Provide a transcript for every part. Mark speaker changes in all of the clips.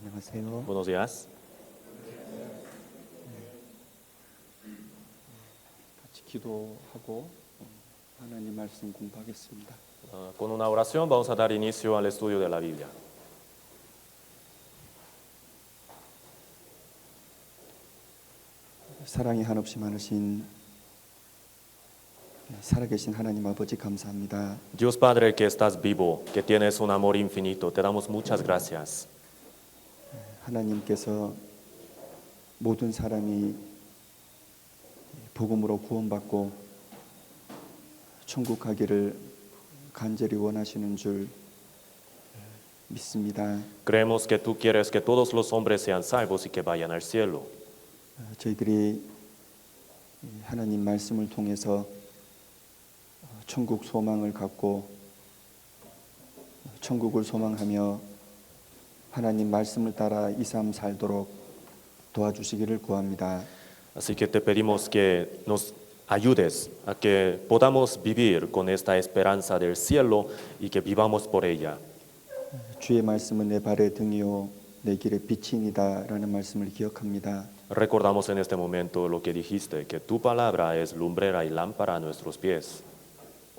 Speaker 1: 안녕하세요.
Speaker 2: Buenos días.
Speaker 1: 같이 기도하고 하나님 말씀 공부하겠습니다.
Speaker 2: Con una oración vamos a dar inicio al estudio de la Biblia.
Speaker 1: 사랑이 한없이 많으신 살아계신 하나님 아버지 감사합니다.
Speaker 2: Dios Padre que estás vivo, que tienes un amor infinito, te damos muchas gracias.
Speaker 1: 하나님께서 모든 사람이 복음으로 구원받고 천국 가기를 간절히 원하시는 줄 믿습니다.
Speaker 2: Creemos que tú quieres que todos los hombres sean salvos y que vayan al cielo.
Speaker 1: 저희들이 하나님 말씀을 통해서 천국 소망을 갖고 천국을 소망하며 하나님 말씀을 따라 이 삶 살도록 도와주시기를 구합니다.
Speaker 2: Así que te pedimos que nos ayudes a que podamos vivir con esta esperanza del cielo y que vivamos por ella.
Speaker 1: 주의 말씀은 내 발의 등이요 내 길의 빛이니다라는 말씀을 기억합니다.
Speaker 2: Recordamos en este momento lo que dijiste, que tu palabra es lumbrera y lámpara a nuestros pies.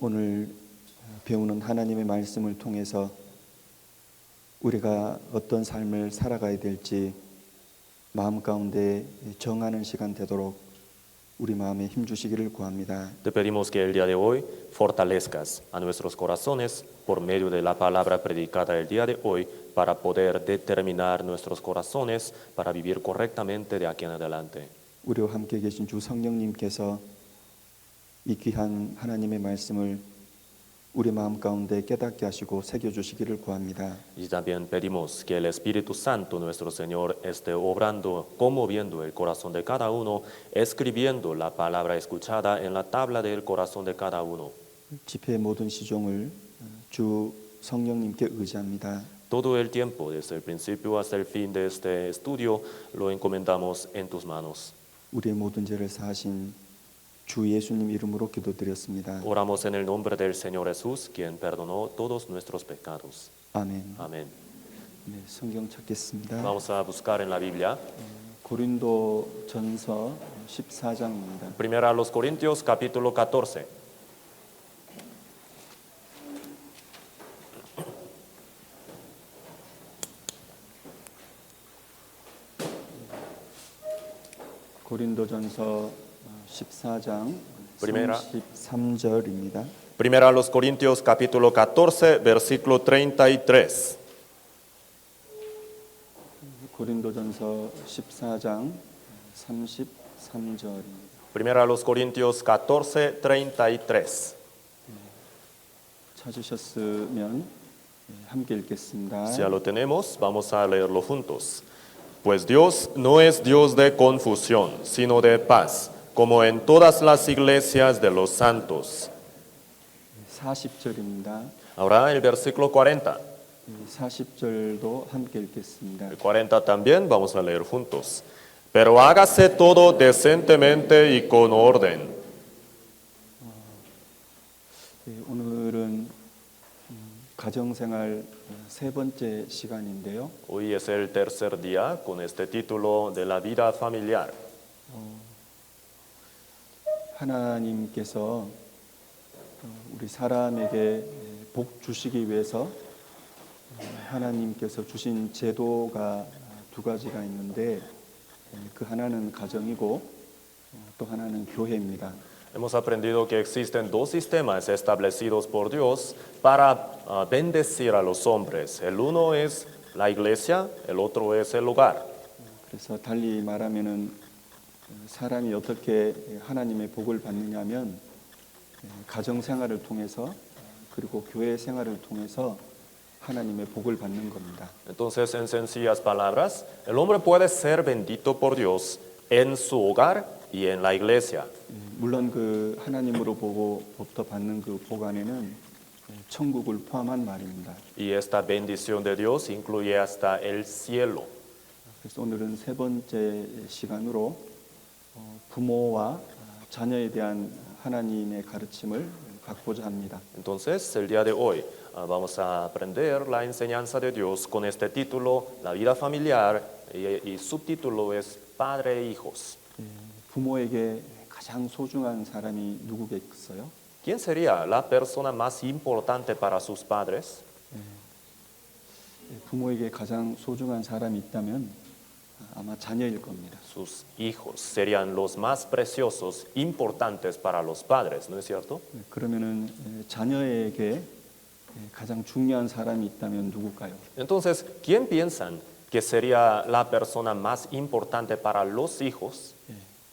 Speaker 1: 오늘 배우는 하나님의 말씀을 통해서 우리가 어떤 삶을 살아가야 될지 마음 가운데 정하는 시간 되도록 우리 마음에 힘 주시기를 구합니다.
Speaker 2: Te pedimos que el día de hoy fortalezcas a nuestros corazones por medio de la palabra predicada el día de hoy para poder determinar nuestros corazones para vivir correctamente de aquí en adelante.
Speaker 1: 우리와 함께 계신 주 성령님께서 이 귀한 하나님의 말씀을 우리 마음 가운데 깨닫게 하시고 새겨 주시기를 구합니다.
Speaker 2: Y también pedimos que el Espíritu Santo, nuestro Señor, esté obrando, conmoviendo el corazón de cada uno, escribiendo la palabra escuchada en la tabla del corazón de cada uno.
Speaker 1: 집회의 모든 시종을 주 성령님께 의지합니다.
Speaker 2: Todo el tiempo, desde el principio hasta el fin de este estudio, lo encomendamos en tus manos.
Speaker 1: 우리의 모든 죄를 사하신 주 예수님 이름으로 기도드렸습니다.
Speaker 2: Oramos en el nombre del Señor Jesús, quien perdonó todos nuestros pecados.
Speaker 1: 아멘.
Speaker 2: Amén.
Speaker 1: 네, 성경 찾겠습니다.
Speaker 2: Vamos a buscar en la Biblia.
Speaker 1: 고린도 전서 14장입니다.
Speaker 2: Primera a los Corintios, capítulo 14.
Speaker 1: 고린도 전서 14장
Speaker 2: Primera.
Speaker 1: 33절입니다.
Speaker 2: Primera a los Corintios, capítulo 14, versículo 33.
Speaker 1: 고린도 전서 14장 33절입니다.
Speaker 2: Primera a los Corintios 14, 33.
Speaker 1: 찾으셨으면 함께 읽겠습니다.
Speaker 2: Si ya lo tenemos, vamos a leerlo juntos. Pues Dios no es Dios de confusión, sino de paz, como en todas las iglesias de los santos.
Speaker 1: 40절입니다.
Speaker 2: Ahora el versículo 40.
Speaker 1: 40절도 함께 읽겠습니다.
Speaker 2: El 40 también vamos a leer juntos. Pero hágase todo decentemente y con orden.
Speaker 1: 오늘은 가정생활 세 번째 시간인데요.
Speaker 2: Hoy es el tercer día con este título de la vida familiar.
Speaker 1: 하나님께서 우리 사람에게 복 주시기 위해서 하나님께서 주신 제도가 두 가지가 있는데 그 하나는 가정이고 또 하나는 교회입니다.
Speaker 2: Hemos aprendido que existen dos sistemas establecidos por Dios para bendecir a los hombres. El uno es la iglesia, el otro es el hogar.
Speaker 1: 그래서 달리 말하면은 사람이 어떻게 하나님의 복을 받느냐면 가정 생활을 통해서 그리고 교회 생활을 통해서 하나님의 복을 받는 겁니다.
Speaker 2: Entonces, en sencillas palabras, el hombre puede ser bendito por Dios en su hogar y en la iglesia.
Speaker 1: 물론 그 하나님으로 보고부터 받는 그 복 안에는 천국을 포함한 말입니다.
Speaker 2: Y esta bendición de Dios incluye hasta el cielo.
Speaker 1: 그래서 오늘은 세 번째 시간으로 부모와 자녀에 대한 하나님의 가르침을 갖고자 합니다.
Speaker 2: Entonces, el día de hoy vamos a aprender la enseñanza de Dios con este título, La vida familiar, y subtítulo es Padre e hijos.
Speaker 1: 부모에게 가장 소중한 사람이 누구겠어요?
Speaker 2: ¿Quién sería la persona más importante para sus padres?
Speaker 1: 부모에게 가장 소중한 사람이 있다면 아마 자녀일 겁니다.
Speaker 2: Sus hijos serían los más preciosos, importantes para los padres, ¿no es cierto?
Speaker 1: 그러면은 자녀에게 가장 중요한 사람이 있다면 누굴까요?
Speaker 2: Entonces, ¿quién piensan que sería la persona más importante para los hijos?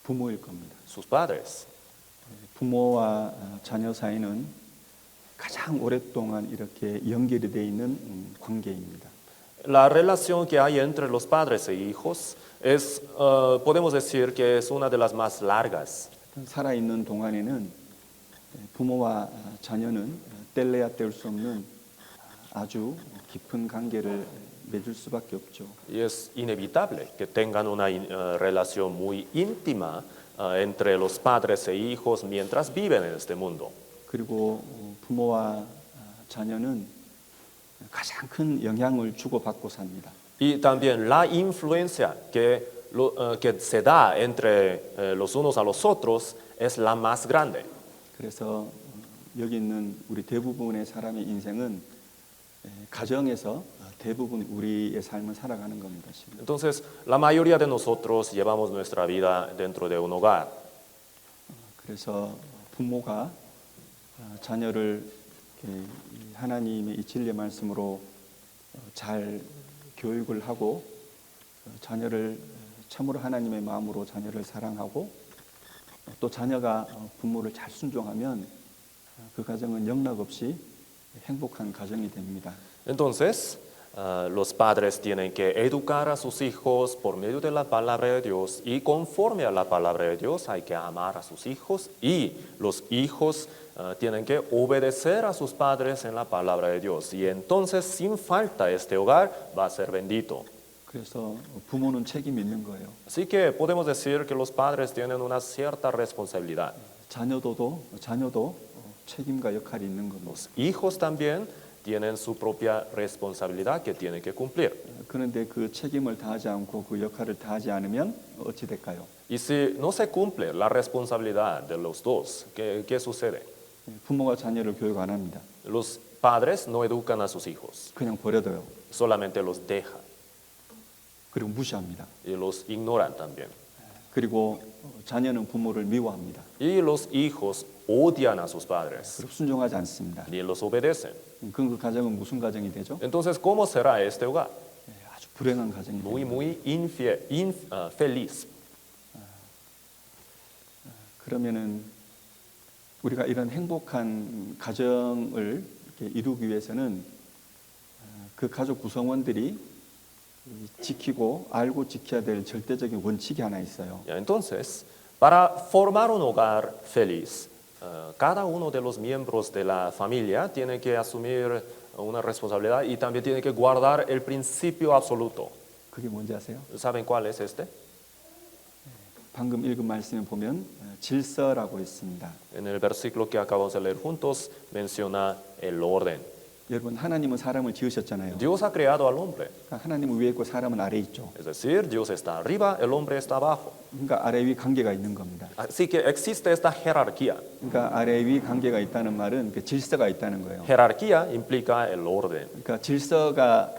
Speaker 1: 부모일 겁니다.
Speaker 2: Sus padres.
Speaker 1: 부모와 자녀 사이는 가장 오랫동안 이렇게 연결이 되어 있는 관계입니다.
Speaker 2: La relación que hay entre los padres e hijos es, podemos decir que es una de las más largas.
Speaker 1: 살아있는 동안에는 부모와 자녀는 뗄래야 뗄 수 없는 아주 깊은 관계를 맺을 수밖에 없죠.
Speaker 2: Y es inevitable que tengan una relación muy íntima entre los padres e hijos mientras viven en este mundo.
Speaker 1: 그리고 부모와 자녀는 가장 큰 영향을 주고받고 삽니다.
Speaker 2: Y también la influencia que se da entre los unos a los otros es la más grande.
Speaker 1: 그래서 여기 있는 우리 대부분의 사람의 인생은 가정에서 대부분 우리의 삶을 살아가는 겁니다.
Speaker 2: Entonces, la mayoría de nosotros llevamos nuestra vida dentro de un hogar.
Speaker 1: 그래서 부모가 자녀를 하나님의 이 진리의 말씀으로 잘 교육을 하고 자녀를 참으로 하나님의 마음으로 자녀를 사랑하고 또 자녀가 부모를 잘 순종하면 그 가정은 영락 없이 행복한 가정이 됩니다.
Speaker 2: Entonces, los padres tienen que educar a sus hijos por medio de la palabra de Dios y conforme a la palabra de Dios hay que amar a sus hijos y los hijos tienen que obedecer a sus padres en la palabra de Dios y entonces sin falta este hogar va a ser bendito.
Speaker 1: 그래서 부모는 책임이 있는 거예요.
Speaker 2: Así que podemos decir que los padres tienen una cierta responsabilidad.
Speaker 1: 자녀도 책임과 역할이 있는 겁니다.
Speaker 2: Los hijos también tienen su propia responsabilidad que tienen que cumplir.
Speaker 1: 그런데 그 책임을 다하지 않고 그 역할을 다하지 않으면 어찌 될까요?
Speaker 2: Y si no se cumple la responsabilidad de los dos, ¿qué sucede?
Speaker 1: 부모가 자녀를 교육 안 합니다.
Speaker 2: Los padres no educan a sus hijos,
Speaker 1: 그냥 버려둬요.
Speaker 2: solamente los dejan
Speaker 1: 그리고 무시합니다.
Speaker 2: y los ignoran también.
Speaker 1: 그리고 자녀는 부모를 미워합니다.
Speaker 2: Y los hijos odian a sus padres
Speaker 1: 그리고 순종하지 않습니다.
Speaker 2: ni los obedecen.
Speaker 1: 그럼 그 가정은 무슨 가정이 되죠?
Speaker 2: Entonces, ¿cómo será este hogar?
Speaker 1: 아주 불행한 가정이
Speaker 2: Muy,
Speaker 1: 됩니다.
Speaker 2: muy feliz.
Speaker 1: 그러면은 우리가 이런 행복한 가정을 이렇게 이루기 위해서는 그 가족 구성원들이 지키고 알고 지켜야 될 절대적인 원칙이 하나 있어요.
Speaker 2: Ya, entonces, para formar un hogar feliz, cada uno de los miembros de la familia tiene que asumir una responsabilidad y también tiene que guardar el principio absoluto.
Speaker 1: 그게 뭔지 아세요?
Speaker 2: ¿Saben cuál es este?
Speaker 1: 방금 읽은 말씀에 보면 질서라고 있습니다.
Speaker 2: En el versículo que acabamos de leer juntos menciona el orden.
Speaker 1: 여러분 하나님은 사람을 지으셨잖아요.
Speaker 2: Dios ha creado al hombre,
Speaker 1: 그러니까 하나님은 위에 있고 사람은 아래 있죠.
Speaker 2: es decir, Dios está arriba, el hombre está abajo.
Speaker 1: 그러니까 아래 위 관계가 있는 겁니다.
Speaker 2: Así que existe esta jerarquía.
Speaker 1: 그러니까 아래 위 관계가 있다는 말은 그 질서가 있다는 거예요.
Speaker 2: Jerarquía implica el orden.
Speaker 1: 그러니까 질서가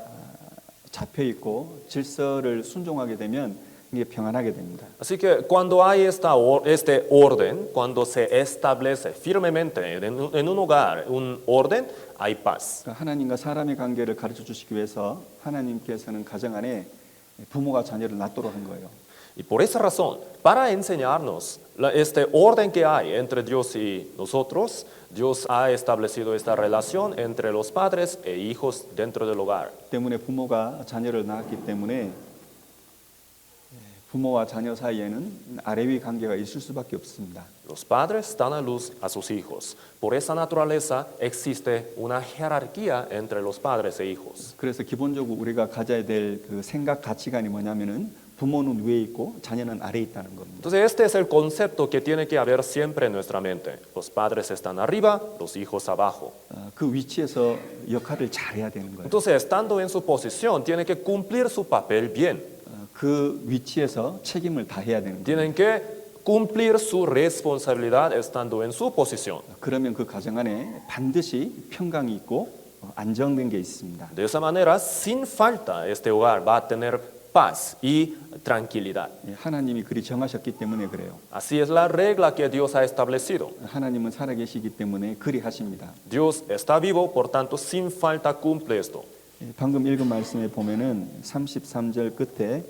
Speaker 1: 잡혀 있고 질서를 순종하게 되면 이게 평안하게 됩니다.
Speaker 2: Así que cuando hay este orden, cuando se establece firmemente en un hogar un orden, hay paz.
Speaker 1: 그러니까 하나님과 사람의 관계를 가르쳐 주시기 위해서 하나님께서는 가정 안에 부모가 자녀를 낳도록 한 거예요.
Speaker 2: Y por esa razón, para enseñarnos este orden que hay entre Dios y nosotros, Dios ha establecido esta relación entre los padres e hijos dentro del hogar.
Speaker 1: 때문에 부모가 자녀를 낳았기 때문에 부모와 자녀 사이에는 아래 위 관계가 있을 수밖에 없습니다.
Speaker 2: Los padres dan a luz a sus hijos. Por esa naturaleza existe una jerarquía entre los padres e hijos.
Speaker 1: 그래서 기본적으로 우리가 가져야 될 그 생각 가치관이 뭐냐면은 부모는 위에 있고 자녀는 아래에 있다는 겁니다.
Speaker 2: Entonces este es el concepto que tiene que haber siempre en nuestra mente. Los padres están arriba, los hijos abajo.
Speaker 1: 그 위치에서 역할을 잘해야 되는 거예요.
Speaker 2: Entonces estando en su posición, tiene que cumplir su papel bien.
Speaker 1: 그 위치에서 책임을 다해야 되는 거예요.
Speaker 2: Tienen que cumplir su responsabilidad estando en su posición.
Speaker 1: 그러면 그 가정 안에 반드시 평강이 있고 안정된 게 있습니다.
Speaker 2: De esa manera, sin falta, este hogar va a tener paz y tranquilidad.
Speaker 1: 하나님이 그리 정하셨기 때문에 그래요.
Speaker 2: Así es la regla que Dios ha establecido.
Speaker 1: 하나님은 살아계시기 때문에 그리 하십니다.
Speaker 2: Dios está vivo, por tanto, sin falta cumple esto.
Speaker 1: 방금 읽은 말씀에 보면은 33절 끝에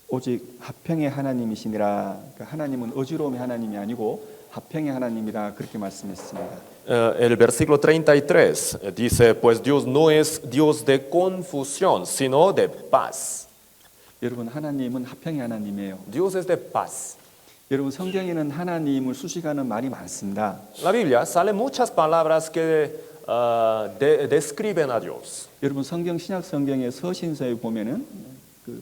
Speaker 1: 오직 화평의 하나님이시니라. 그러니까 하나님은 어지러움의 하나님이 아니고 화평의 하나님이라 그렇게 말씀했습니다.
Speaker 2: El versículo 33 dice, pues Dios no es Dios de confusión, sino de paz.
Speaker 1: 여러분 하나님은 화평의 하나님이에요.
Speaker 2: Dios es de paz.
Speaker 1: 여러분 성경에는 하나님을 수식하는 말이 많습니다.
Speaker 2: La Biblia sale muchas palabras que describen a Dios.
Speaker 1: 여러분 성경 신약 성경의 서신서에 보면은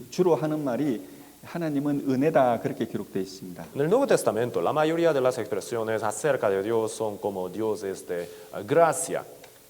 Speaker 1: 주로 하는 말이 하나님은 은혜다 그렇게 기록되어 있습니다.
Speaker 2: En el Nuevo Testamento, la mayoría de las expresiones acerca de Dios son como Dios es de gracia.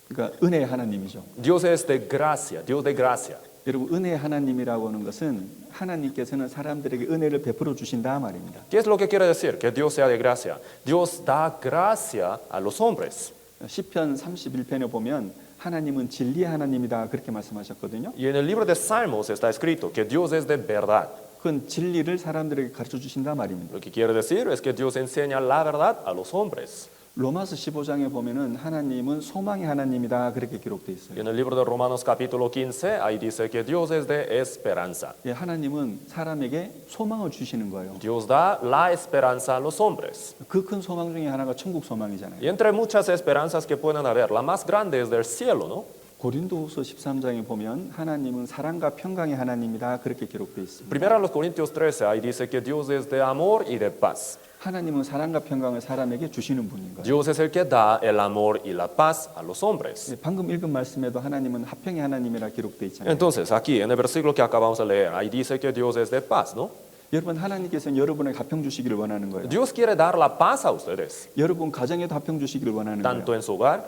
Speaker 1: 그러니까 은혜의 하나님이죠.
Speaker 2: Dios es de gracia, Dios de gracia.
Speaker 1: 여러분 은혜의 하나님이라고 하는 것은 하나님께서는 사람들에게 은혜를 베풀어 주신다 말입니다.
Speaker 2: ¿Qué es lo que quiere decir? Que Dios sea de gracia. Dios da gracia a los hombres.
Speaker 1: 시편 31편에 보면 하나님은 진리의 하나님이다 그렇게 말씀하셨거든요.
Speaker 2: Y en el libro de Salmos está escrito que Dios es de verdad.
Speaker 1: 그건 진리를 사람들에게 가르쳐 주신다 말입니다.
Speaker 2: Lo que quiere decir es que Dios enseña la verdad a los hombres.
Speaker 1: 로마서 15장에 보면은 하나님은 소망의 하나님이다 그렇게 기록되어
Speaker 2: Y
Speaker 1: 있어요.
Speaker 2: en el libro de Romanos capítulo 15, ahí dice que Dios es de esperanza.
Speaker 1: 예, 하나님은 사람에게 소망을 주시는 거예요.
Speaker 2: Dios da la esperanza a los hombres.
Speaker 1: 그 큰 so망 중에 하나가 천국 소망이잖아요.
Speaker 2: Y entre muchas esperanzas que pueden haber, la más grande es del cielo, ¿no?
Speaker 1: 고린도후서 13장에 보면 하나님은 사랑과 평강의 하나님이다 그렇게 기록되어 있습니다.
Speaker 2: Primero a los Corintios 13, ahí dice que Dios es de amor y de paz.
Speaker 1: 하나님은 사랑과 평강을 사람에게 주시는 분인 거예요.
Speaker 2: Dios es el que da el amor y la paz a los hombres.
Speaker 1: 예, 방금 읽은 말씀에도 하나님은 화평의 하나님이라 기록되어 있잖아요.
Speaker 2: Entonces, aquí en el versículo que acabamos de leer, ahí dice que Dios es de paz, ¿no?
Speaker 1: 여러분 하나님께서는 여러분에게 화평 주시기를 원하는 거예요.
Speaker 2: Dios quiere dar la paz a ustedes,
Speaker 1: 여러분 가정에도 화평 주시기를 원하는
Speaker 2: tanto
Speaker 1: 거예요.
Speaker 2: en su hogar.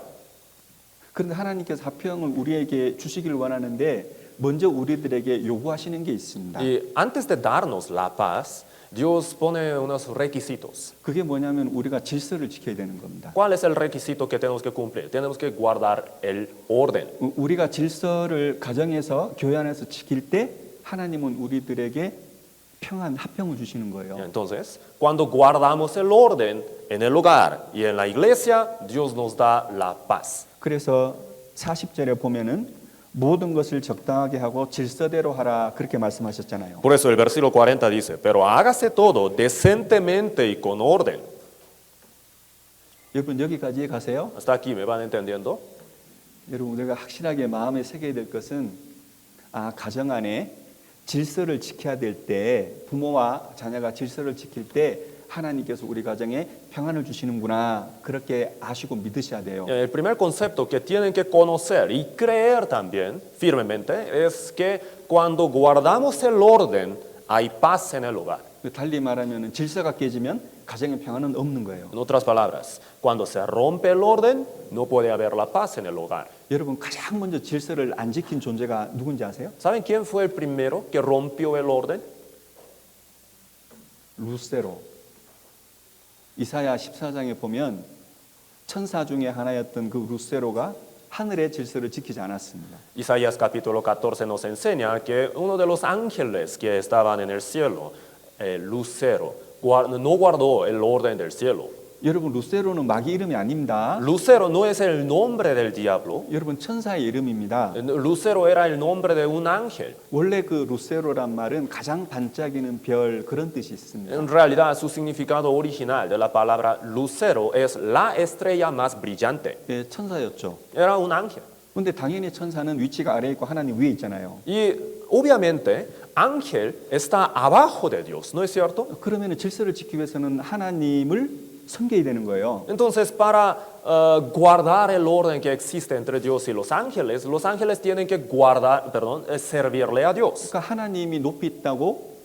Speaker 1: 그런데 하나님께서 화평을 우리에게 주시기를 원하는데 먼저 우리들에게 요구하시는 게 있습니다.
Speaker 2: Y antes de darnos la paz, Dios pone unos requisitos.
Speaker 1: 그게 뭐냐면 우리가 질서를 지켜야 되는 겁니다.
Speaker 2: ¿Cuál es el requisito que tenemos que cumplir? Tenemos que guardar el orden.
Speaker 1: 우리가 질서를 가정에서 교회 안에서 지킬 때 하나님은 우리들에게 평안, 화평을 주시는 거예요.
Speaker 2: Entonces, cuando guardamos el orden en el hogar y en la iglesia, Dios nos da la paz.
Speaker 1: 그래서 40절에 보면은 모든 것을 적당하게 하고 질서대로 하라 그렇게 말씀하셨잖아요.
Speaker 2: Por eso el versículo 40 dice, pero hágase todo decentemente y con orden.
Speaker 1: 여러분 여기까지 가세요.
Speaker 2: ¿Hasta aquí me van entendiendo?
Speaker 1: 여러분 우리가 확실하게 마음에 새겨야 될 것은 가정 안에 질서를 지켜야 될 때 부모와 자녀가 질서를 지킬 때 하나님께서 우리 가정에 평안을 주시는구나 그렇게 아시고 믿으셔야 돼요.
Speaker 2: El primer concepto que tienen que conocer y creer también firmemente es que cuando guardamos el orden hay paz en el hogar.
Speaker 1: 달리 말하면 질서가 깨지면 가정에 평안은 없는 거예요.
Speaker 2: En otras palabras, cuando se rompe el orden, no puede haber la paz en el hogar.
Speaker 1: 여러분 가장 먼저 질서를 안 지킨 존재가 누군지 아세요?
Speaker 2: ¿Saben quién fue el primero que rompió el orden?
Speaker 1: 루세로. 이사야 14장에 보면 천사 중에 하나였던 그 루세로가 하늘의 질서를 지키지 않았습니다.
Speaker 2: Isaías capítulo 14 nos enseña que uno de los ángeles que estaban en el cielo, Lucero, no guardó el orden del cielo.
Speaker 1: 여러분 루세로는 마귀 이름이 아닙니다.
Speaker 2: Lucero no es el nombre del diablo.
Speaker 1: 여러분 천사의 이름입니다.
Speaker 2: Lucero era el nombre de un ángel.
Speaker 1: 원래 그 루세로란 말은 가장 반짝이는 별 그런 뜻이 있습니다.
Speaker 2: En realidad, su significado original de la palabra lucero es la estrella más brillante.
Speaker 1: 예, 천사였죠.
Speaker 2: Era un ángel.
Speaker 1: 근데 당연히 천사는 위치가 아래에 있고 하나님 위에 있잖아요.
Speaker 2: Y obviamente, ángel está abajo de Dios, ¿no es cierto?
Speaker 1: 그러면 질서를 지키기 위해서는 하나님을 섬겨야 되는 거예요.
Speaker 2: Entonces, para guardar el orden que existe entre Dios y los ángeles servirle a Dios.
Speaker 1: 그러니까 하나님이 높이 있다고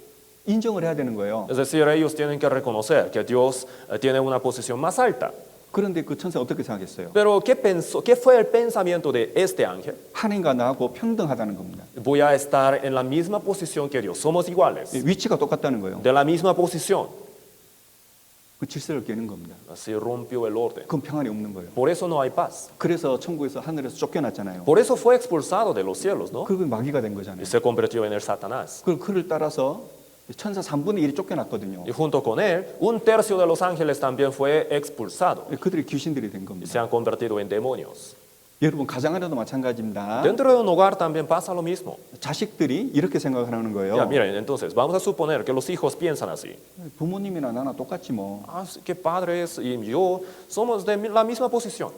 Speaker 1: 인정을 해야 되는 거예요.
Speaker 2: Es decir, ellos tienen que reconocer que Dios tiene una posición más alta.
Speaker 1: 그런데 그 천사는 어떻게 생각했어요?
Speaker 2: Pero ¿qué pensó? ¿Qué fue el pensamiento de este ángel?
Speaker 1: 하나님과 나하고 평등하다는 겁니다.
Speaker 2: Voy a estar en la misma posición que Dios. Somos iguales.
Speaker 1: 위치가 똑같다는 거예요.
Speaker 2: De la misma posición.
Speaker 1: 그 질서를 깨는 겁니다.
Speaker 2: Así rompió el orden.
Speaker 1: 그건 평안이 없는 거예요.
Speaker 2: Por eso no hay paz.
Speaker 1: 그래서 천국에서 하늘에서 쫓겨났잖아요.
Speaker 2: Por eso fue expulsado de los cielos, ¿no?
Speaker 1: 그리고 마귀가 된
Speaker 2: Y
Speaker 1: 거잖아요.
Speaker 2: se convirtió en el Satanás.
Speaker 1: 그를 따라서 천사 3분의 1이 쫓겨났거든요.
Speaker 2: Y junto con él, un tercio de los ángeles también fue expulsado.
Speaker 1: 그들이 귀신들이 된
Speaker 2: Y
Speaker 1: 겁니다.
Speaker 2: se han convertido en demonios.
Speaker 1: 여러분 가정 안에도 마찬가지입니다.
Speaker 2: Dentro de un hogar también pasa lo mismo.
Speaker 1: 자식들이 이렇게 생각하는
Speaker 2: Ya,
Speaker 1: 거예요.
Speaker 2: miren, entonces, vamos a suponer que los hijos piensan así.
Speaker 1: 부모님이나 나나 똑같지 뭐.
Speaker 2: Ah, que padres y yo somos de la misma posición.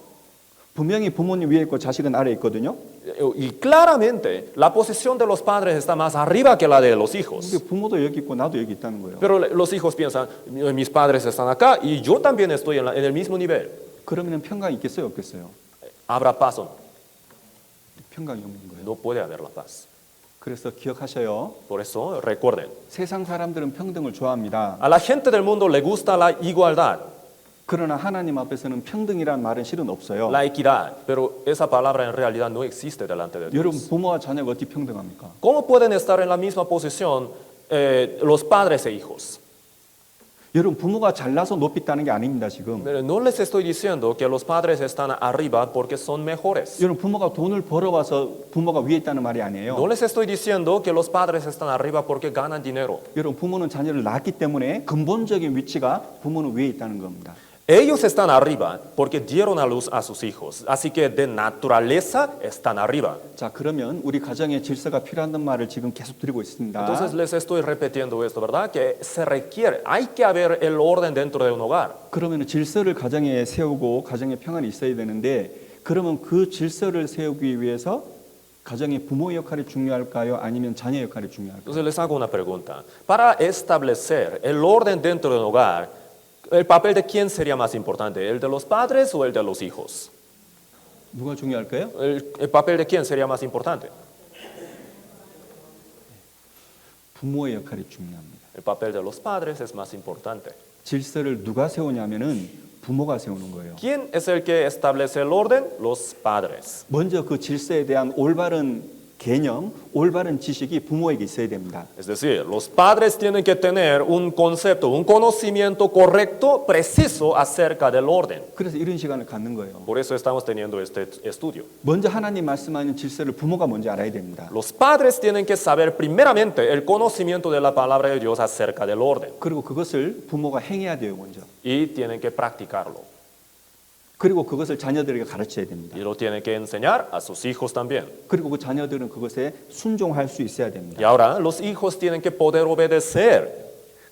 Speaker 1: 분명히 부모님 위에 있고 자식은 아래에 있거든요.
Speaker 2: Y claramente la posición de los padres está más arriba que la de los hijos.
Speaker 1: 근데 부모도 여기 있고 나도 여기 있다는 거예요.
Speaker 2: Pero los hijos piensan, mis padres están acá y yo también estoy en el mismo nivel.
Speaker 1: 그러면 평강이 있겠어요, 없겠어요?
Speaker 2: ¿Habrá paz o no?
Speaker 1: 평강이 없는 거예요.
Speaker 2: No puede haber la paz.
Speaker 1: 그래서 기억하셔요.
Speaker 2: Por eso, recuerden,
Speaker 1: 세상 사람들은 평등을 좋아합니다.
Speaker 2: a la gente del mundo le gusta la igualdad,
Speaker 1: 그러나 하나님 앞에서는 평등이란 말은 실은 없어요.
Speaker 2: la equidad, pero esa palabra en realidad no existe delante de
Speaker 1: 여러분
Speaker 2: Dios.
Speaker 1: 부모와 자녀가 어떻게 평등합니까?
Speaker 2: ¿Cómo pueden estar en la misma posición los padres e hijos?
Speaker 1: 여러분 부모가 잘나서 높이 있다는 게 아닙니다 지금.
Speaker 2: No les estoy diciendo que los padres están arriba porque son mejores.
Speaker 1: 여러분 부모가 돈을 벌어와서 부모가 위에 있다는 말이 아니에요.
Speaker 2: No les estoy diciendo que los padres están arriba porque ganan dinero.
Speaker 1: 여러분 부모는 자녀를 낳았기 때문에 근본적인 위치가 부모는 위에 있다는 겁니다.
Speaker 2: Ellos están arriba porque dieron a luz a sus hijos. Así que de naturaleza están arriba.
Speaker 1: 자 그러면 우리 가정에 질서가 필요하다는 말을 지금 계속 드리고 있습니다.
Speaker 2: Entonces les estoy repitiendo esto, ¿verdad? Que se requiere, hay que haber el orden dentro de un hogar.
Speaker 1: 그러면 질서를 가정에 세우고 가정에 평안이 있어야 되는데 그러면 그 질서를 세우기 위해서 가정의 부모 역할이 중요할까요? 아니면 자녀 역할이 중요할까요?
Speaker 2: Entonces les hago una pregunta. Para establecer el orden dentro de un hogar, ¿el papel de quién sería más importante? ¿El de los padres o el de los hijos?
Speaker 1: 누가 중요할까요?
Speaker 2: ¿El papel de quién sería más importante?
Speaker 1: 부모의 역할이 중요합니다.
Speaker 2: El papel de los padres es más importante.
Speaker 1: 질서를 누가 세우냐면은 부모가 세우는 거예요.
Speaker 2: ¿Quién es el que establece el orden? Los padres.
Speaker 1: 먼저 그 질서에 대한 올바른 개념, 올바른 지식이 부모에게 있어야 됩니다.
Speaker 2: Es decir, los padres tienen que tener un concepto, un conocimiento correcto, preciso acerca del orden.
Speaker 1: 그래서 이런 시간을 갖는 거예요.
Speaker 2: Por eso estamos teniendo este estudio.
Speaker 1: 먼저 하나님 말씀하는 질서를 부모가 먼저 알아야 됩니다.
Speaker 2: Los padres tienen que saber primeramente el conocimiento de la palabra de Dios acerca del orden
Speaker 1: 그리고 그것을 부모가 행해야 돼요, 먼저.
Speaker 2: y tienen que practicarlo.
Speaker 1: 그리고 그것을 자녀들에게 가르쳐야 됩니다.
Speaker 2: Y lo tienen que enseñar a sus hijos también.
Speaker 1: 그리고 그 자녀들은 그것에 순종할 수 있어야
Speaker 2: Y
Speaker 1: 됩니다.
Speaker 2: ahora los hijos tienen que poder obedecer.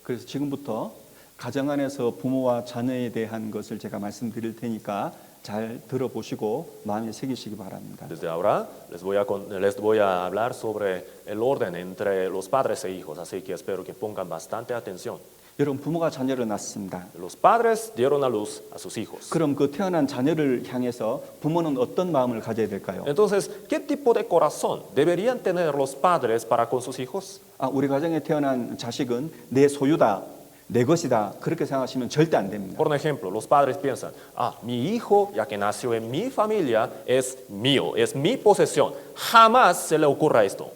Speaker 1: 그래서 지금부터 가정 안에서 부모와 자녀에 대한 것을 제가 말씀드릴 테니까 잘 들어보시고 마음에 새기시기 바랍니다.
Speaker 2: Desde ahora les voy a hablar sobre el orden entre los padres e hijos, así que espero que pongan bastante atención.
Speaker 1: 여러분 부모가 자녀를 낳습니다.
Speaker 2: Los padres dieron a luz a sus hijos.
Speaker 1: 그럼 그 태어난 자녀를 향해서 부모는 어떤 마음을 가져야 될까요?
Speaker 2: Entonces, ¿qué tipo de corazón deberían tener los padres para con sus hijos?
Speaker 1: 우리 가정에 태어난 자식은 내 소유다, 내 것이다 그렇게 생각하시면 절대 안 됩니다.
Speaker 2: Por ejemplo, los padres piensan, mi hijo, ya que nació en mi familia, es mío, es mi posesión. Jamás se le ocurra esto.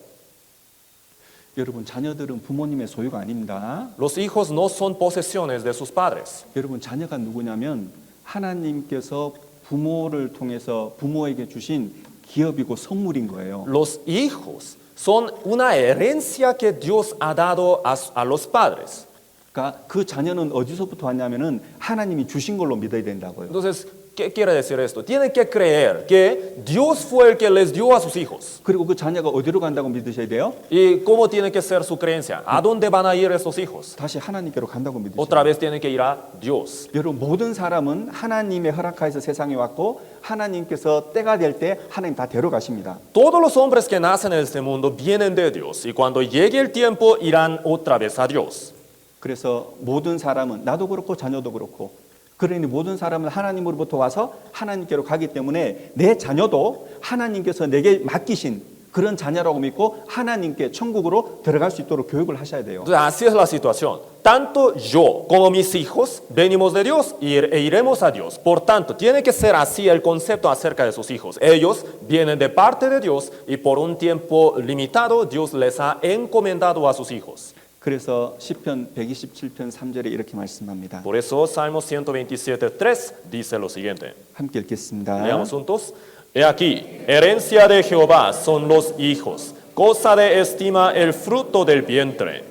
Speaker 1: 여러분 자녀들은 부모님의 소유가 아닙니다.
Speaker 2: Los hijos no son posesiones de sus padres.
Speaker 1: 여러분 자녀가 누구냐면 하나님께서 부모를 통해서 부모에게 주신 기업이고 선물인 거예요.
Speaker 2: Los hijos son una herencia que Dios ha dado a los padres.
Speaker 1: 그러니까 그 자녀는 어디서부터 왔냐면은 하나님이 주신 걸로 믿어야 된다고요.
Speaker 2: Entonces, ¿qué quiere decir esto? Tienen que creer que Dios fue el que les dio a sus hijos.
Speaker 1: 그리고 그 자녀가 어디로 간다고 믿으셔야 돼요?
Speaker 2: ¿Y cómo tiene que ser su creencia? ¿A dónde van a ir estos hijos?
Speaker 1: 다시 하나님께로 간다고 믿으셔야
Speaker 2: Otra
Speaker 1: 돼요.
Speaker 2: vez tienen que ir a Dios.
Speaker 1: 여러분 모든 사람은 하나님의 허락하에서 세상에 왔고 하나님께서 때가 될 때 하나님 다 데려가십니다.
Speaker 2: Todos los hombres que nacen en este mundo vienen de Dios y cuando llegue el tiempo irán otra vez a Dios.
Speaker 1: 그래서 모든 사람은 나도 그렇고 자녀도 그렇고 그러니 모든 사람은 하나님으로부터 와서 하나님께로 가기 때문에 내 자녀도 하나님께서 내게 맡기신 그런 자녀라고 믿고 하나님께 천국으로 들어갈 수 있도록 교육을 하셔야 돼요.
Speaker 2: Entonces, así es la situación. Tanto yo como mis hijos venimos de Dios e iremos a Dios. Por tanto, tiene que ser así el concepto acerca de sus hijos. Ellos vienen de parte de Dios y por un tiempo limitado Dios les ha encomendado a sus hijos.
Speaker 1: 그래서 시편 127편 3절에 이렇게 말씀합니다.
Speaker 2: Por eso Salmo 127:3 dice lo siguiente.
Speaker 1: 함께 읽겠습니다.
Speaker 2: Leamos juntos. He aquí, herencia de Jehová son los hijos, cosa de estima el fruto del vientre.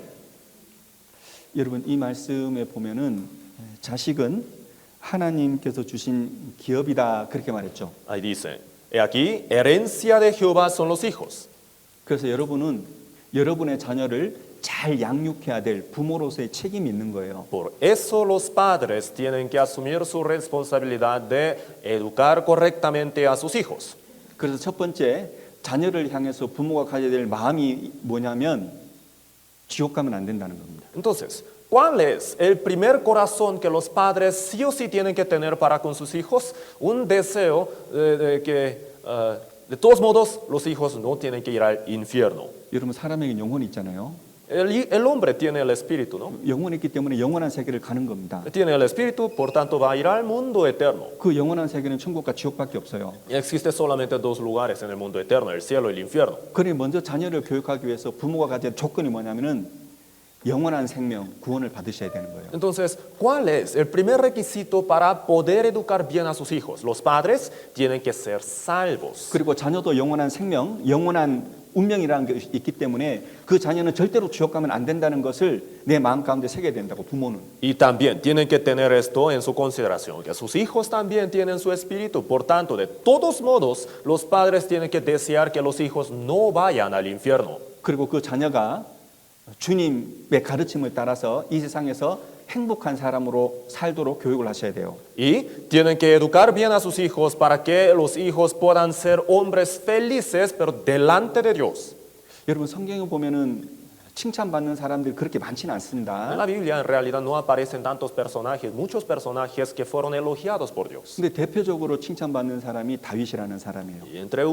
Speaker 1: 여러분 이 말씀에 보면은 자식은 하나님께서 주신 기업이다 그렇게 말했죠.
Speaker 2: Ahí dice, he aquí, herencia de Jehová son los hijos.
Speaker 1: 그래서 여러분은 여러분의 자녀를 잘 양육해야 될 부모로서의 책임이 있는 거예요.
Speaker 2: Por eso los padres tienen que asumir su responsabilidad de educar correctamente a sus hijos.
Speaker 1: 그래서 첫 번째 자녀를 향해서 부모가 가져야 될 마음이 뭐냐면 지옥 가면 안 된다는 겁니다.
Speaker 2: Entonces, ¿cuál es el primer corazón que los padres sí o sí tienen que tener para con sus hijos? Un deseo de que, de todos modos, los hijos no tienen que ir al infierno.
Speaker 1: 여러분 사람에게 영혼이 있잖아요.
Speaker 2: El hombre tiene el espíritu, ¿no?
Speaker 1: 영혼이 있기 때문에 영원한 세계를 가는 겁니다.
Speaker 2: Tiene el espíritu, por tanto va a ir al mundo eterno.
Speaker 1: 그 영원한 세계는 천국과 지옥밖에 없어요.
Speaker 2: Y existe solamente dos lugares en el mundo eterno, el cielo y el infierno.
Speaker 1: 그러니 먼저 자녀를 교육하기 위해서 부모가 가진 조건이 뭐냐면은 영원한 생명, 구원을 받으셔야 되는 거예요.
Speaker 2: Entonces, ¿cuál es el primer requisito para poder educar bien a sus hijos? Los padres tienen que ser salvos.
Speaker 1: 그리고 자녀도 영원한 생명, 영원한 운명이라는 게 있기 때문에 그 자녀는 절대로 지옥 가면 안 된다는 것을 내 마음 가운데 새겨야 된다고 부모는.
Speaker 2: Y también tienen que tener esto en su consideración, que sus hijos también tienen su espíritu. Por tanto, de todos modos, los padres tienen que desear que los hijos no vayan al infierno.
Speaker 1: 그리고 그 자녀가 주님의 가르침을 따라서 이 세상에서 행복한 사람으로 살도록 교육을 하셔야 돼요.
Speaker 2: Y tienen que educar bien a sus hijos para que los hijos puedan ser hombres felices, pero delante de Dios.
Speaker 1: 여러분 성경에 보면은 칭찬받는 사람들이 그렇게 많지는
Speaker 2: En
Speaker 1: 않습니다.
Speaker 2: la Biblia en realidad no aparecen tantos personajes, muchos personajes que fueron elogiados por Dios.
Speaker 1: 근데 대표적으로 칭찬받는 사람이 다윗이라는 사람이에요.
Speaker 2: Y entre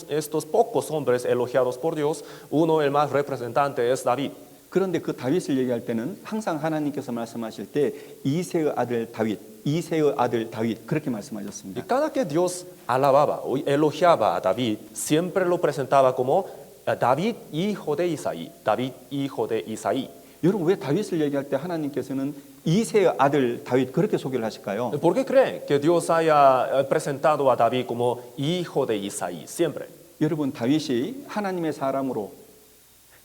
Speaker 2: estos pocos hombres elogiados por Dios, uno, el más representante, es David.
Speaker 1: 그런데 그 다윗을 얘기할 때는 항상 하나님께서 말씀하실 때 이새의 아들 다윗, 이새의 아들 다윗 그렇게
Speaker 2: Y
Speaker 1: 말씀하셨습니다.
Speaker 2: cada que Dios alababa o elogiaba a David, siempre lo presentaba como David, hijo de Isaí. David, hijo de Isaí.
Speaker 1: 여러분 왜 다윗을 얘기할 때 하나님께서는 이새의 아들 다윗 그렇게 소개를 하실까요?
Speaker 2: ¿Por qué creen que Dios haya presentado a David como hijo de Isaí? Siempre.
Speaker 1: 여러분 다윗이 하나님의 사람으로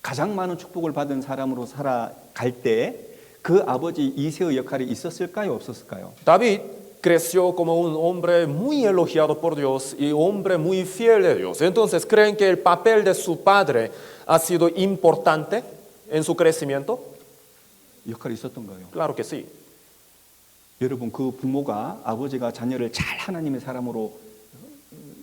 Speaker 1: 가장 많은 축복을 받은 사람으로 살아갈 때 그 아버지 이새의 역할이 있었을까요? 없었을까요?
Speaker 2: David creció como un hombre muy elogiado por Dios y hombre muy fiel de Dios. Entonces, ¿creen que el papel de su padre ha sido importante en su crecimiento?
Speaker 1: 역할이 있었던 거예요.
Speaker 2: Claro que sí.
Speaker 1: 여러분 그 부모가 아버지가 자녀를 잘 하나님의 사람으로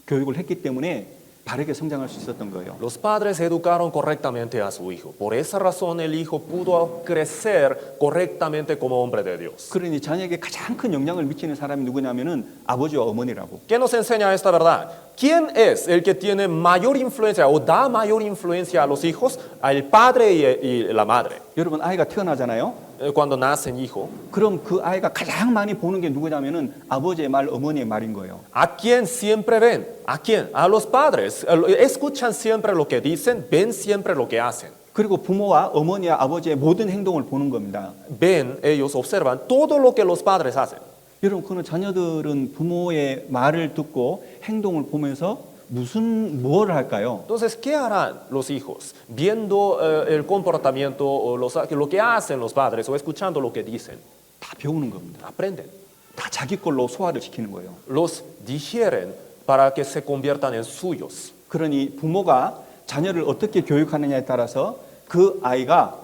Speaker 1: 교육을 했기 때문에 바르게 성장할 수 있었던 거예요.
Speaker 2: Los padres educaron correctamente a su hijo. Por esa razón el hijo pudo crecer correctamente como hombre de Dios.
Speaker 1: 그러니 자녀에게 가장 큰 영향을 미치는 사람이 누구냐면은 아버지와 어머니라고.
Speaker 2: ¿Qué nos enseña esta verdad? ¿Quién es el que tiene mayor influencia o da mayor influencia a los hijos? Al padre y la madre.
Speaker 1: 여러분 아이가 태어나잖아요.
Speaker 2: Cuando nace un hijo,
Speaker 1: 그럼 그 아이가 가장 많이 보는 게 누구냐면은 아버지의 말, 어머니의 말인 거예요.
Speaker 2: ¿a quién siempre ven? ¿A quién? A los padres. Escuchan siempre lo que dicen, ven siempre lo que hacen.
Speaker 1: 그리고 부모와 어머니와 아버지의 모든 행동을 보는 겁니다.
Speaker 2: Ven, ellos observan todo lo que los padres hacen.
Speaker 1: 여러분 그는 자녀들은 부모의 말을 듣고 행동을 보면서 뭘 할까요?
Speaker 2: Entonces, ¿qué harán los hijos? Viendo el comportamiento o lo que hacen los padres o escuchando lo que dicen.
Speaker 1: 다 배우는 겁니다.
Speaker 2: Aprenden.
Speaker 1: 다 자기 걸로 소화를 시키는 거예요.
Speaker 2: Los digieren para que se conviertan en suyos.
Speaker 1: 그러니 부모가 자녀를 어떻게 교육하느냐에 따라서 그 아이가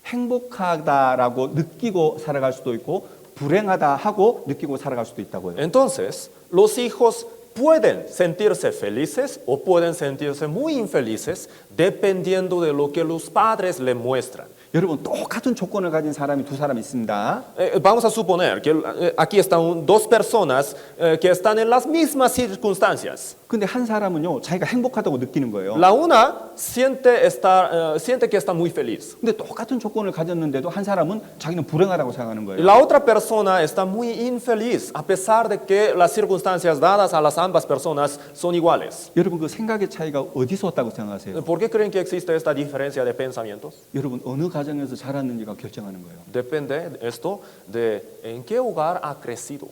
Speaker 1: 행복하다라고 느끼고 살아갈 수도 있고 불행하다 하고 느끼고 살아갈 수도 있다고요.
Speaker 2: Entonces, los hijos pueden sentirse felices o pueden sentirse muy infelices dependiendo de lo que los padres le muestran.
Speaker 1: 여러분 똑같은 조건을 가진 사람이 두 사람 있습니다.
Speaker 2: Vamos a suponer que aquí están dos personas que están en las mismas circunstancias.
Speaker 1: 근데 한 사람은요 자기가 행복하다고 느끼는 거예요.
Speaker 2: La una siente que está muy feliz.
Speaker 1: 근데 똑같은 조건을 가졌는데도 한 사람은 자기는 불행하다고 생각하는
Speaker 2: Y
Speaker 1: 거예요.
Speaker 2: la otra persona está muy infeliz a pesar de que las circunstancias dadas a las ambas personas son iguales.
Speaker 1: 여러분 그 생각의 차이가 어디서 왔다고 생각하세요?
Speaker 2: ¿Por qué creen que existe esta diferencia de pensamientos?
Speaker 1: 여러분 어느 가정에서 자랐는지가 결정하는 거예요.
Speaker 2: Depende esto de en qué hogar ha crecido.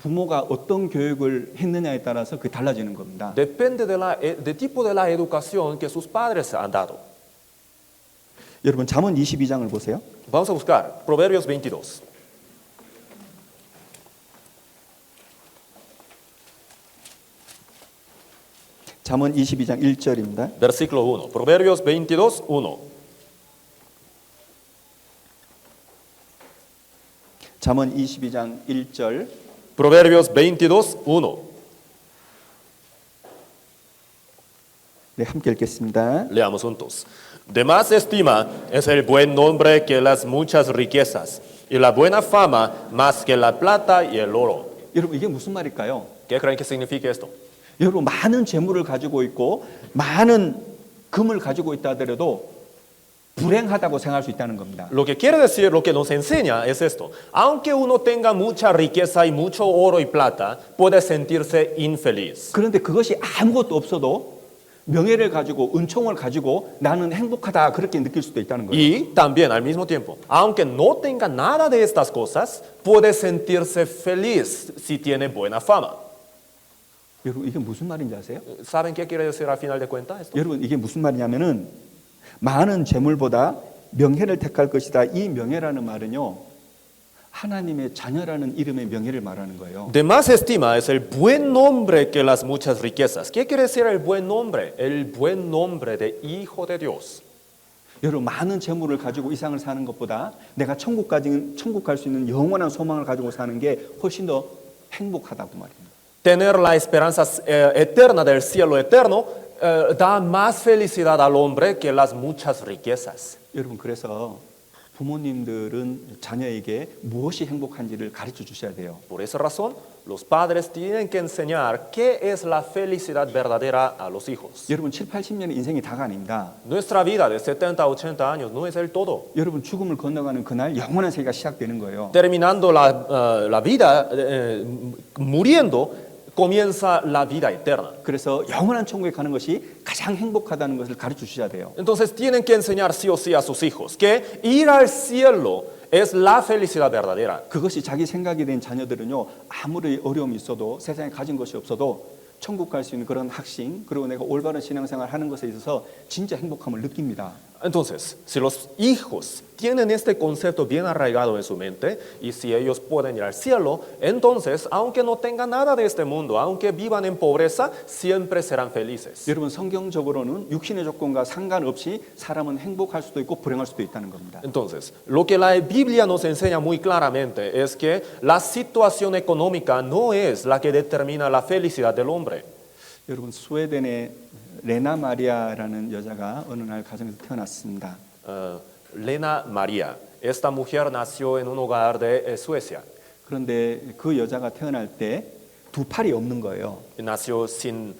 Speaker 1: 부모가 어떤 교육을 했느냐에 따라서 그게 달라지는 겁니다.
Speaker 2: Depende del tipo de la educación que sus padres han dado.
Speaker 1: 여러분 잠언 22장을 보세요.
Speaker 2: Vamos a buscar Proverbios 22.
Speaker 1: 잠언 22장 1절입니다.
Speaker 2: Versículo 1. Proverbios 22, 1.
Speaker 1: 잠언 22장 1절
Speaker 2: Proverbios 22, 1.
Speaker 1: 네, 함께 읽겠습니다.
Speaker 2: Leamos juntos. De más estima es el buen nombre que las muchas riquezas, y la buena fama más que la plata y el oro.
Speaker 1: 여러분 이게 무슨 말일까요?
Speaker 2: ¿Qué creen que significa esto?
Speaker 1: 여러분 많은 재물을 가지고 있고 많은 금을 가지고 있다 하더라도 불행하다고 생각할 수 있다는 겁니다.
Speaker 2: Lo que quiere decir, lo que nos enseña es esto. Aunque uno tenga mucha riqueza y mucho oro y plata, puede sentirse infeliz.
Speaker 1: 그런데 그것이 아무것도 없어도 명예를 가지고 은총을 가지고 나는 행복하다 그렇게 느낄 수도 있다는 거예요.
Speaker 2: Y también al mismo tiempo, aunque no tenga nada de estas cosas, puede sentirse feliz si tiene buena fama.
Speaker 1: 여러분 이게 무슨 말인지 아세요?
Speaker 2: ¿Saben qué quiere decir al final de cuentas esto?
Speaker 1: 여러분 이게 무슨 말이냐면은 많은 재물보다 명예를 택할 것이다. 이 명예라는 말은요. 하나님의 자녀라는 이름의 명예를 말하는 거예요.
Speaker 2: De más estima es el buen nombre que las muchas riquezas. ¿Qué quiere decir el buen nombre? El buen nombre de hijo de Dios.
Speaker 1: 여러분 많은 재물을 가지고 이 세상을 사는 것보다 내가 천국 갈 수 있는 영원한 소망을 가지고 사는 게 훨씬 더 행복하다고 말입니다.
Speaker 2: Tener la esperanza eterna del cielo eterno da más felicidad al hombre que las muchas riquezas.
Speaker 1: 여러분 그래서 부모님들은 자녀에게 무엇이 행복한지를 가르쳐 주셔야 돼요.
Speaker 2: Por esa razón, los padres tienen que enseñar qué es la felicidad verdadera a los hijos.
Speaker 1: 여러분 7, 80년의 인생이 다가 아닙니다.
Speaker 2: Nuestra vida de 70, 80 años no es el todo.
Speaker 1: 여러분 죽음을 건너가는 그날 영원한 세계가 시작되는 거예요.
Speaker 2: Terminando la vida, muriendo, comienza la vida eterna.
Speaker 1: 그래서 영원한 천국에 가는 것이 가장 행복하다는 것을 가르쳐 주셔야 돼요.
Speaker 2: Entonces tienen que enseñar sí o sí a sus hijos que ir al cielo es la felicidad verdadera.
Speaker 1: 그것이 자기 생각이 된 자녀들은요. 아무리 어려움이 있어도 세상에 가진 것이 없어도 천국 갈 수 있는 그런 확신 그리고 내가 올바른 신앙생활 하는 것에 있어서 진짜 행복함을 느낍니다.
Speaker 2: Entonces, si los hijos tienen este concepto bien arraigado en su mente y si ellos pueden ir al cielo, entonces, aunque no tengan nada de este mundo, aunque vivan en pobreza, siempre serán felices.
Speaker 1: 여러분 성경적으로는 육신의 조건과 상관없이 사람은 행복할 수도 있고 불행할 수도 있다는 겁니다.
Speaker 2: Entonces, lo que la Biblia nos enseña muy claramente es que la situación económica no es la que determina la felicidad del hombre.
Speaker 1: 여러분 스웨덴의 레나 마리아라는 여자가 어느 날 가정에서 태어났습니다.
Speaker 2: Lena María, esta mujer nació en un hogar de Suecia.
Speaker 1: 그런데 그 여자가 태어날 때 두 팔이 없는 거예요.
Speaker 2: Nació sin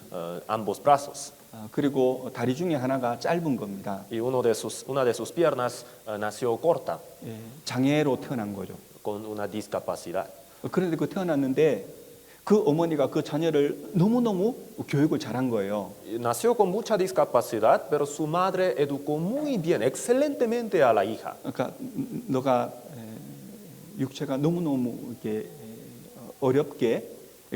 Speaker 2: ambos brazos
Speaker 1: 그리고 다리 중에 하나가 짧은 겁니다.
Speaker 2: y una de sus piernas nació corta,
Speaker 1: 예, 장애로 태어난 거죠.
Speaker 2: con una discapacidad.
Speaker 1: 그런데 그 태어났는데 그 어머니가 그 자녀를 너무너무 교육을 잘한 거예요.
Speaker 2: Nació con mucha discapacidad, pero su madre educó muy bien, excelentemente a la hija.
Speaker 1: 그러니까 너가 육체가 너무너무 이렇게 어렵게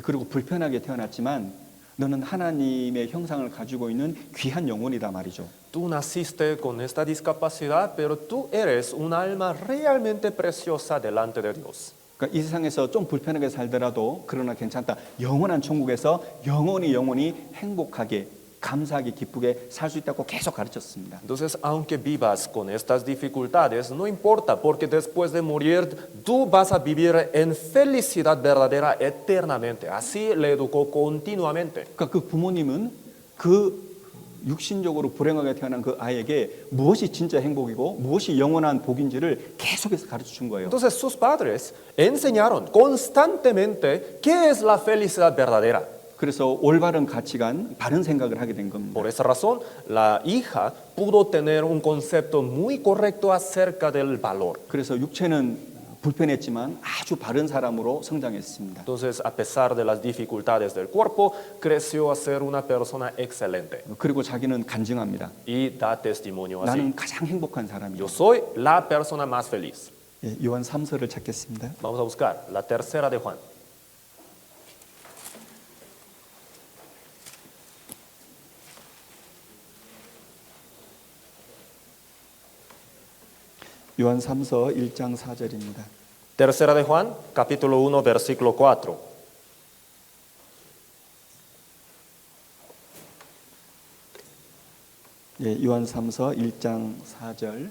Speaker 1: 그리고 불편하게 태어났지만 너는 하나님의 형상을 가지고 있는 귀한 영혼이다 말이죠.
Speaker 2: Tú naciste con esta discapacidad, pero tú eres un alma realmente preciosa delante de Dios.
Speaker 1: 그러니까 이 세상에서 좀 불편하게 살더라도 그러나 괜찮다. 영원한 천국에서 영원히 행복하게 감사하게 기쁘게 살 수 있다고 계속 가르쳤습니다.
Speaker 2: Entonces, aunque vivas con estas dificultades, no importa, porque después de morir tú vas a vivir en felicidad verdadera eternamente. Así le educó continuamente.
Speaker 1: 그러니까 그 부모님은 그 육신적으로 불행하게 태어난 그 아이에게 무엇이 진짜 행복이고 무엇이 영원한 복인지를 계속해서 가르쳐 준 거예요.
Speaker 2: Entonces sus padres enseñaron constantemente qué es la felicidad verdadera.
Speaker 1: 그래서 올바른 가치관, 바른 생각을 하게 된 겁니다.
Speaker 2: Por esa razón, la hija pudo tener un concepto muy correcto acerca del valor.
Speaker 1: 그래서 육체는 불편했지만 아주 바른 사람으로 성장했습니다.
Speaker 2: Entonces, a pesar de las dificultades del cuerpo, creció a ser una persona excelente.
Speaker 1: 그리고 자기는 간증합니다.
Speaker 2: Y da testimonio así.
Speaker 1: 나는 가장 행복한 사람이요.
Speaker 2: Yo soy la persona más feliz.
Speaker 1: 예, 요한 3서를 찾겠습니다.
Speaker 2: Vamos a buscar la tercera de Juan.
Speaker 1: 요한 3서 1장 4절입니다.
Speaker 2: Tercera de Juan, capítulo 1, versículo 4.
Speaker 1: 예, 요한 3서 1장 4절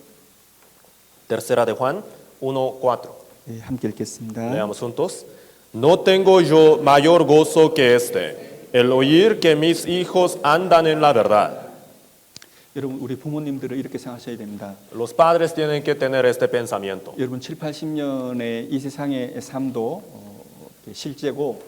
Speaker 2: Tercera de Juan 1, 4.
Speaker 1: 예, 함께 읽겠습니다.
Speaker 2: Leamos juntos. No tengo yo mayor gozo que este, el oír que mis hijos andan en la verdad.
Speaker 1: 여러분 우리 부모님들은 이렇게 생각하셔야 됩니다.
Speaker 2: Los padres tienen que tener este pensamiento.
Speaker 1: 여러분 7, 80년의 이 세상의 삶도 실제고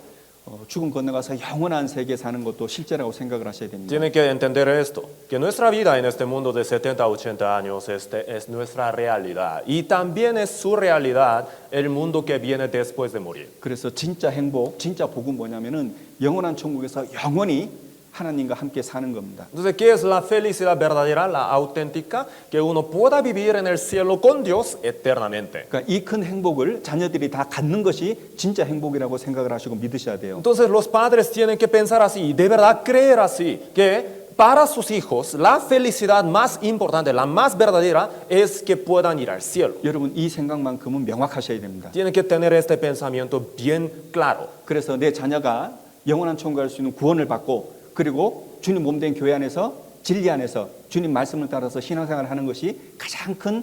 Speaker 1: 죽음 건너가서 영원한 세계에 사는 것도 실제라고 생각을 하셔야 됩니다.
Speaker 2: Tienen que entender esto, que nuestra vida en este mundo de 70 a 80 años es nuestra realidad y también es su realidad el mundo que viene después de morir.
Speaker 1: 그래서 진짜 행복, 진짜 복은 뭐냐면은 영원한 천국에서 영원히 하나님과 함께 사는 겁니다.
Speaker 2: Entonces, ¿qué es la felicidad verdadera, la auténtica? Que uno pueda vivir en el cielo con Dios eternamente.
Speaker 1: 그러니까 이 큰 행복을 자녀들이 다 갖는 것이 진짜 행복이라고 생각을 하시고 믿으셔야 돼요.
Speaker 2: Entonces, los padres tienen que pensar así y de verdad creer así, que para sus hijos la felicidad más importante, la más verdadera, es que puedan ir al cielo.
Speaker 1: 여러분 이 생각만큼은 명확하셔야 됩니다.
Speaker 2: Tienen que tener este pensamiento bien claro.
Speaker 1: 그래서 내 자녀가 영원한 천국 갈 수 있는 구원을 받고 그리고 주님 몸된 교회 안에서 진리 안에서 주님 말씀을 따라서 신앙생활을 하는 것이 가장 큰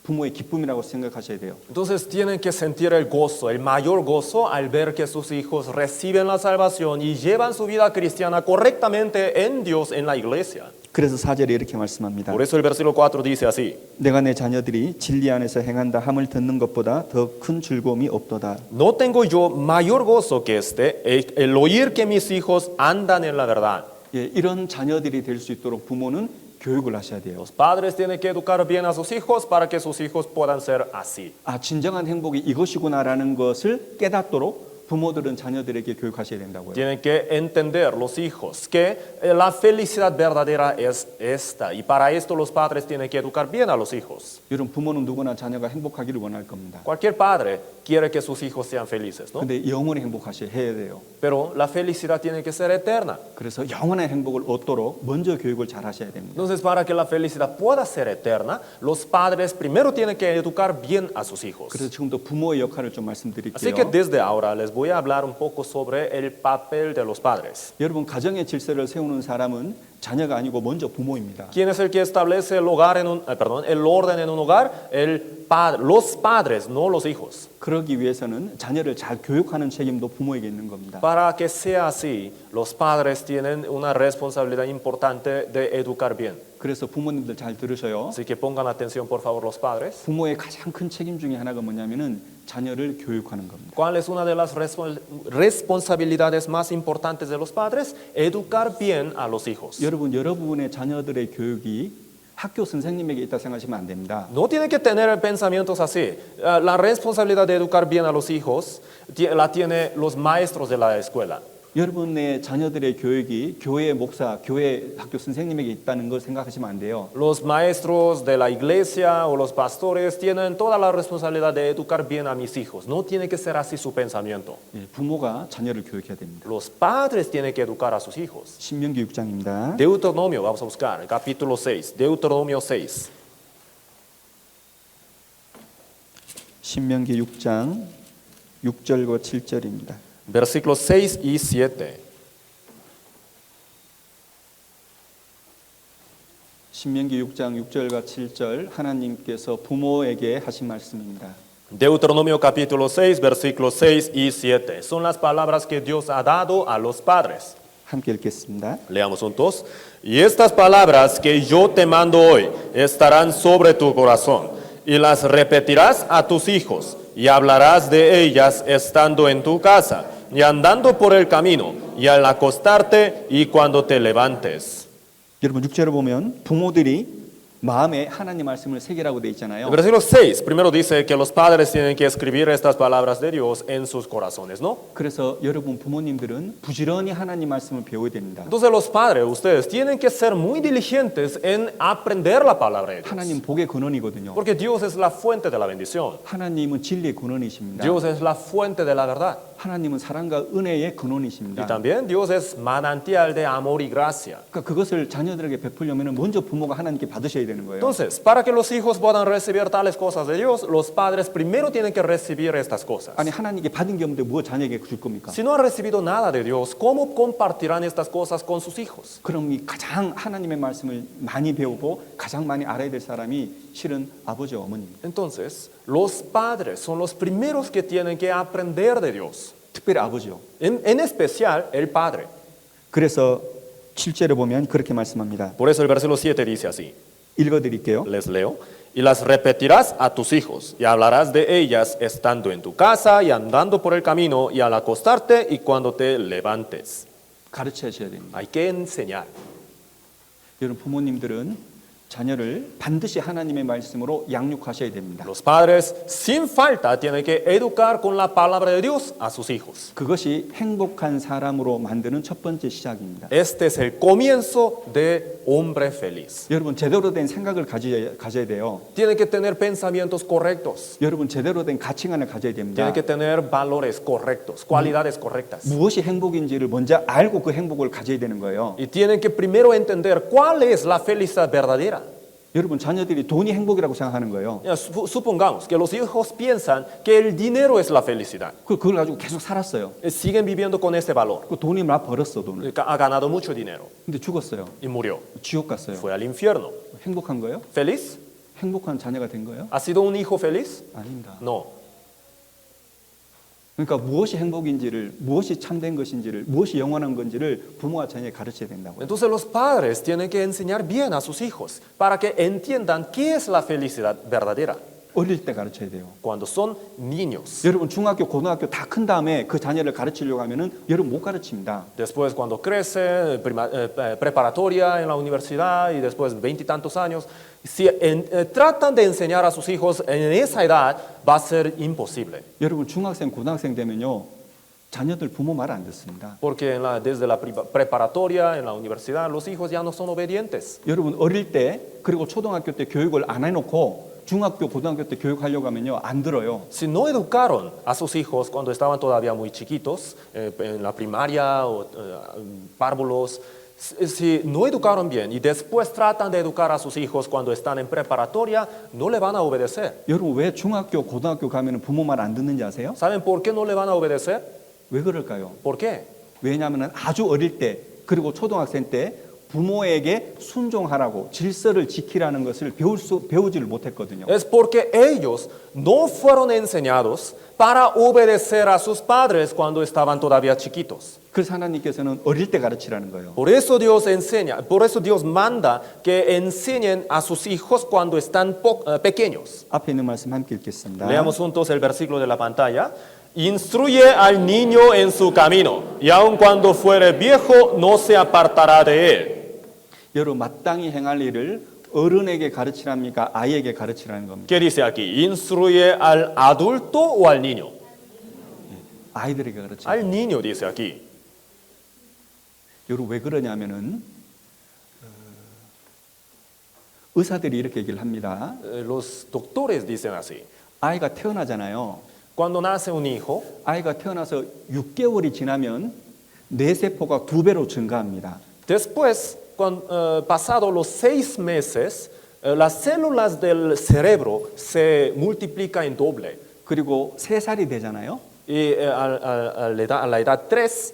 Speaker 1: 부모의 기쁨이라고 생각하셔야 돼요.
Speaker 2: Entonces tienen que sentir el gozo, el mayor gozo al ver que sus hijos reciben la salvación y llevan su vida cristiana correctamente en Dios, en la iglesia.
Speaker 1: 그래서 4절에 이렇게 말씀합니다.
Speaker 2: Por eso el versículo 4 dice así.
Speaker 1: 내가 내 자녀들이 진리 안에서 행한다 함을 듣는 것보다 더 큰 즐거움이 없도다.
Speaker 2: No tengo yo mayor gozo que este, el oír que mis hijos andan en la verdad.
Speaker 1: 예, 이런 자녀들이 될 수 있도록 부모는 교육을 하셔야 돼요.
Speaker 2: Los padres tienen que educar bien a sus hijos para que sus hijos puedan ser así.
Speaker 1: 아, 진정한 행복이 이것이구나라는 것을 깨닫도록 부모들은 자녀들에게 교육하셔야 된다고요.
Speaker 2: Tienen que entender los hijos que la felicidad verdadera es esta. Y para esto los padres tienen que educar bien a los hijos.
Speaker 1: 여러분 부모는 누구나 자녀가 행복하기를 원할 겁니다.
Speaker 2: Cualquier padre quiere que sus hijos sean felices, ¿no?
Speaker 1: 근데 영원히 행복하셔야 해야 돼요.
Speaker 2: Pero la felicidad tiene que ser eterna.
Speaker 1: 그래서 영원한 행복을 얻도록 먼저 교육을 잘 하셔야 됩니다.
Speaker 2: Entonces, para que la felicidad pueda ser eterna, los padres primero tienen que educar bien a sus hijos.
Speaker 1: 그래서 지금도 부모의 역할을 좀
Speaker 2: Así que
Speaker 1: 말씀드릴게요.
Speaker 2: desde ahora les voy a hablar un poco sobre el papel de los padres.
Speaker 1: 여러분 가정의 질서를 세우는 사람은 자녀가 아니고 먼저 부모입니다.
Speaker 2: ¿Quién es el que establece el hogar el orden en un hogar? Los padres, no los hijos.
Speaker 1: 그러기 위해서는 자녀를 잘 교육하는 책임도 부모에게 있는 겁니다.
Speaker 2: Para que sea así, los padres tienen una responsabilidad importante de educar bien.
Speaker 1: 그래서 부모님들 잘 들으셔요.
Speaker 2: Así que pongan atención, por favor, los padres.
Speaker 1: 부모의 가장 큰 책임 중에 하나가 뭐냐면은 자녀를 교육하는 겁니다.
Speaker 2: ¿Cuál es una de las responsabilidades más importantes de los padres? Educar bien a los hijos.
Speaker 1: 여러분 여러분의 자녀들의 교육이 학교 선생님에게 있다 생각하시면 안 됩니다.
Speaker 2: No tienen que tener pensamientos así. La responsabilidad de educar bien a los hijos la tienen los maestros de la escuela.
Speaker 1: 여러분의 자녀들의 교육이 교회 목사, 교회 학교 선생님에게 있다는 걸 생각하시면 안 돼요.
Speaker 2: Los maestros de la iglesia o los pastores tienen toda la responsabilidad de educar bien a mis hijos. No tiene que ser así su pensamiento.
Speaker 1: 예, 부모가 자녀를 교육해야 됩니다.
Speaker 2: Los padres tienen que educar a sus hijos.
Speaker 1: 신명기 6장입니다.
Speaker 2: Deuteronomio, vamos a buscar, capítulo 6. Deuteronomio 6.
Speaker 1: 신명기 6장 6절과 7절입니다.
Speaker 2: Versículos 6 y 7.
Speaker 1: 신명기 6장 6절과 7절 하나님께서 부모에게 하신 말씀입니다.
Speaker 2: Deuteronomio capítulo 6, versículos 6 y 7. Son las palabras que Dios ha dado a los padres.
Speaker 1: 함께 읽겠습니다.
Speaker 2: Leamos juntos. Y estas palabras que yo te mando hoy estarán sobre tu corazón, y las repetirás a tus hijos, y hablarás de ellas estando en tu casa, y andando por el camino, y al acostarte, y cuando te levantes.
Speaker 1: 여러분 6절을 보면 부모들이 마음에 하나님 말씀을 새기라고 돼 있잖아요.
Speaker 2: El versículo 6, primero dice que los padres tienen que escribir estas palabras de Dios en sus corazones, ¿no?
Speaker 1: 그래서 여러분 부모님들은 부지런히 하나님 말씀을 배워야 됩니다.
Speaker 2: Entonces los padres, ustedes, tienen que ser muy diligentes en aprender la palabra de Dios.
Speaker 1: 하나님 복의 근원이거든요.
Speaker 2: Porque Dios es la fuente de la bendición.
Speaker 1: 하나님은 진리의 근원이십니다.
Speaker 2: Dios es la fuente de la verdad.
Speaker 1: 하나님은 사랑과 은혜의
Speaker 2: Y
Speaker 1: 근원이십니다.
Speaker 2: también Dios es manantial de amor y gracia.
Speaker 1: 그러니까 그것을 자녀들에게 베풀려면 먼저 부모가 하나님께 받으셔야 되는 거예요.
Speaker 2: Entonces, para que los hijos puedan recibir tales cosas de Dios, los padres primero tienen que recibir estas cosas.
Speaker 1: 아니 하나님께 받은 게 없는데 뭐 자녀에게 줄 겁니까?
Speaker 2: Si no han recibido nada de Dios, ¿cómo compartirán estas cosas con sus hijos?
Speaker 1: 그럼 이 가장 하나님의 말씀을 많이 배우고 가장 많이 알아야 될 사람이 실은 아버지와 어머니입니다.
Speaker 2: Entonces, los padres son los primeros que tienen que aprender de Dios.
Speaker 1: 특별히 아버지요.
Speaker 2: En especial, el padre.
Speaker 1: 그래서 7절에 보면 그렇게 말씀합니다.
Speaker 2: Por eso el versículo 7 dice así.
Speaker 1: 읽어드릴게요.
Speaker 2: Les leo. Y las repetirás a tus hijos, y hablarás de ellas estando en tu casa y andando por el camino y al acostarte y cuando te levantes.
Speaker 1: 가르쳐셔야 됩니다.
Speaker 2: Hay que enseñar.
Speaker 1: 여러분 부모님들은 자녀를 반드시 하나님의 말씀으로 양육하셔야 됩니다.
Speaker 2: Los padres, sin falta, tienen que educar con la palabra de Dios a sus hijos.
Speaker 1: 그것이 행복한 사람으로 만드는 첫 번째 시작입니다.
Speaker 2: Este es el comienzo de hombre feliz.
Speaker 1: 여러분 제대로 된 생각을 가져야 돼요.
Speaker 2: Tienen que tener pensamientos correctos.
Speaker 1: 여러분 제대로 된 가치관을 가져야 됩니다.
Speaker 2: Tienen que tener valores correctos, cualidades correctas.
Speaker 1: 무엇이 행복인지를 먼저 알고 그 행복을 가져야 되는 거예요.
Speaker 2: Y tienen que primero entender cuál es la felicidad verdadera.
Speaker 1: 여러분 자녀들이 돈이 행복이라고 생각하는 거예요.
Speaker 2: Ya, supongamos que los hijos piensan que el dinero es la felicidad.
Speaker 1: 그걸 가지고 계속 살았어요.
Speaker 2: Siguen viviendo con este valor.
Speaker 1: 그 돈이 막 벌었어 돈을.
Speaker 2: Ha ganado mucho dinero
Speaker 1: 근데 죽었어요.
Speaker 2: y murió.
Speaker 1: 지옥 갔어요.
Speaker 2: Fue al infierno.
Speaker 1: 행복한 거예요?
Speaker 2: ¿Feliz?
Speaker 1: 행복한 자녀가 된 거예요?
Speaker 2: ¿Ha sido un hijo feliz?
Speaker 1: 아닙니다.
Speaker 2: No.
Speaker 1: 그러니까 무엇이 행복인지를, 무엇이 참된 것인지를, 무엇이 영원한 건지를 부모와 자녀에 가르쳐야 된다고요.
Speaker 2: Entonces los padres tienen que enseñar bien a sus hijos para que entiendan qué es la felicidad verdadera
Speaker 1: 어릴 때 가르쳐야 돼요.
Speaker 2: cuando son niños.
Speaker 1: 여러분 중학교, 고등학교 다 큰 다음에 그 자녀를 가르치려고 하면은 여러분 못 가르칩니다.
Speaker 2: Después cuando crece, preparatoria en la universidad y después 20 y tantos años, si tratan de enseñar a sus hijos en esa edad, va a ser imposible.
Speaker 1: 여러분 중학생, 고등학생 되면요 자녀들 부모 말 안 듣습니다.
Speaker 2: Porque desde la preparatoria, en la universidad, los hijos ya no son obedientes.
Speaker 1: 여러분 어릴 때 그리고 초등학교 때 교육을 안 해놓고 중학교, 고등학교 때 교육하려고 하면요 안 들어요.
Speaker 2: Si no educaron a sus hijos cuando estaban todavía muy chiquitos, en la primaria o párvulos, si no educaron bien y después tratan de educar a sus hijos cuando están en preparatoria, no le van a obedecer.
Speaker 1: 여러분 왜 중학교, 고등학교 가면은 부모 말 안 듣는지 아세요?
Speaker 2: ¿Saben por qué no le van a obedecer?
Speaker 1: 왜 그럴까요?
Speaker 2: ¿Por qué?
Speaker 1: 왜냐하면 아주 어릴 때 그리고 초등학생 때 부모에게 순종하라고 질서를 지키라는 것을 배우지를 못했거든요.
Speaker 2: Es porque ellos no fueron enseñados para obedecer a sus padres cuando estaban todavía chiquitos.
Speaker 1: 그래서 하나님께서는 어릴 때 가르치라는 거예요.
Speaker 2: Por eso Dios enseña, por eso Dios manda que enseñen a sus hijos cuando están pequeños.
Speaker 1: 앞에 있는 말씀 함께 읽겠습니다.
Speaker 2: Leamos juntos el versículo de la pantalla. Instruye al niño en su camino, y aun cuando fuere viejo no se apartará de él.
Speaker 1: 여러분 마땅히 행할 일을 어른에게 가르치랍니까? 아이에게 가르치라는 겁니다.
Speaker 2: ¿Qué dice aquí? ¿Instruye al adulto o al niño?
Speaker 1: 아이들에게 가르치.
Speaker 2: Al niño dice aquí.
Speaker 1: 여러분 왜 그러냐면은 의사들이 이렇게 얘기를 합니다.
Speaker 2: Los doctores dicen así.
Speaker 1: 아이가 태어나잖아요.
Speaker 2: Cuando nace un hijo,
Speaker 1: 아이가 태어나서 6개월이 지나면 뇌세포가 2배로 증가합니다.
Speaker 2: después, pasado los 6 meses, las células del cerebro se multiplican en doble.
Speaker 1: 그리고 3살이 되잖아요.
Speaker 2: Y a la edad 3,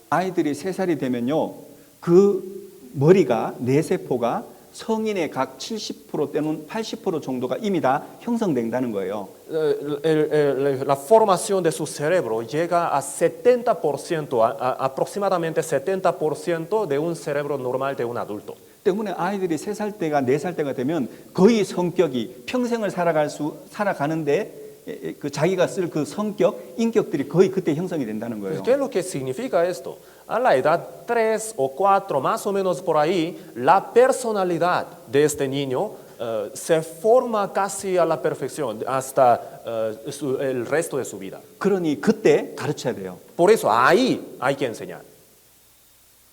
Speaker 1: 아이들이 3살이 되면요. 그 머리가 뇌세포가 성인의 각 70% 또는 80% 정도가 이미 다 형성된다는 거예요.
Speaker 2: La formación de su cerebro llega a 70%, aproximadamente 70% de un cerebro normal de un adulto.
Speaker 1: 때문에 아이들이 3살 때가 4살 때가 되면 거의 성격이 평생을 살아가는데 그 자기가 쓸 그 성격, 인격들이 거의 그때 형성이 된다는 거예요.
Speaker 2: ¿Qué es lo que significa esto? A la edad 3 o 4, más o menos por ahí, la personalidad de este niño se forma casi a la perfección hasta el resto de su vida.
Speaker 1: 그러니 그때 가르쳐야 돼요.
Speaker 2: Por eso ahí hay que enseñar.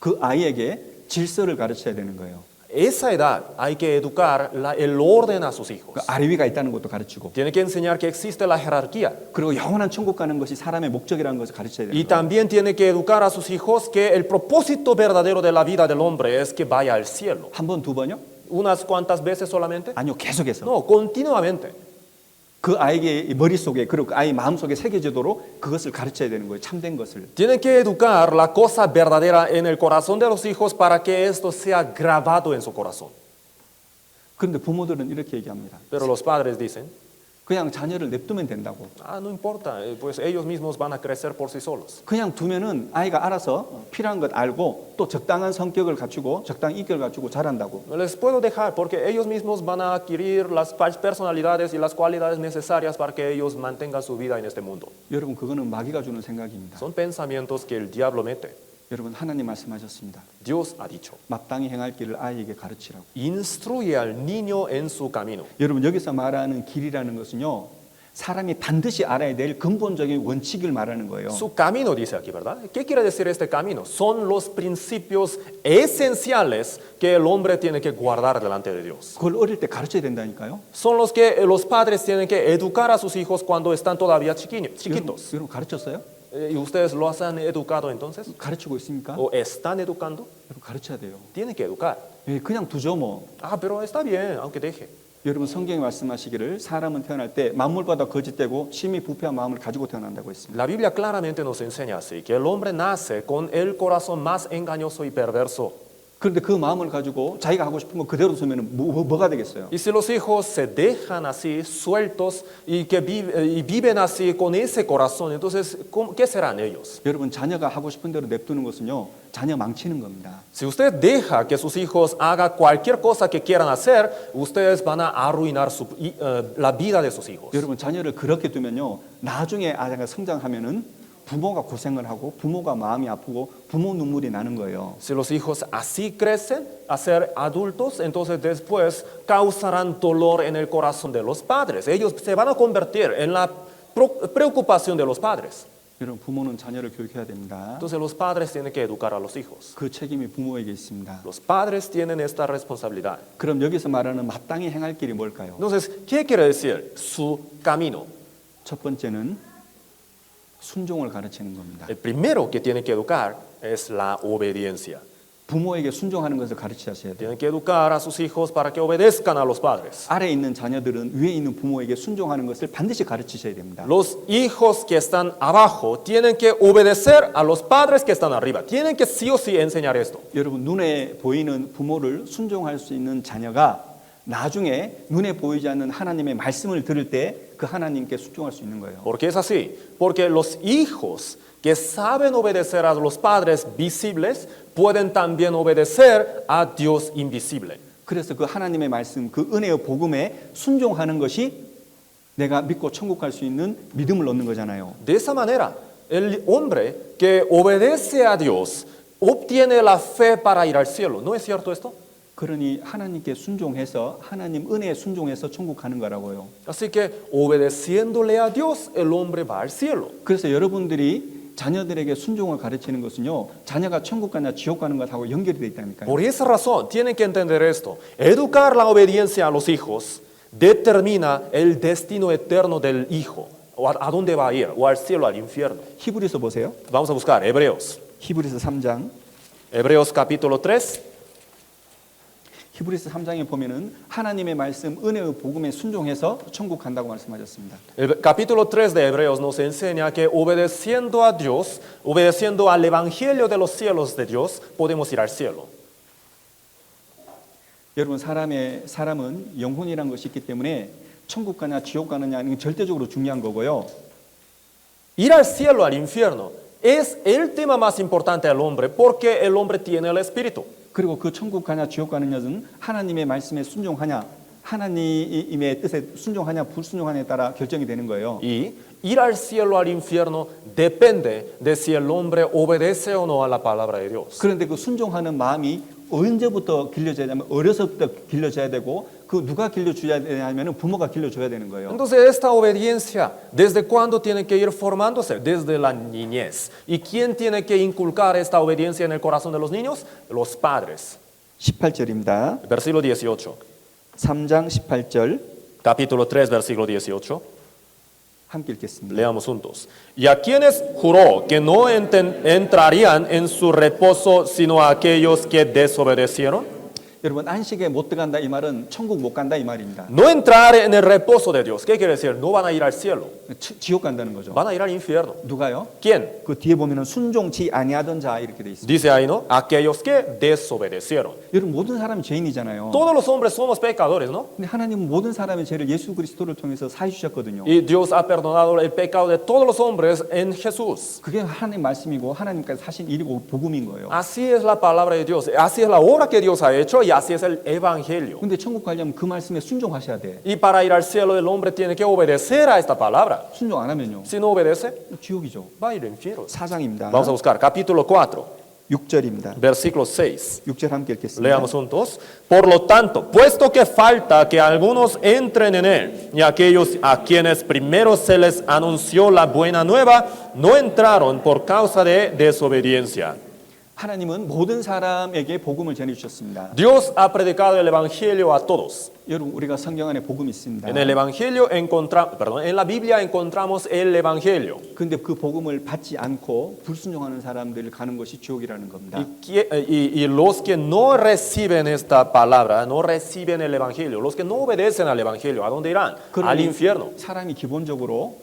Speaker 1: 그 아이에게 질서를 가르쳐야 되는 거예요.
Speaker 2: Esa edad hay que educar el orden a sus hijos.
Speaker 1: 그 아래 위가 있다는 것도 가르치고
Speaker 2: Tiene que enseñar que existe la jerarquía.
Speaker 1: 그리고 영원한 천국 가는 것이 사람의 목적이라는 것을 가르쳐야 되는
Speaker 2: Y
Speaker 1: 거예요.
Speaker 2: también tiene que educar a sus hijos que el propósito verdadero de la vida del hombre es que vaya al cielo.
Speaker 1: 한 번, 두 번요?
Speaker 2: ¿Unas cuantas veces solamente?
Speaker 1: 아니요, 계속해서.
Speaker 2: No, continuamente.
Speaker 1: 그 아이의 머릿속에 그리고 그 아이 마음속에 새겨지도록 그것을 가르쳐야 되는 거예요. 참된 것을.
Speaker 2: Tienen que educar la cosa verdadera en el corazón de los hijos para que esto sea grabado en su corazón.
Speaker 1: 그런데 부모들은 이렇게 얘기합니다.
Speaker 2: Pero los padres dicen,
Speaker 1: 그냥 자녀를 냅두면 된다고.
Speaker 2: no importa, pues ellos mismos van a crecer por sí solos.
Speaker 1: 그냥 두면은 아이가 알아서 필요한 것 알고 또 적당한 성격을 갖추고 적당한 인격을 갖추고 자란다고.
Speaker 2: Les puedo dejar porque ellos mismos van a adquirir las personalidades y las cualidades necesarias para que ellos mantengan su vida en este mundo.
Speaker 1: 여러분 그거는 마귀가 주는 생각입니다.
Speaker 2: Son pensamientos que el diablo mete.
Speaker 1: 여러분 하나님 말씀하셨습니다.
Speaker 2: Dios ha dicho,
Speaker 1: 마땅히 행할 길을 아이에게 가르치라고.
Speaker 2: instruye al niño en su camino.
Speaker 1: 여러분 여기서 말하는 길이라는 것은요. 사람이 반드시 알아야 될 근본적인 원칙을 말하는 거예요.
Speaker 2: Su camino dice aquí, ¿verdad? ¿Qué quiere decir este camino? Son los principios esenciales que el hombre tiene que guardar delante de Dios.
Speaker 1: 그걸 어릴 때 가르쳐야 된다니까요.
Speaker 2: Son los que los padres tienen que educar a sus hijos cuando están todavía chiquitos.
Speaker 1: 여러분 가르쳤어요?
Speaker 2: ¿Y ustedes los han educado entonces?
Speaker 1: 가르치고 있습니까?
Speaker 2: ¿O están educando?
Speaker 1: 여러분 가르쳐야 돼요.
Speaker 2: Tienen que educar.
Speaker 1: 그냥 두죠 뭐.
Speaker 2: Pero está bien, aunque deje.
Speaker 1: 여러분 성경이 말씀하시기를 사람은 태어날 때 만물보다 거짓되고 심히 부패한 마음을 가지고 태어난다고 했습니다.
Speaker 2: La Biblia claramente nos enseña así, que el hombre nace con el corazón más engañoso y perverso.
Speaker 1: 그런데 그 ma음을 가지고 자기가 하고 싶은 거 그대로 두면 뭐가 되겠어요?
Speaker 2: Y si los hijos se dejan así, sueltos, y viven así con ese corazón, entonces, ¿qué serán ellos?
Speaker 1: 여러분 자녀가 하고 싶은 대로 냅두는 것은요. 자녀 망치는 겁니다.
Speaker 2: Si usted deja que sus hijos hagan cualquier cosa que quieran hacer, ustedes van a arruinar la vida de sus hijos.
Speaker 1: 여러분 자녀를 그렇게 두면요. 나중에 아이가 성장하면은 부모가 고생을 하고 부모가 마음이 아프고 부모 눈물이 나는 거예요.
Speaker 2: Si los hijos así crecen a ser adultos, entonces después causarán dolor en el corazón de los padres. Ellos se van a convertir en la preocupación de los padres.
Speaker 1: 여러분 부모는 자녀를 교육해야 됩니다.
Speaker 2: Entonces los padres tienen que educar a los hijos.
Speaker 1: 그 책임이 부모에게 있습니다.
Speaker 2: Los padres tienen esta responsabilidad.
Speaker 1: 그럼 여기서 말하는 마땅히 행할 길이 뭘까요?
Speaker 2: Entonces, ¿qué quiere decir su camino?
Speaker 1: 첫 번째는 순종을 가르치는 겁니다.
Speaker 2: El primero que tiene que educar es la obediencia.
Speaker 1: 부모에게 순종하는 것을 가르치셔야 돼요.
Speaker 2: Tienen que educar a sus hijos para que obedezcan a los padres.
Speaker 1: 아래에 있는 자녀들은 위에 있는 부모에게 순종하는 것을 반드시 가르치셔야 됩니다.
Speaker 2: Los hijos que están abajo tienen que obedecer a los padres que están arriba. Tienen que sí o sí enseñar esto.
Speaker 1: 여러분 눈에 보이는 부모를 순종할 수 있는 자녀가 나중에 눈에 보이지 않는 하나님의 말씀을 들을 때 그 하나님께 순종할 수 있는 거예요.
Speaker 2: ¿Por qué es así? Porque los hijos que saben obedecer a los padres visibles pueden también obedecer a Dios invisible.
Speaker 1: 그래서 그 하나님의 말씀, 그 은혜의 복음에 순종하는 것이 내가 믿고 천국 갈 수 있는 믿음을 얻는 거잖아요.
Speaker 2: De esa manera, el hombre que obedece a Dios obtiene la fe para ir al cielo. ¿No es cierto esto?
Speaker 1: 그러니 하나님께 순종해서 하나님 은혜에 순종해서 천국 가는 거라고요.
Speaker 2: Así que obedeciéndole a Dios, el hombre va al cielo.
Speaker 1: 그래서 여러분들이 자녀들에게 순종을 가르치는 것은요. 자녀가 천국 가냐 지옥 가는 것하고 연결이 돼 있다니까요.
Speaker 2: Por esa razón, tienen que entender esto. Educar la obediencia a los hijos determina el destino eterno del hijo. O a dónde va a ir, o al cielo, al infierno.
Speaker 1: 히브리서 보세요.
Speaker 2: Vamos a buscar Hebreos.
Speaker 1: 히브리서 3장.
Speaker 2: Hebreos capítulo 3.
Speaker 1: 히브리서 3장에 보면은 하나님의 말씀 은혜의 복음에 순종해서 천국 간다고 말씀하셨습니다.
Speaker 2: El capítulo 3 de Hebreos nos enseña que obedeciendo a Dios, obedeciendo al evangelio de los cielos de Dios, podemos ir al cielo.
Speaker 1: 여러분 사람은 영혼이란 것이 있기 때문에 천국 가냐 지옥 가느냐 이건 절대적으로 중요한 거고요.
Speaker 2: Ir al cielo, al infierno, es el tema más importante al hombre porque el hombre tiene el espíritu.
Speaker 1: 그리고 그 천국 가냐 지옥 가느냐는 하나님의 말씀에 순종하냐 하나님의 뜻에 순종하냐 불순종하냐에 따라 결정이 되는 거예요.
Speaker 2: Y ir al cielo, al infierno, depende de si el hombre obedece o no a la palabra de Dios.
Speaker 1: 그런데 그 순종하는 마음이 언제부터 길러져야 되냐면 어려서부터 길러져야 되고 그 누가 길러줘야 되냐면 부모가 길러줘야 되는 거예요.
Speaker 2: Entonces esta obediencia, ¿desde cuándo tiene que ir formándose? Desde la niñez. ¿Y quién tiene que inculcar esta obediencia en el corazón de los niños? Los padres.
Speaker 1: 18절입니다.
Speaker 2: Versículo 18.
Speaker 1: 3장 18절
Speaker 2: Capítulo 3, versículo 18.
Speaker 1: 함께 읽겠습니다.
Speaker 2: Leamos juntos. Y a quienes juró que no entrarían en su reposo sino a aquellos que desobedecieron.
Speaker 1: 여러분 안식에 못 들어간다 이 말은 천국 못 간다 이 말입니다.
Speaker 2: No entrar en el reposo de Dios. ¿Qué quiere decir? No van a ir al cielo,
Speaker 1: 지옥 간다는 거죠.
Speaker 2: van a ir al infierno.
Speaker 1: 누가요?
Speaker 2: ¿Quién?
Speaker 1: 그 뒤에 보면은 순종치 아니하던 자 이렇게 돼 있습니다.
Speaker 2: Dice ahí, ¿no? Aquellos que desobedecieron.
Speaker 1: 여러분 모든 사람이 죄인이잖아요.
Speaker 2: Todos los hombres somos pecadores, ¿no?
Speaker 1: 근데 하나님은 모든 사람의 죄를 예수 그리스도를 통해서 사해 주셨거든요.
Speaker 2: Y Dios ha perdonado el pecado de todos los hombres en Jesús.
Speaker 1: 그게 하나님 말씀이고 하나님까지 사신 일이고 복음인 거예요.
Speaker 2: Así es la palabra de Dios, así es la obra que Dios ha hecho y así es el evangelio.
Speaker 1: 근데 천국 가려면 그 말씀에 순종하셔야 돼.
Speaker 2: Y para ir al cielo el hombre tiene que obedecer a esta palabra.
Speaker 1: 순종 안 하면요.
Speaker 2: Si no obedece,
Speaker 1: 지옥이죠.
Speaker 2: va a ir al infierno.
Speaker 1: 4장입니다.
Speaker 2: Vamos a buscar capítulo 4,
Speaker 1: 6절입니다.
Speaker 2: versículo 6.
Speaker 1: 6절 함께 읽겠습니다.
Speaker 2: Leamos juntos. Por lo tanto, puesto que falta que algunos entren en él, y aquellos a quienes primero se les anunció la buena nueva, no entraron por causa de desobediencia.
Speaker 1: 하나님은 모든 사람에게 복음을 전해 주셨습니다.
Speaker 2: Dios ha predicado el evangelio a todos.
Speaker 1: 여러분 우리가 성경 안에 복음이 있습니다.
Speaker 2: En el evangelio en la Biblia encontramos el evangelio.
Speaker 1: 근데 그 복음을 받지 않고 불순종하는 사람들 가는 것이 지옥이라는 겁니다.
Speaker 2: Y los que no reciben esta palabra, no reciben el evangelio, los que no obedecen al evangelio, ¿a dónde irán? Al infierno.
Speaker 1: 사람이 기본적으로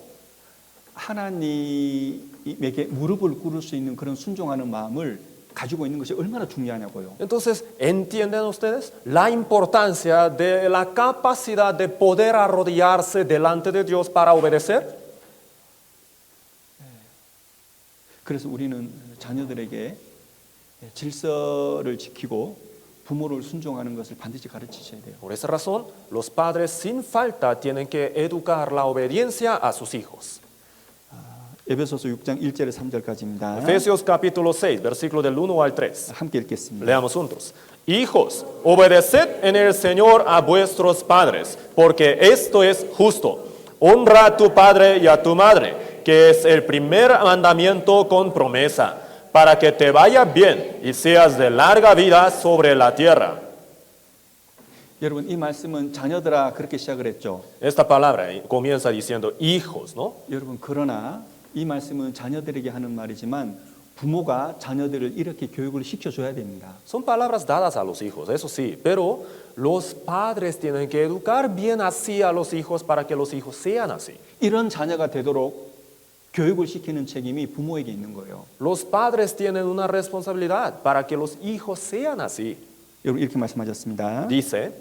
Speaker 1: 하나님에게 무릎을 꿇을 수 있는 그런 순종하는 마음을 가지고 있는 것이 얼마나 중요하냐고요.
Speaker 2: Entonces, ¿entienden ustedes la importancia de la capacidad de poder arrodillarse delante de Dios para obedecer?
Speaker 1: 그래서 우리는 자녀들에게 질서를 지키고 부모를 순종하는 것을 반드시 가르치셔야 돼요.
Speaker 2: Por esa razón, los padres sin falta tienen que educar la obediencia a sus hijos.
Speaker 1: 에베소서 6장 1절에 3절까지입니다.
Speaker 2: Efesios capítulo 6, versículo del 1 al 3.
Speaker 1: 함께 읽겠습니다.
Speaker 2: Leamos juntos. Hijos, obedeced en el Señor a vuestros padres, porque esto es justo. Honra a tu padre y a tu madre, que es el primer mandamiento con promesa, para que te vaya bien y seas de larga vida sobre la tierra.
Speaker 1: 여러분 이 말씀은 자녀들아 그렇게 시작을 했죠.
Speaker 2: Esta palabra comienza diciendo hijos, ¿no?
Speaker 1: 여러분 그러나 이 말씀은 자녀들에게 하는 말이지만 부모가 자녀들을 이렇게 교육을 시켜줘야 됩니다.
Speaker 2: Son palabras dadas a los hijos, eso sí, pero los padres tienen que educar bien así a los hijos para que los hijos sean así.
Speaker 1: 이런 자녀가 되도록 교육을 시키는 책임이 부모에게 있는 거예요.
Speaker 2: Los padres tienen una responsabilidad para que los hijos sean así.
Speaker 1: 여러분 이렇게 말씀하셨습니다.
Speaker 2: Dice,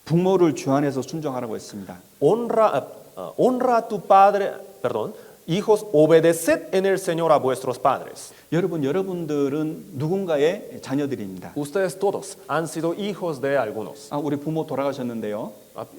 Speaker 1: 부모를 주 안에서 순종하라고 했습니다.
Speaker 2: honra a tu padre, perdón, hijos, obedeced en el Señor a vuestros padres.
Speaker 1: 여러분들은 누군가의 자녀들입니다.
Speaker 2: Ustedes todos han sido hijos de algunos.
Speaker 1: 우리 부모 돌아가셨는데요.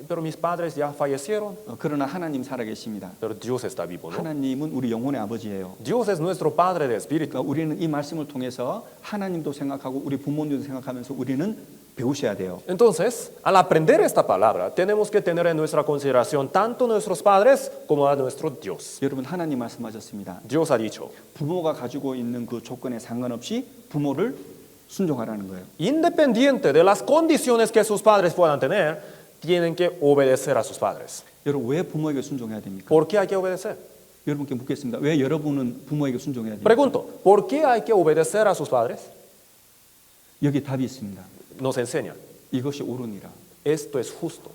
Speaker 2: Pero mis padres ya fallecieron,
Speaker 1: 그러나 하나님 살아계십니다.
Speaker 2: pero Dios está vivo, ¿no?
Speaker 1: 하나님은 우리 영혼의 아버지예요.
Speaker 2: Dios es nuestro Padre de Espíritu.
Speaker 1: 그러니까 우리는 이 말씀을 통해서 하나님도 생각하고 우리 부모님도 생각하면서 우리는 배우셔야 돼요.
Speaker 2: Entonces, al aprender esta palabra, tenemos que tener en nuestra consideración tanto nuestros padres como a nuestro Dios.
Speaker 1: 여러분 하나님 말씀하셨습니다.
Speaker 2: Dios ha dicho,
Speaker 1: 부모가 가지고 있는 그 조건에 상관없이 부모를 순종하라는 거예요.
Speaker 2: independiente de las condiciones que sus padres puedan tener, tienen que obedecer a sus padres.
Speaker 1: 여러분 왜 부모에게 순종해야 됩니까?
Speaker 2: ¿Por qué hay que obedecer?
Speaker 1: 여러분께 묻겠습니다. 왜 여러분은 부모에게 순종해야 됩니까?
Speaker 2: Pregunto, ¿por qué hay que obedecer a sus padres?
Speaker 1: 여기 답이 있습니다.
Speaker 2: Nos enseñan,
Speaker 1: 이것이 옳으니라.
Speaker 2: esto es justo.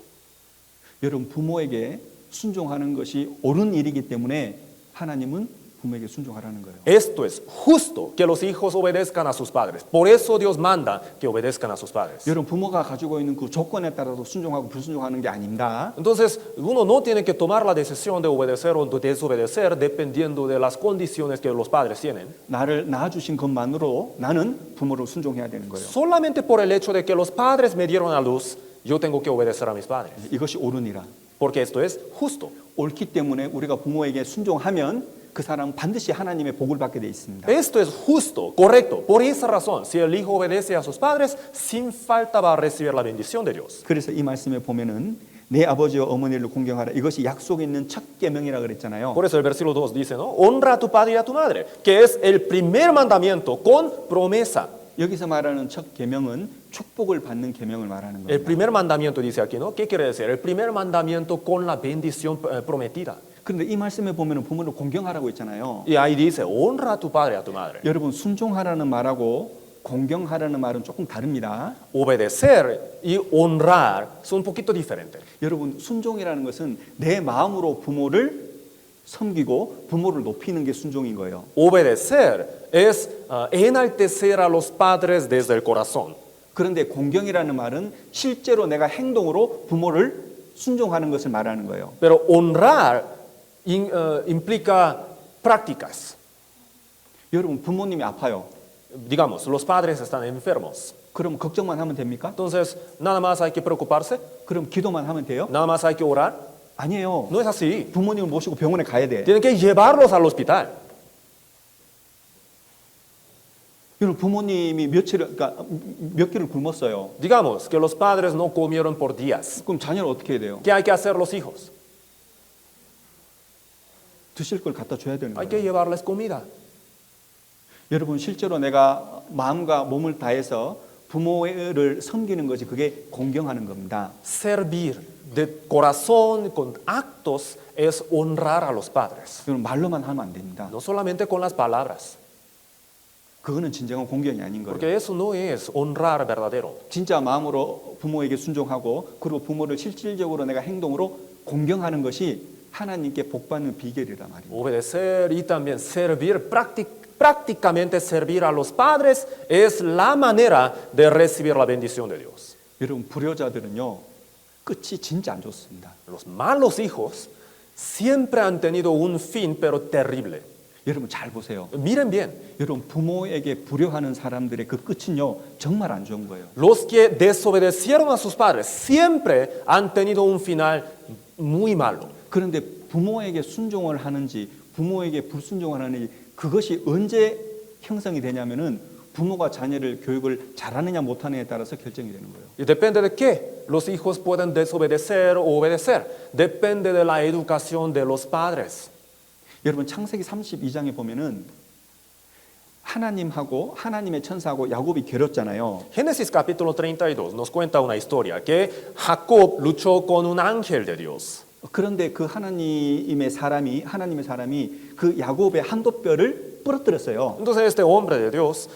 Speaker 1: 여러분 부모에게 순종하는 것이 옳은 일이기 때문에 하나님은 부모에게 순종하라는 거예요.
Speaker 2: Esto es justo que los hijos obedezcan a sus padres. Por eso Dios manda que obedezcan a sus padres.
Speaker 1: 여러분 부모가 가지고 있는 그 조건에 따라서 순종하고 불순종하는 게 아닙니다.
Speaker 2: Entonces, uno no tiene que tomar la decisión de obedecer o de desobedecer dependiendo de las condiciones que los padres tienen.
Speaker 1: 나를 낳아주신 것만으로 나는 부모를 순종해야 되는 거예요.
Speaker 2: Solamente por el hecho de que los padres me dieron a luz, yo tengo que obedecer a mis padres.
Speaker 1: 이것이 옳으니라.
Speaker 2: Porque esto es justo.
Speaker 1: 옳기 때문에 우리가 부모에게 순종하면 그 사람은 반드시 하나님의 복을 받게 돼 있습니다.
Speaker 2: Esto es justo, correcto. Por esa razón, si el hijo obedece a sus padres, sin falta va a recibir la bendición de Dios.
Speaker 1: 그래서 이 말씀에 보면은 내 아버지와 어머니를 공경하라. 이것이 약속에 있는 첫 계명이라 그랬잖아요.
Speaker 2: Por eso el versículo 2 dice, ¿no? Honra a tu padre y a tu madre, que es el primer mandamiento con promesa.
Speaker 1: 여기서 말하는 첫 계명은 축복을 받는 계명을 말하는
Speaker 2: El
Speaker 1: 겁니다.
Speaker 2: primer mandamiento dice aquí, ¿no? ¿Qué quiere decir? El primer mandamiento con la bendición prometida.
Speaker 1: 그런데 이 말씀에 보면은 부모를 공경하라고 있잖아요.
Speaker 2: Y ahí dice, honra a tu padre y a tu madre.
Speaker 1: 여러분 순종하라는 말하고 공경하라는 말은 조금 다릅니다.
Speaker 2: Obedecer y honrar son un poquito diferentes.
Speaker 1: 여러분 순종이라는 것은 내 마음으로 부모를 섬기고 부모를 높이는 게 순종인 거예요.
Speaker 2: Obedecer es enaltecer a los padres desde el corazón.
Speaker 1: 그런데 공경이라는 말은 실제로 내가 행동으로 부모를 순종하는 것을 말하는 거예요.
Speaker 2: Pero honrar implica prácticas.
Speaker 1: 여러분 부모님이 아파요.
Speaker 2: Digamos, los padres están enfermos.
Speaker 1: 그럼 걱정만 하면 됩니까?
Speaker 2: Entonces, nada más hay que preocuparse,
Speaker 1: 그럼 기도만 하면 돼요?
Speaker 2: nada más hay que orar.
Speaker 1: 아니에요.
Speaker 2: No es así.
Speaker 1: 부모님을 모시고 병원에 가야 돼.
Speaker 2: Tienen que llevarlos al hospital.
Speaker 1: 여러분 부모님이 그러니까 몇 끼를 굶었어요.
Speaker 2: Digamos que los padres no comieron por días.
Speaker 1: 그럼 자녀를 어떻게 해야 돼요?
Speaker 2: ¿Qué hay que hacer los hijos?
Speaker 1: 드실 걸 갖다 줘야 되는
Speaker 2: Hay que
Speaker 1: 거예요.
Speaker 2: llevarles comida.
Speaker 1: 여러분 실제로 내가 마음과 몸을 다해서 부모를 섬기는 것이 그게 공경하는 겁니다.
Speaker 2: Servir de corazón con actos es honrar a los padres.
Speaker 1: 여러분 말로만 하면 안 됩니다.
Speaker 2: No solamente con las palabras.
Speaker 1: 그거는 진정한 공경이 아닌 거예요.
Speaker 2: Porque eso no es honrar verdadero.
Speaker 1: 진짜 마음으로 부모에게 순종하고 그리고 부모를 실질적으로 내가 행동으로 공경하는 것이 하나님께 복받는 비결이란 말이에요.
Speaker 2: Obedecer y también servir, prácticamente servir a los padres es la manera de recibir la bendición de Dios.
Speaker 1: 여러분 불효자들은요 끝이 진짜 안 좋습니다.
Speaker 2: Los malos hijos siempre han tenido un fin pero terrible.
Speaker 1: 여러분 잘 보세요.
Speaker 2: Miren bien,
Speaker 1: 여러분 부모에게 불효하는 사람들의 그 끝은요 정말 안 좋은 거예요.
Speaker 2: los que desobedecieron a sus padres siempre han tenido un final muy malo.
Speaker 1: 그런데 부모에게 순종을 하는지 부모에게 불순종을 하는지 그것이 언제 형성이 되냐면은 부모가 자녀를 교육을 잘하느냐 못하느냐에 따라서 결정이 되는 거예요.
Speaker 2: Y depende de qué los hijos pueden desobedecer o obedecer. Depende de la educación de los padres.
Speaker 1: 여러분 창세기 32장에 보면은 하나님하고 하나님의 천사하고 야곱이 겨뤘잖아요.
Speaker 2: Génesis capítulo 32 nos cuenta una historia que Jacob luchó con un ángel de Dios.
Speaker 1: 그런데 그 하나님의 사람이 그 야곱의 한도뼈를 부러뜨렸어요.
Speaker 2: Entonces este hombre de Dios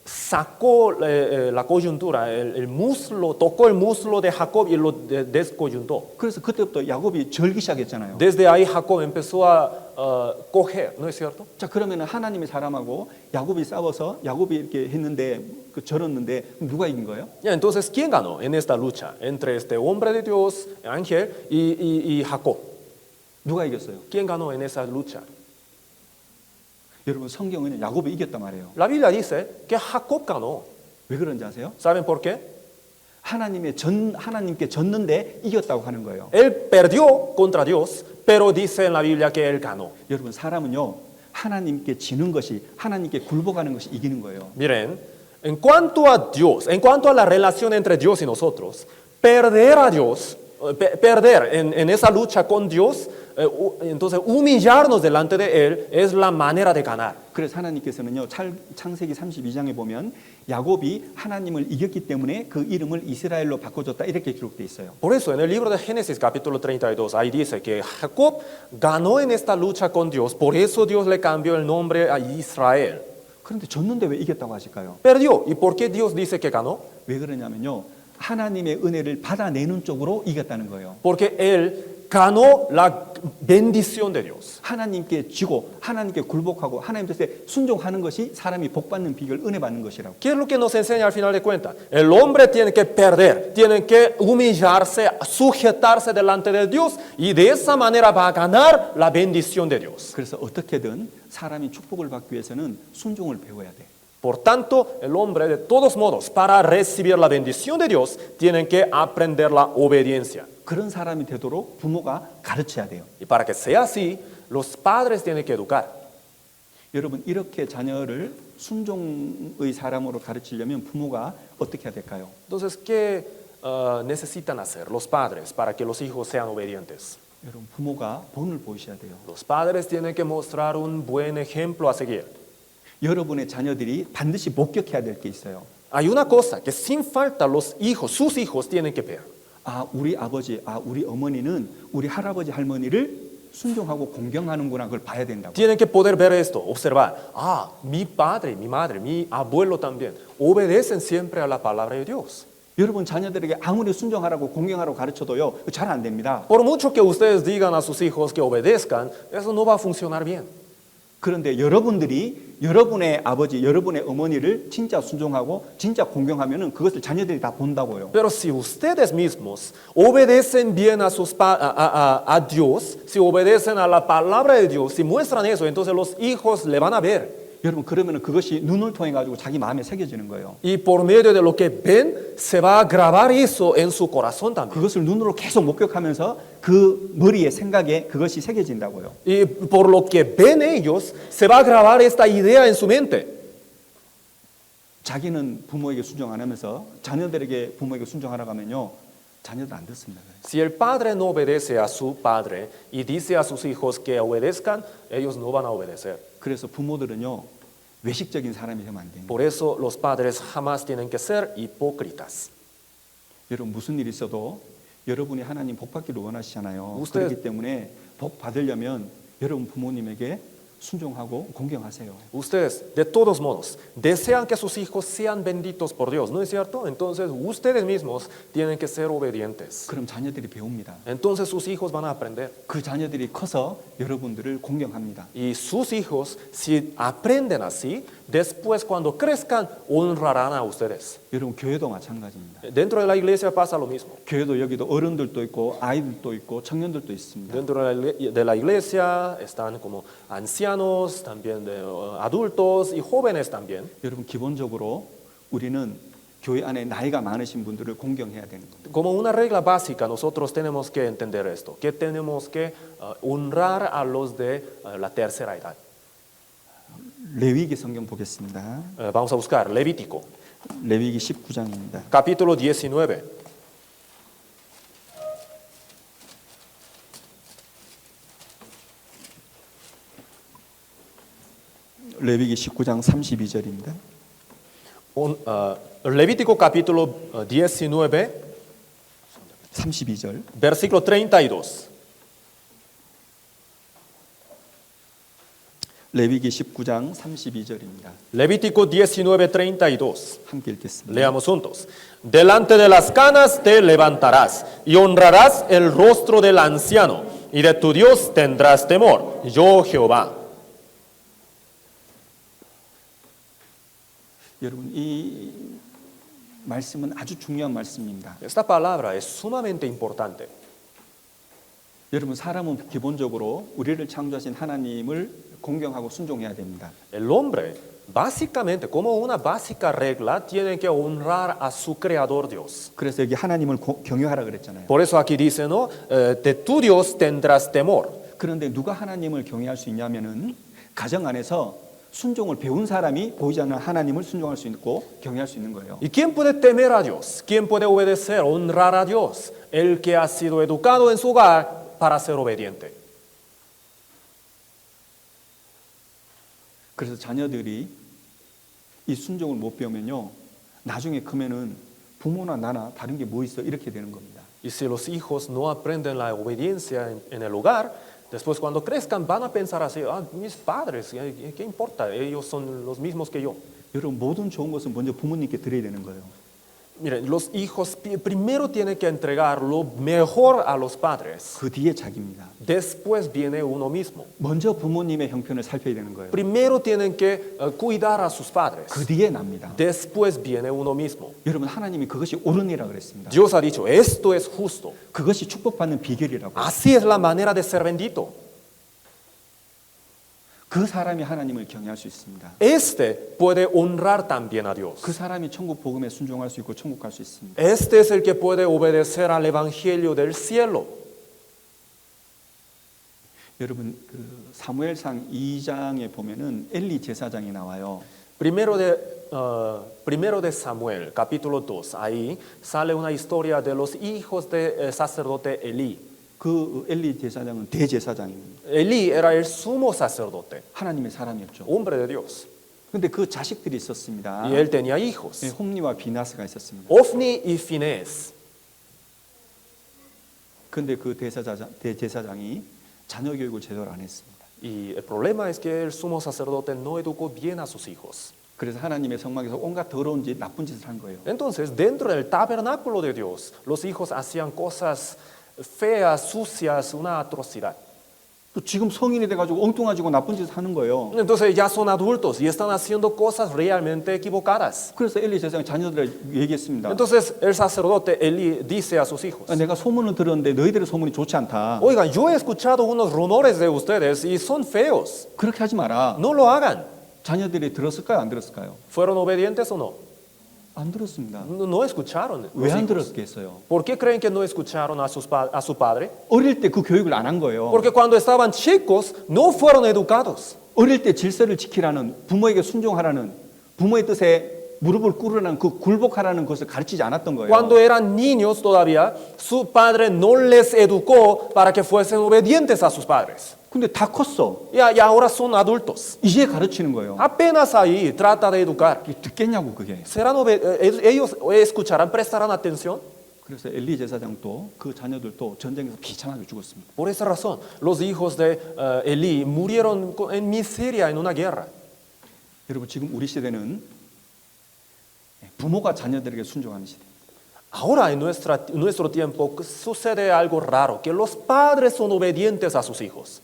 Speaker 2: sacó la coyuntura, el muslo, tocó el muslo de Jacob y lo descoyuntó.
Speaker 1: 그래서 그때부터 야곱이 절기 시작했잖아요.
Speaker 2: Desde ahí Jacob empezó a coger, ¿no es cierto?
Speaker 1: 자 그러면은 하나님의 사람하고 야곱이 싸워서 야곱이 이렇게 했는데 그 절었는데 누가 이긴 거예요?
Speaker 2: Ya, entonces, ¿quién ganó en esta lucha entre este hombre de Dios, ángel, y Jacob?
Speaker 1: 누가 이겼어요?
Speaker 2: ¿Quién ganó en esa lucha?
Speaker 1: 여러분 성경은 야곱이 이겼단 말이에요.
Speaker 2: La Biblia dice que Jacob ganó.
Speaker 1: 왜 그런지 아세요?
Speaker 2: ¿Saben por qué?
Speaker 1: 하나님께 졌는데 이겼다고 하는 거예요.
Speaker 2: Él perdió contra Dios, pero dice en la Biblia que él ganó.
Speaker 1: 여러분 사람은요 하나님께 지는 것이 하나님께 굴복하는 것이 이기는 거예요.
Speaker 2: Miren, en cuanto a Dios, en cuanto a la relación entre Dios y nosotros, perder a Dios, perder en esa lucha con Dios, entonces humillarnos delante de Él es la manera de ganar.
Speaker 1: 그래서 하나님께서는요 창세기 32장에 보면 야곱이 하나님을 이겼기 때문에 그 이름을 이스라엘로 바꿔줬다 이렇게 기록돼 있어요.
Speaker 2: Por eso en el libro de Génesis capítulo 32 ahí dice que Jacob ganó en esta lucha con Dios, por eso Dios le cambió el nombre a Israel.
Speaker 1: 그런데 졌는데 왜 이겼다고 하실까요?
Speaker 2: Perdió. ¿Y por qué Dios dice que ganó?
Speaker 1: 왜 그러냐면요 하나님의 은혜를 받아내는 쪽으로 이겼다는 거예요.
Speaker 2: Porque él ganó la bendición de Dios.
Speaker 1: 하나님께 지고 하나님께 굴복하고 하나님 뜻에 순종하는 것이 사람이 복 받는 비결, 은혜 받는 것이라고.
Speaker 2: ¿Qué es lo que nos enseña al final de cuentas? El hombre tiene que perder, tiene que humillarse, sujetarse delante de Dios y de esa manera va a ganar la bendición de Dios.
Speaker 1: 그래서 어떻게든 사람이 축복을 받기 위해서는 순종을 배워야 돼.
Speaker 2: Por tanto, el hombre de todos modos, para recibir la bendición de Dios, tiene que aprender la obediencia.
Speaker 1: 그런 사람이 되도록 부모가 가르쳐야 돼요.
Speaker 2: Y para que sea así, los padres tienen que educar.
Speaker 1: 여러분 이렇게 자녀를 순종의 사람으로 가르치려면 부모가 어떻게 해야 될까요?
Speaker 2: Entonces, ¿qué necesitan hacer los padres para que los hijos sean obedientes?
Speaker 1: 여러분 부모가 본을 보이셔야 돼요.
Speaker 2: Los padres tienen que mostrar un buen ejemplo a seguir.
Speaker 1: 여러분의 자녀들이 반드시 목격해야 될 게 있어요.
Speaker 2: Hay una cosa que sin falta los hijos, sus hijos tienen que ver.
Speaker 1: 아, 우리 아버지, 우리 어머니는 우리 할아버지 할머니를 순종하고 공경하는구나. 그걸 봐야 된다고.
Speaker 2: Tienen que poder ver esto, observar. Ah, mi padre, mi madre, mi abuelo también obedecen siempre a la palabra de Dios.
Speaker 1: 여러분 자녀들에게 아무리 순종하라고 공경하라고 가르쳐도요. 잘 안 됩니다.
Speaker 2: Por mucho que ustedes digan a sus hijos que obedezcan, eso no va a funcionar bien.
Speaker 1: 그런데 여러분들이 여러분의 아버지, 여러분의 어머니를 진짜 순종하고 진짜 공경하면은 그것을 자녀들이 다 본다고요.
Speaker 2: Pero si ustedes mismos obedecen bien a Dios, si obedecen a la palabra de Dios, si muestran eso, entonces los hijos le van a ver.
Speaker 1: 여러분 그러면은 그것이 눈을 통해 가지고 자기 마음에 새겨지는 거예요.
Speaker 2: Y por medio de lo que ven, se va a grabar eso en su corazón también.
Speaker 1: 그것을 눈으로 계속 목격하면서 그 머리에 생각에 그것이 새겨진다고요.
Speaker 2: Y por lo que ven ellos, se va a grabar esta idea en su mente.
Speaker 1: 자기는 부모에게 순종 안 하면서 자녀들에게 부모에게 순종하라고 하면요. 자녀들 안 듣습니다.
Speaker 2: Si el padre no obedece a su padre y dice a sus hijos que obedezcan, ellos no van a obedecer.
Speaker 1: 그래서 부모들은요. 외식적인 사람이 되면 안 됩니다.
Speaker 2: Por eso los padres jamás tienen que ser hipócritas.
Speaker 1: 여러분 무슨 일이 있어도 여러분이 하나님 복 받기를 원하시잖아요.
Speaker 2: 우스테-
Speaker 1: 그렇기 때문에 복 받으려면 여러분 부모님에게 순종하고 공경하세요.
Speaker 2: Ustedes, de todos modos, desean que sus hijos sean benditos por Dios, ¿no es cierto? Entonces, ustedes mismos tienen que ser obedientes.
Speaker 1: 그럼 자녀들이 배웁니다.
Speaker 2: Entonces, sus hijos van a aprender.
Speaker 1: 그 자녀들이 커서 여러분들을 공경합니다.
Speaker 2: Y sus hijos, si aprenden así, después cuando crezcan, honrarán a ustedes.
Speaker 1: 여러분 교회도 마찬가지입니다.
Speaker 2: Dentro de la iglesia pasa lo mismo.
Speaker 1: 교회도 여기도 어른들도 있고 아이들도 있고 청년들도 있습니다.
Speaker 2: Dentro de la iglesia están como ancianos, también de, adultos y jóvenes también.
Speaker 1: 여러분 기본적으로 우리는 교회 안에 나이가 많으신 분들을 공경해야 되는 겁니다.
Speaker 2: Como una regla básica, nosotros tenemos que entender esto, que tenemos que honrar a los de la tercera edad.
Speaker 1: 레위기 성경 보겠습니다.
Speaker 2: Vamos a buscar Levítico,
Speaker 1: 레위기 19장입니다.
Speaker 2: capítulo 19.
Speaker 1: 레위기 19장 32절입니다.
Speaker 2: Levítico capítulo 19,
Speaker 1: 32절.
Speaker 2: versículo 32.
Speaker 1: 레위기 19장 32절입니다.
Speaker 2: Levítico 19, 32.
Speaker 1: 함께 읽겠습니다.
Speaker 2: Leamos juntos. Delante de las canas te levantarás y honrarás el rostro del anciano y de tu Dios tendrás temor, yo Jehová.
Speaker 1: 여러분 이 말씀은 아주 중요한 말씀입니다.
Speaker 2: Esta palabra es sumamente importante.
Speaker 1: 여러분 사람은 기본적으로 우리를 창조하신 하나님을 공경하고 순종해야 됩니다.
Speaker 2: El hombre, básicamente, como una básica regla, tiene que honrar a su creador Dios.
Speaker 1: 그래서 여기 하나님을 경외하라 그랬잖아요.
Speaker 2: Por eso aquí dice, ¿no? De tu Dios tendrás temor.
Speaker 1: 그런데 누가 하나님을 경외할 수 있냐면은 가정 안에서 순종을 배운 사람이 보이지 않는 하나님을 순종할 수 있고 경외할 수 있는 거예요.
Speaker 2: ¿Y quién puede temer a Dios? ¿Quién puede obedecer, honrar a Dios? El que ha sido educado en su hogar para ser obediente.
Speaker 1: 그래서 자녀들이 이 순종을 못 배우면요. 나중에 크면은 부모나 나나 다른 게 뭐 있어 이렇게 되는 겁니다.
Speaker 2: Y si los hijos no aprenden la obediencia en el hogar, después cuando crezcan van a pensar así, ah, mis padres, ¿qué importa? Ellos son los mismos que yo.
Speaker 1: 여러분 모든 좋은 것은 먼저 부모님께 드려야 되는 거예요.
Speaker 2: Miren, los hijos primero tienen que entregar lo mejor a los padres.
Speaker 1: 그 뒤에 자기입니다.
Speaker 2: Después viene uno mismo.
Speaker 1: 먼저 부모님의 형편을 살펴야 되는 거예요.
Speaker 2: Primero tienen que cuidar a sus padres.
Speaker 1: 그 뒤에 납니다.
Speaker 2: Después viene uno mismo.
Speaker 1: 여러분 하나님이 그것이 옳으니라 그랬습니다.
Speaker 2: Dios ha dicho, esto es justo.
Speaker 1: 그것이 축복받는 비결이라고.
Speaker 2: Así es la manera de ser bendito.
Speaker 1: 그 사람이 하나님을 경외할 수 있습니다.
Speaker 2: Este puede honrar también a Dios.
Speaker 1: 그 사람이 천국 복음에 순종할 수 있고 천국 갈 수 있습니다.
Speaker 2: Este es el que puede obedecer al evangelio del cielo.
Speaker 1: 여러분 그 사무엘상 2장에 보면은 엘리 제사장이 나와요.
Speaker 2: Primero de Samuel, capítulo 2, ahí sale una historia de los hijos del sacerdote Elí.
Speaker 1: 그 엘리 제사장은 대제사장입니다.
Speaker 2: Elí era el sumo sacerdote,
Speaker 1: 하나님의 사람이었죠.
Speaker 2: hombre de Dios.
Speaker 1: 근데 그 자식들이 있었습니다.
Speaker 2: Y él tenía hijos,
Speaker 1: 네, 홈리와 비나스가 있었습니다.
Speaker 2: Ofni y Finés.
Speaker 1: 근데 그 대제사장이 자녀 교육을 제대로 안 했습니다.
Speaker 2: Y el problema es que el sumo sacerdote no educó bien a sus hijos.
Speaker 1: 그래서 하나님의 성막에서 온갖 더러운 짓, 나쁜 짓을 한 거예요.
Speaker 2: Entonces, dentro del tabernáculo de Dios, los hijos hacían cosas feas, sucias, una atrocidad.
Speaker 1: 또 지금 성인이 돼가지고 엉뚱해지고 나쁜 짓을 하는 거예요.
Speaker 2: Entonces ya son adultos y están haciendo cosas realmente equivocadas.
Speaker 1: 그래서 엘리 제사장이 자녀들에게 얘기했습니다.
Speaker 2: Entonces el sacerdote Elí dice a sus hijos,
Speaker 1: 내가 소문을 들었는데 너희들의 소문이 좋지 않다.
Speaker 2: oigan, yo he escuchado unos rumores de ustedes y son feos.
Speaker 1: 그렇게 하지 마라.
Speaker 2: No lo hagan.
Speaker 1: 자녀들이 들었을까요? 안 들었을까요?
Speaker 2: ¿Fueron obedientes o no?
Speaker 1: 안 들었습니다.
Speaker 2: No escucharon. los
Speaker 1: 왜 안
Speaker 2: hijos.
Speaker 1: 들었겠어요?
Speaker 2: ¿Por qué creen que no escucharon a su padre?
Speaker 1: 어릴 때 그 교육을 안 한 거예요.
Speaker 2: Porque cuando estaban chicos no fueron educados.
Speaker 1: 어릴 때 질서를 지키라는, 부모에게 순종하라는, 부모의 뜻에 무릎을 꿇으라는, 그 굴복하라는 것을 가르치지 않았던 거예요.
Speaker 2: Cuando eran niños todavía, su padre no les educó para que fuesen obedientes a sus padres.
Speaker 1: 근데 다 컸어.
Speaker 2: Y ahora son adultos.
Speaker 1: 이제 가르치는 거예요.
Speaker 2: Apenas ahí trata de educar.
Speaker 1: 이게 듣겠냐고 그게.
Speaker 2: Ellos escucharán, prestarán atención.
Speaker 1: 그래서 엘리 제사장도 그 자녀들도 전쟁에서 비참하게 죽었습니다.
Speaker 2: Por esa razón, los hijos de Elí murieron en miseria en una guerra.
Speaker 1: 여러분 지금 우리 시대는 부모가 자녀들에게 순종하는 시대.
Speaker 2: Ahora en nuestro tiempo sucede algo raro, que los padres son obedientes a sus hijos.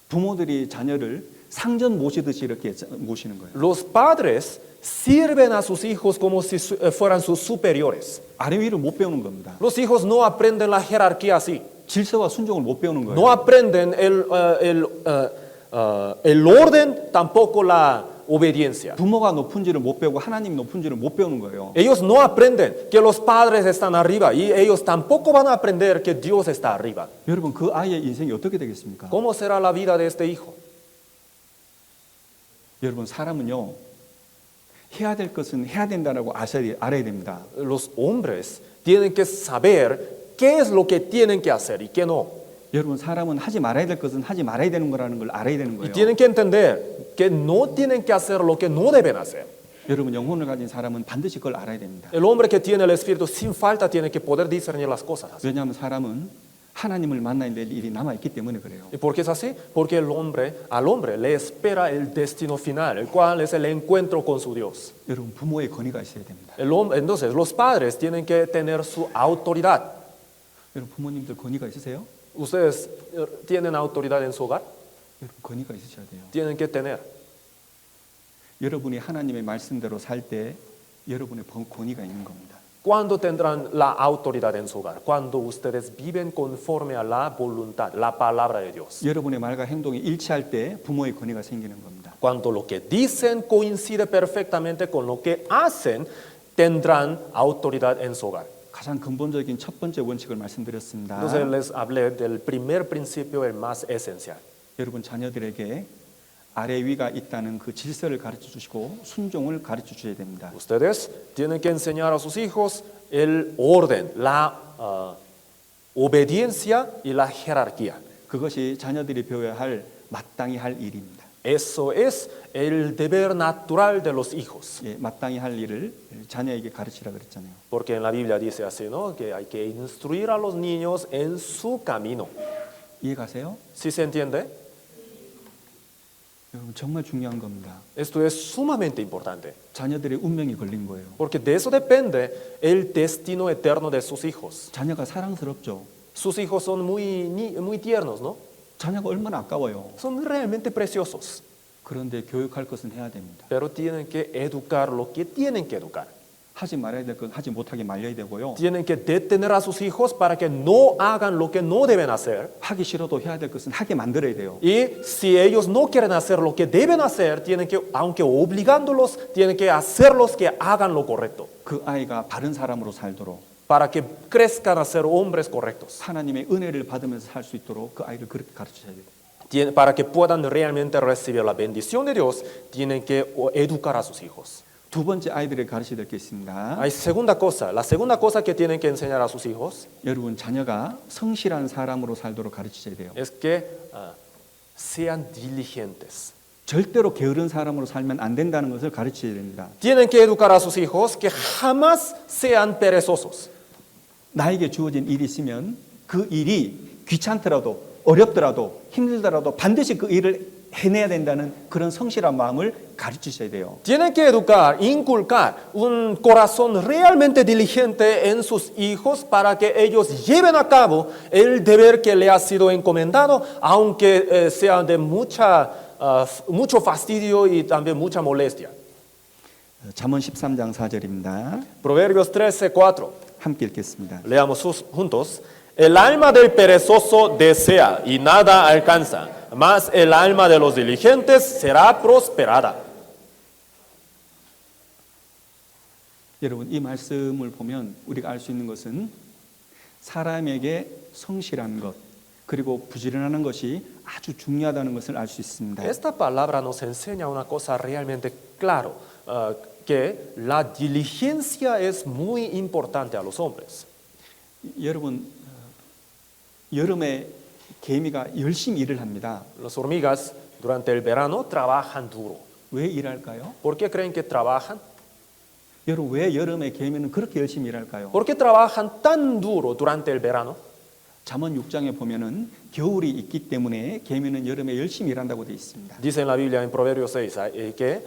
Speaker 1: 부모들이 자녀를 상전 모시듯이 이렇게 모시는 거예요.
Speaker 2: Los padres sirven a sus hijos como si fueran sus superiores.
Speaker 1: 아래 위를 못 배우는 겁니다.
Speaker 2: Los hijos no aprenden la jerarquía así.
Speaker 1: 질서와 순종을 못 배우는 거예요.
Speaker 2: No aprenden el orden, tampoco la obediencia.
Speaker 1: 부모가 높은지를 못 배우고 하나님이 높은지를 못 배우는 거예요.
Speaker 2: Ellos no aprenden que los padres están arriba y ellos tampoco van a aprender que Dios está arriba.
Speaker 1: 여러분 그 아이의 인생이 어떻게 되겠습니까?
Speaker 2: ¿Cómo será la vida de este hijo?
Speaker 1: 여러분 사람은요 해야 될 것은 해야 된다라고 알아야 됩니다.
Speaker 2: Los hombres tienen que saber qué es lo que tienen que hacer y qué no.
Speaker 1: 여러분 사람은 하지 말아야 될 것은 하지 말아야 되는 거라는 걸 알아야 되는
Speaker 2: Y
Speaker 1: 거예요.
Speaker 2: tienen que entender que no tienen que hacer lo que no deben hacer.
Speaker 1: 여러분 영혼을 가진 사람은 반드시 그걸 알아야 됩니다.
Speaker 2: El hombre que tiene el Espíritu sin falta tiene que poder discernir las cosas.
Speaker 1: 왜냐하면 사람은 하나님을 만나야 될 일이 남아있기 때문에 그래요.
Speaker 2: ¿Y por qué es así? Porque al hombre le espera el destino final, el cual es el encuentro con su Dios.
Speaker 1: 여러분 부모의 권위가 있어야 됩니다.
Speaker 2: Entonces, los padres tienen que tener su autoridad.
Speaker 1: 여러분 부모님들 권위가 있으세요?
Speaker 2: ¿Ustedes tienen autoridad en su hogar?
Speaker 1: 여러분 권위가 있으셔야 돼요.
Speaker 2: Tienen que tener.
Speaker 1: 여러분이 하나님의 말씀대로 살 때 여러분의 권위가 있는 겁니다.
Speaker 2: ¿Cuándo tendrán la autoridad en su hogar? Cuando ustedes viven conforme a la voluntad, la palabra de Dios.
Speaker 1: 여러분의 말과 행동이 일치할 때 부모의 권위가 생기는 겁니다.
Speaker 2: Cuando lo que dicen coincide perfectamente con lo que hacen, tendrán autoridad en su hogar.
Speaker 1: 가장 근본적인 첫 번째 원칙을 말씀드렸습니다.
Speaker 2: Entonces les hablé del primer principio, el más esencial.
Speaker 1: 여러분 자녀들에게 아래 위가 있다는 그 질서를 가르쳐 주시고 순종을 가르쳐 주셔야 됩니다.
Speaker 2: Ustedes tienen que enseñar a sus hijos el orden, la obediencia y la jerarquía.
Speaker 1: 그것이 자녀들이 배워야 할 마땅히 할 일입니다.
Speaker 2: Eso es el deber natural de los hijos.
Speaker 1: 예, 마땅히 할 일을 자녀에게 가르치라 그랬잖아요.
Speaker 2: Porque en la Biblia dice así, ¿no? Que hay que instruir a los niños en su camino.
Speaker 1: 이해 가세요?
Speaker 2: ¿Sí se entiende?
Speaker 1: 여러분 정말 중요한 겁니다.
Speaker 2: Esto es sumamente importante,
Speaker 1: 자녀들의 운명이 걸린 거예요.
Speaker 2: porque de eso depende el destino eterno de sus hijos.
Speaker 1: 자녀가 사랑스럽죠.
Speaker 2: Sus hijos son muy tiernos, ¿no?
Speaker 1: 자녀가 얼마나 아까워요.
Speaker 2: Son realmente preciosos,
Speaker 1: 그런데 교육할 것은 해야 됩니다.
Speaker 2: pero tienen que educar lo que tienen que educar.
Speaker 1: 하지 말아야 될 건 하지 못하게 말려야 되고요.
Speaker 2: Tienen que detener a sus hijos para que no hagan lo que no deben hacer.
Speaker 1: 하기 싫어도 해야 될 것은 하게 만들어야 돼요.
Speaker 2: Y si ellos no quieren hacer lo que deben hacer, tienen que, aunque obligándolos, tienen que hacerlos que hagan lo correcto,
Speaker 1: 그 아이가 바른 사람으로 살도록
Speaker 2: para que crezcan a ser hombres correctos,
Speaker 1: 하나님의 은혜를 받으면서 살 수 있도록 그 아이를 그렇게 가르쳐야 돼요.
Speaker 2: para que puedan realmente recibir la bendición de Dios, tienen que educar a sus hijos.
Speaker 1: 두 번째 아이들에게 가르쳐야 될 게 있습니다.
Speaker 2: Hay segunda cosa, la segunda cosa que tienen que enseñar a sus hijos
Speaker 1: 여러분 자녀가 성실한 사람으로 살도록 가르치셔야 돼요.
Speaker 2: es que sean diligentes.
Speaker 1: 절대로 게으른 사람으로 살면 안 된다는 것을 가르쳐야 됩니다.
Speaker 2: Tienen que educar a sus hijos que jamás sean perezosos.
Speaker 1: 나에게 주어진 일이 있으면 그 일이 귀찮더라도 어렵더라도 힘들더라도 반드시 그 일을 해내야 된다는 그런 성실한 마음을 가르치셔야 돼요.
Speaker 2: Tienen que educar, inculcar un corazón realmente diligente en sus hijos para que ellos lleven a cabo el deber que le ha sido encomendado, aunque sea de mucho fastidio y también mucha molestia.
Speaker 1: 잠언 13장 4절입니다.
Speaker 2: Proverbios 13:4.
Speaker 1: 함께 읽겠습니다.
Speaker 2: Leamos juntos. El alma del perezoso desea y nada alcanza, mas el alma de los diligentes será prosperada.
Speaker 1: 여러분 이 말씀을 보면 우리가 알 수 있는 것은 사람에게 성실한 것 그리고 부지런하는 것이 아주 중요하다는 것을 알 수 있습니다.
Speaker 2: Esta palabra nos enseña una cosa realmente claro, que la diligencia es muy importante a los hombres.
Speaker 1: 여러분 여름에 개미가 열심히 일을 합니다.
Speaker 2: Las hormigas durante el verano trabajan duro.
Speaker 1: 왜 일할까요?
Speaker 2: ¿Por qué creen que trabajan?
Speaker 1: 여러분 왜 여름에 개미는 그렇게 열심히 일할까요?
Speaker 2: ¿Por qué trabajan tan duro durante el verano?
Speaker 1: 잠언 6장에 보면은 겨울이 있기 때문에 개미는 여름에 열심히 일한다고 되어 있습니다.
Speaker 2: Dice en la Biblia en Proverbios 6 que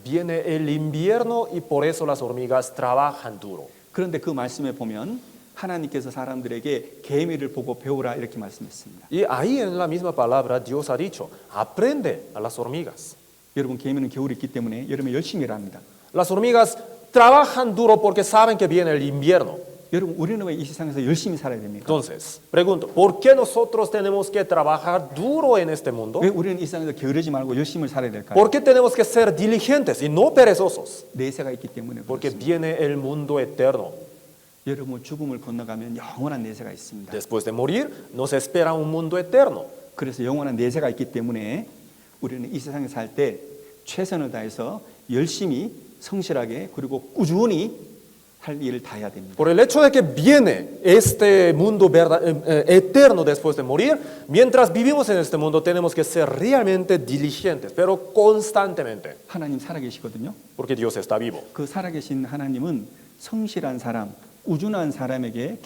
Speaker 2: viene el invierno y por eso las hormigas trabajan duro.
Speaker 1: 그런데 그 말씀에 보면 하나님께서 사람들에게 개미를 보고 배우라 이렇게 말씀했습니다.
Speaker 2: Y ahí en la misma palabra Dios ha dicho, aprende a las hormigas.
Speaker 1: 여러분 개미는 겨울이 있기 때문에 여름에 열심히 일합니다.
Speaker 2: Las hormigas trabajan duro porque saben que viene el invierno.
Speaker 1: 여러분 우리는 왜 이 세상에서 열심히 살아야 됩니까?
Speaker 2: Entonces, pregunto, ¿por qué nosotros tenemos que trabajar duro en este mundo?
Speaker 1: 왜 우리는 이 세상에서 게으르지 말고 열심히 살아야 될까요?
Speaker 2: ¿Por qué tenemos que ser diligentes y no perezosos?
Speaker 1: 내세가 있기 때문에
Speaker 2: Porque
Speaker 1: 그렇습니다.
Speaker 2: viene el mundo eterno.
Speaker 1: 여러분 죽음을 건너가면 영원한 내세가 있습니다.
Speaker 2: Después de morir, nos espera un mundo eterno.
Speaker 1: 그래서 영원한 내세가 있기 때문에 우리는 이 세상에 살 때 최선을 다해서 열심히 성실하게 그리고 꾸준히 할 일을 다 해야 됩니다.
Speaker 2: Por el hecho de que viene este mundo eterno después de morir, mientras vivimos en este mundo tenemos que ser realmente diligentes, pero constantemente,
Speaker 1: 하나님 살아계시거든요.
Speaker 2: porque Dios está vivo.
Speaker 1: 그 살아계신 하나님은 성실한 사람, 꾸준한 사람에게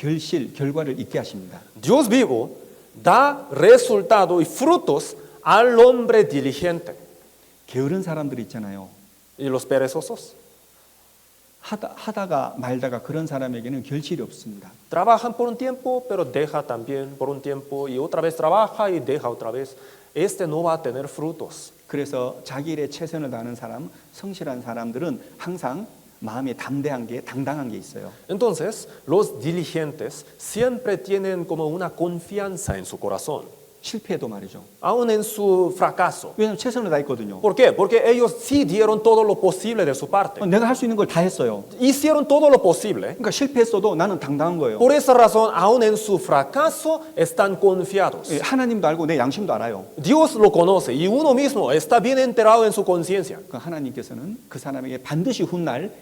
Speaker 1: 결과를 있게 하십니다.
Speaker 2: Dios vivo da resultado y frutos al hombre diligente.
Speaker 1: 게으른 사람들 있잖아요.
Speaker 2: ¿Y los perezosos?
Speaker 1: 하다가 말다가 그런 사람에게는 결실이 없습니다.
Speaker 2: Trabajan por un tiempo, pero deja también por un tiempo y otra vez trabaja y deja otra vez. Este no va a tener frutos.
Speaker 1: 그래서 자기 일에 최선을 다하는 사람, 성실한 사람들은 항상 마음에 당당한 게 있어요.
Speaker 2: Entonces, los diligentes siempre tienen como una confianza en su corazón,
Speaker 1: 실패해도 말이죠.
Speaker 2: aún en su fracaso.
Speaker 1: 왜냐하면 최선을 다했거든요.
Speaker 2: ¿Por qué? Porque ellos sí dieron todo lo posible de su parte.
Speaker 1: 내가 할 수 있는 걸 다 했어요.
Speaker 2: Hicieron todo lo posible.
Speaker 1: 그러니까 실패했어도 나는 당당한 거예요.
Speaker 2: Por esa razón, aún en su fracaso, están confiados.
Speaker 1: 하나님도 알고 내 양심도 알아요.
Speaker 2: Dios lo conoce y uno mismo está bien enterado en su conciencia.
Speaker 1: 그러니까 하나님께서는 그 사람에게 반드시 훗날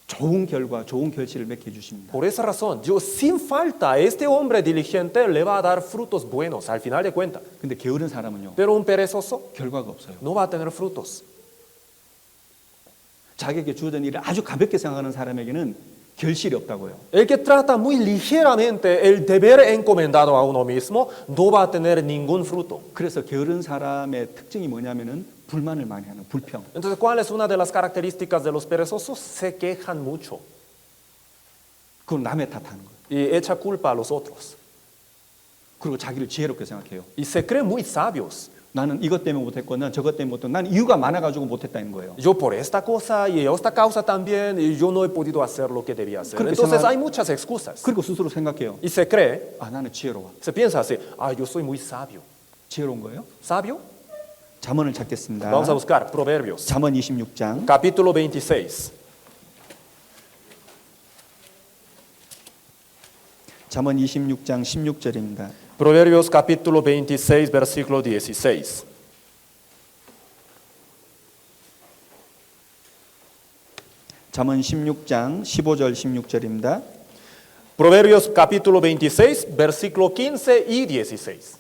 Speaker 1: 좋은 결과, 좋은 결실을 맺게 해주십니다.
Speaker 2: Por esa razón, Dios sin falta a este hombre diligente le va a dar frutos buenos al final de cuentas.
Speaker 1: 근데 게으른 사람은요,
Speaker 2: Pero un perezoso
Speaker 1: 결과가 없어요.
Speaker 2: no va a tener frutos.
Speaker 1: 자기에게 주어진 일을 아주 가볍게 생각하는 사람에게는 결실이 없다고요.
Speaker 2: El que trata muy ligeramente el deber encomendado a uno mismo no va a tener ningún fruto.
Speaker 1: 그래서 게으른 사람의 특징이 뭐냐면은 불만을 많이 하는 불평.
Speaker 2: Entonces, ¿cuál es una de las características de los perezosos? Se quejan mucho
Speaker 1: 그리고 남의 탓하는 거예요.
Speaker 2: y echa culpa a los otros.
Speaker 1: 그리고 자기를 지혜롭게 생각해요.
Speaker 2: Y se creen muy sabios.
Speaker 1: 나는 이것 때문에 못했고 난 저것 때문에 못했고 난 이유가 많아가지고 못했다는 거예요.
Speaker 2: Yo por esta cosa y esta causa también, y yo no he podido hacer lo que debía hacer.
Speaker 1: Creo que
Speaker 2: Entonces
Speaker 1: se me-
Speaker 2: hay muchas excusas.
Speaker 1: 그리고 스스로 생각해요.
Speaker 2: Y se cree,
Speaker 1: 아 나는 지혜로워.
Speaker 2: se piensa así, yo soy muy sabio.
Speaker 1: 지혜로운 거예요?
Speaker 2: ¿Sabio?
Speaker 1: 잠언을 찾겠습니다.
Speaker 2: Vamos a buscar Proverbios,
Speaker 1: 잠언 26장.
Speaker 2: capítulo 26.
Speaker 1: 잠언 26장 16절입니다.
Speaker 2: Proverbios capítulo 26, versículo 16.
Speaker 1: 잠언 16장 15절 16절입니다.
Speaker 2: Proverbios capítulo 26, versículo 15 y 16.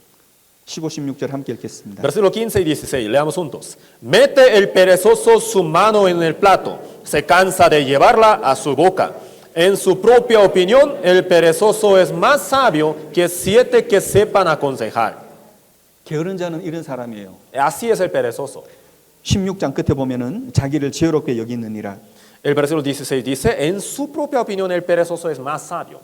Speaker 1: 15, 16절 함께 읽겠습니다.
Speaker 2: Versículo 15 y 16, leamos juntos. Mete el perezoso su mano en el plato, se cansa de llevarla a su boca. En su propia opinión, el perezoso es más sabio que 7 que sepan aconsejar.
Speaker 1: 게으른 자는 이런 사람이에요.
Speaker 2: Así es el perezoso.
Speaker 1: 16장 끝에 보면은 자기를 지혜롭게 여기느니라.
Speaker 2: El versículo 16 dice, en su propia opinión, el perezoso es más sabio.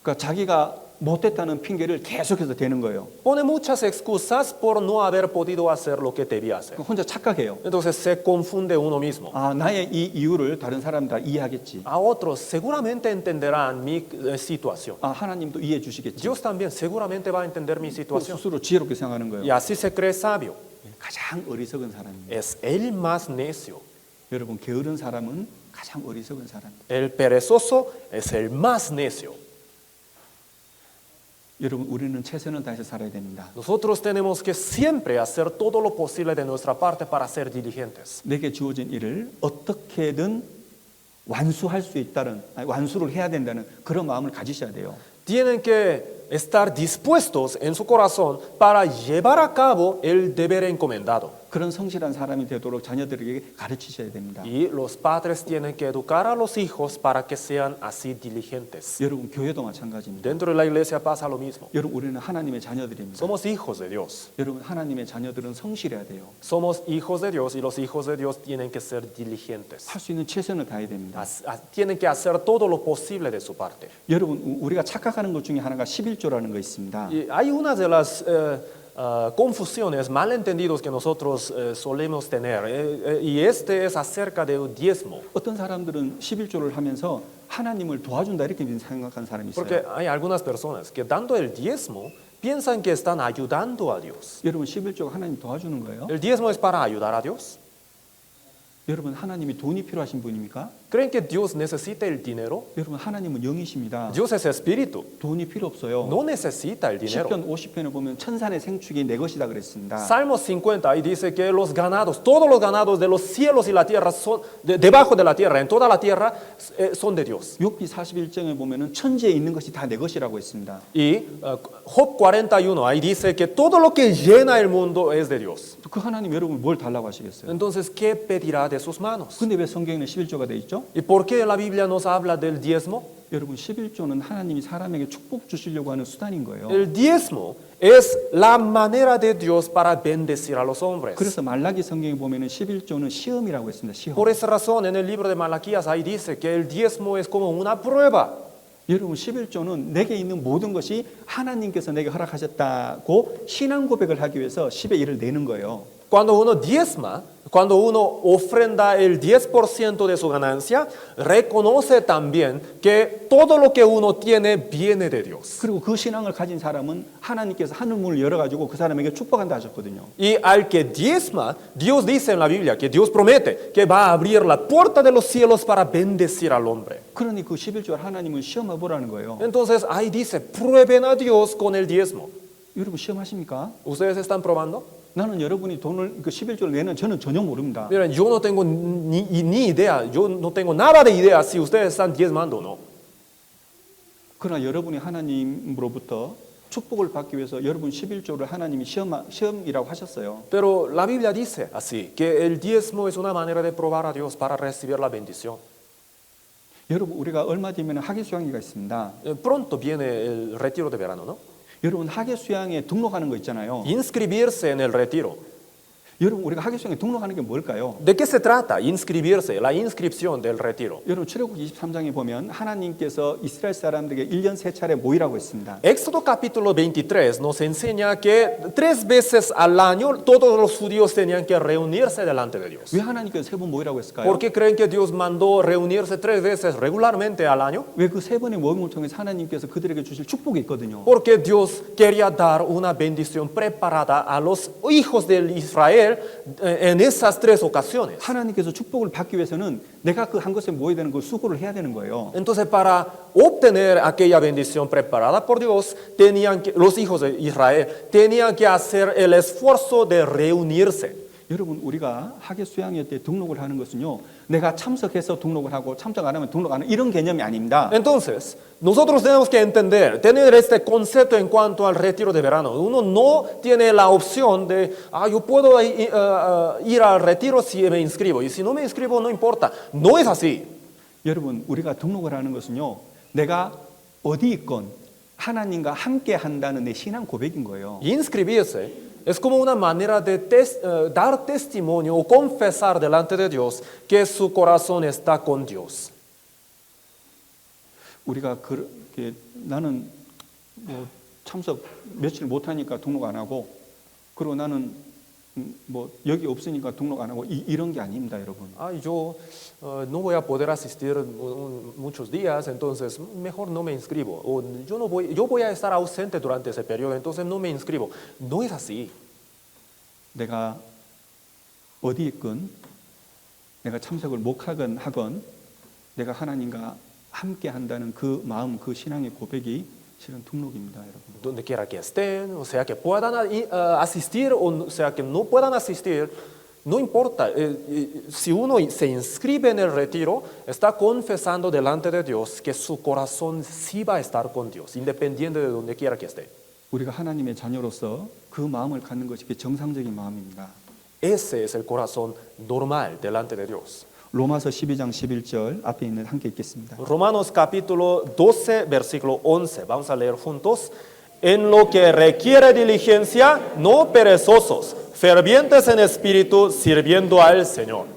Speaker 1: 그러니까 자기가 못했다는 핑계를 계속해서 대는 거예요.
Speaker 2: Pone muchas excusas por no haber podido hacer lo que debía hacer.
Speaker 1: 혼자 착각해요.
Speaker 2: Entonces se confunde uno mismo.
Speaker 1: 아 나의 이 이유를 다른 사람 다 이해하겠지.
Speaker 2: A otros seguramente entenderán mi situación.
Speaker 1: 아 하나님도 이해해 주시겠지.
Speaker 2: Dios también seguramente va a entender mi
Speaker 1: 또
Speaker 2: situación.
Speaker 1: 스스로 지혜롭게 생각하는
Speaker 2: Y
Speaker 1: 거예요.
Speaker 2: así se cree sabio.
Speaker 1: 가장 어리석은 사람입니다.
Speaker 2: Es el más necio.
Speaker 1: 여러분 게으른 사람은 가장 어리석은 사람입니다.
Speaker 2: El perezoso es el más necio.
Speaker 1: 여러분 우리는 최선을 다해서 살아야 됩니다.
Speaker 2: Nosotros tenemos que siempre hacer todo lo posible de nuestra parte para ser diligentes.
Speaker 1: 내게 주어진 일을 어떻게든 완수할 수 있다는 완수를 해야 된다는 그런 마음을 가지셔야 돼요.
Speaker 2: Tienen que estar dispuestos en su corazón para llevar a cabo el deber encomendado.
Speaker 1: 그런 성실한 사람이 되도록 자녀들에게 가르치셔야 됩니다.
Speaker 2: Y los padres tienen que educar a los hijos para que sean así diligentes.
Speaker 1: 여러분 교회도 마찬가지입니다.
Speaker 2: Dentro de la iglesia pasa lo mismo.
Speaker 1: 여러분 우리는 하나님의 자녀들입니다.
Speaker 2: Somos hijos de Dios.
Speaker 1: 여러분 하나님의 자녀들은 성실해야 돼요.
Speaker 2: Somos hijos de Dios y los hijos de Dios tienen que ser diligentes.
Speaker 1: 할 수 있는 최선을 다해야 됩니다.
Speaker 2: Tienen que hacer todo lo posible de su parte.
Speaker 1: 여러분 우리가 착각하는 것 중에 하나가 11조라는 거 있습니다.
Speaker 2: Y hay una de las confusiones, malentendidos que nosotros solemos tener, y este es acerca del diezmo.
Speaker 1: 어떤 사람들은 11조를 하면서 하나님을 도와준다 이렇게 생각하는 사람이
Speaker 2: Porque
Speaker 1: 있어요.
Speaker 2: hay algunas personas que dando el diezmo piensan que están ayudando a Dios.
Speaker 1: 여러분 11조가 하나님 도와주는 거예요?
Speaker 2: ¿El diezmo es para ayudar a Dios?
Speaker 1: 여러분 하나님이 돈이 필요하신 분입니까?
Speaker 2: ¿Creen que Dios necesita el dinero?
Speaker 1: 여러분 하나님은 영이십니다.
Speaker 2: Dios es espíritu,
Speaker 1: 돈이 필요 없어요.
Speaker 2: no necesita el dinero.
Speaker 1: 10편 50편에 보면 천산의 생축이 내 것이다 그랬습니다.
Speaker 2: Salmos 50 ahí dice que los ganados, todos los ganados de los cielos y la tierra son debajo de la tierra, en toda la tierra son de Dios.
Speaker 1: 욥기 41장에 보면은 천지에 있는 것이 다 내 것이라고 했습니다.
Speaker 2: Y Job 41 ahí dice que todo lo que llena el mundo es de Dios.
Speaker 1: 그 하나님 여러분 뭘 달라고 하시겠어요?
Speaker 2: Entonces, ¿qué pedirá de sus manos?
Speaker 1: 근데 왜 성경에는 11조가 돼 있죠?
Speaker 2: ¿Y por qué la Biblia nos habla del diezmo?
Speaker 1: 여러분 11조는 하나님이 사람에게 축복 주시려고 하는 수단인 거예요.
Speaker 2: El diezmo es la manera de Dios para bendecir a los hombres.
Speaker 1: 그래서 말라기 성경에 보면은 11조는 시험이라고 했습니다. 시험.
Speaker 2: Por esa razón, en el libro de Malaquías ahí dice que el diezmo es como una prueba.
Speaker 1: 여러분 11조는 내게 있는 모든 것이 하나님께서 내게 허락하셨다고 신앙 고백을 하기 위해서 10의 1을 내는 거예요.
Speaker 2: Cuando uno diezma, cuando uno ofrenda el 10% de su ganancia, reconoce también que todo lo que uno tiene viene de Dios.
Speaker 1: 그리고 그 신앙을 가진 사람은 하나님께서 하늘 문을 열어가지고 그 사람에게 축복한다 하셨거든요.
Speaker 2: Y al que diezma, Dios dice en la Biblia que Dios promete que va a abrir la puerta de los cielos para bendecir al hombre.
Speaker 1: 그러니 그 11조 하나님은 시험해 보라는 거예요.
Speaker 2: Entonces ahí dice, prueben a Dios con el diezmo.
Speaker 1: 여러분 시험하십니까?
Speaker 2: ¿Ustedes están probando?
Speaker 1: 나는 여러분이 돈을 그 11조를 내는 저는 전혀 모릅니다.
Speaker 2: Miren, yo no tengo ni idea, yo no tengo nada de idea si ustedes están diezmando o no.
Speaker 1: 그러나 여러분이 하나님으로부터 축복을 받기 위해서 여러분 11조를 하나님이 시험이라고 하셨어요.
Speaker 2: Pero la Biblia dice así, que el diezmo es una manera de probar a Dios para recibir la bendición.
Speaker 1: 여러분 우리가 얼마 뒤면 학예 수양회가 있습니다.
Speaker 2: Pronto viene el retiro de verano, ¿no?
Speaker 1: 여러분 학예 수양에 등록하는 거 있잖아요.
Speaker 2: Inscribirse en el retiro.
Speaker 1: 여러분 우리가 학예 수양에 등록하는 게 뭘까요?
Speaker 2: ¿De qué se trata? Inscribirse, la inscripción del retiro.
Speaker 1: 여러분 출애굽기 23장에 보면 하나님께서 이스라엘 사람들에게 1년 3차례 모이라고 했습니다.
Speaker 2: Éxodo capítulo 23 nos enseña que 3 veces al año todos los judíos tenían que reunirse delante de Dios.
Speaker 1: 왜 하나님께서 3번 모이라고 했을까요?
Speaker 2: ¿Por qué creen que Dios mandó reunirse 3 veces regularmente al año?
Speaker 1: 왜 그 3번의 모임을 통해서 하나님께서 그들에게 주실 축복이 있거든요.
Speaker 2: Porque Dios quería dar una bendición preparada a los hijos de Israel en esas 3 ocasiones.
Speaker 1: 하나님께서 축복을 받기 위해서는 내가 그 한 곳에 모여야 되는 걸 수고를 해야 되는 거예요.
Speaker 2: Entonces, para obtener aquella bendición preparada por Dios, los hijos de Israel tenían que hacer el esfuerzo de reunirse.
Speaker 1: 여러분 우리가 학예 수양회 때 등록을 하는 것은요, 내가 참석해서 등록을 하고 참석 안 하면 등록 안 하는 이런 개념이 아닙니다.
Speaker 2: Entonces, nosotros tenemos que entender, tener este concepto en cuanto al retiro de verano. Uno no tiene la opción de, yo puedo ir al retiro si me inscribo, y si no me inscribo no importa. No es así.
Speaker 1: 여러분 우리가 등록을 하는 것은요, 내가 어디 있건 하나님과 함께 한다는 내 신앙 고백인 거예요.
Speaker 2: Inscribirse es como una manera de dar testimonio o confesar delante de Dios que su corazón está con Dios.
Speaker 1: 우리가 그렇게 나는 뭐 참석 며칠 못 하니까 등록 안 하고, 그리고 나는 뭐 여기 없으니까 등록 안 하고 이런 게 아닙니다, 여러분.
Speaker 2: Yo no voy a poder asistir muchos días, entonces mejor no me inscribo. O yo voy a estar ausente durante ese periodo, entonces no me inscribo. No es así.
Speaker 1: 내가 어디 있건 내가 참석을 못 하건 내가 하나님과 함께 한다는 그 마음, 그 신앙의 고백이 실은 등록입니다, 여러분.
Speaker 2: Donde quiera que estén, o sea que puedan asistir o sea que no puedan asistir, no importa. Si uno se inscribe en el retiro, está confesando delante de Dios que su corazón sí va a estar con Dios, independiente de donde quiera que esté.
Speaker 1: 우리가 하나님의 자녀로서 그 마음을 갖는 것이 정상적인 마음입니다.
Speaker 2: Ese es el corazón normal delante de Dios.
Speaker 1: 로마서 12장 11절 앞에 있는 함께 읽겠습니다.
Speaker 2: Romanos capítulo 12, versículo 11. Vamos a leer juntos. En lo que requiere diligencia, no perezosos, fervientes en espíritu, sirviendo al Señor.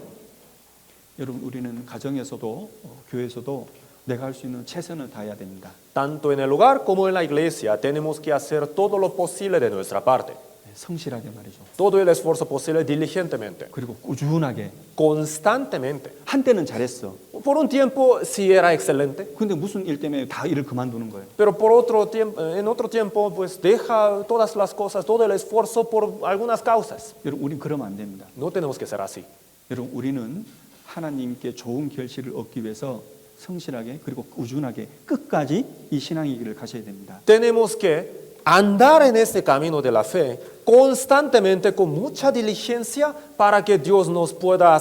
Speaker 1: 여러분 우리는 가정에서도 교회에서도 내가 할 수 있는 최선을 다해야 됩니다.
Speaker 2: Tanto en el hogar como en la iglesia tenemos que hacer todo lo posible de nuestra parte.
Speaker 1: 성실하게 말이죠.
Speaker 2: Todo el esfuerzo posible diligentemente,
Speaker 1: 그리고 꾸준하게.
Speaker 2: constantemente.
Speaker 1: 한때는 잘했어.
Speaker 2: Por un tiempo sí era excelente,
Speaker 1: 근데 무슨 일 때문에 다 일을 그만두는 거예요.
Speaker 2: pero por otro tiempo, en otro tiempo pues deja todas las cosas, todo el esfuerzo por algunas causas.
Speaker 1: 여러분 우린 그러면 안 됩니다.
Speaker 2: No tenemos que ser así.
Speaker 1: 여러분 우리는 하나님께 좋은 결실을 얻기 위해서 성실하게 그리고 꾸준하게 끝까지 이 신앙의 길을 가셔야 됩니다.
Speaker 2: Tenemos que andar en este camino de la fe constantemente con mucha diligencia para que Dios nos pueda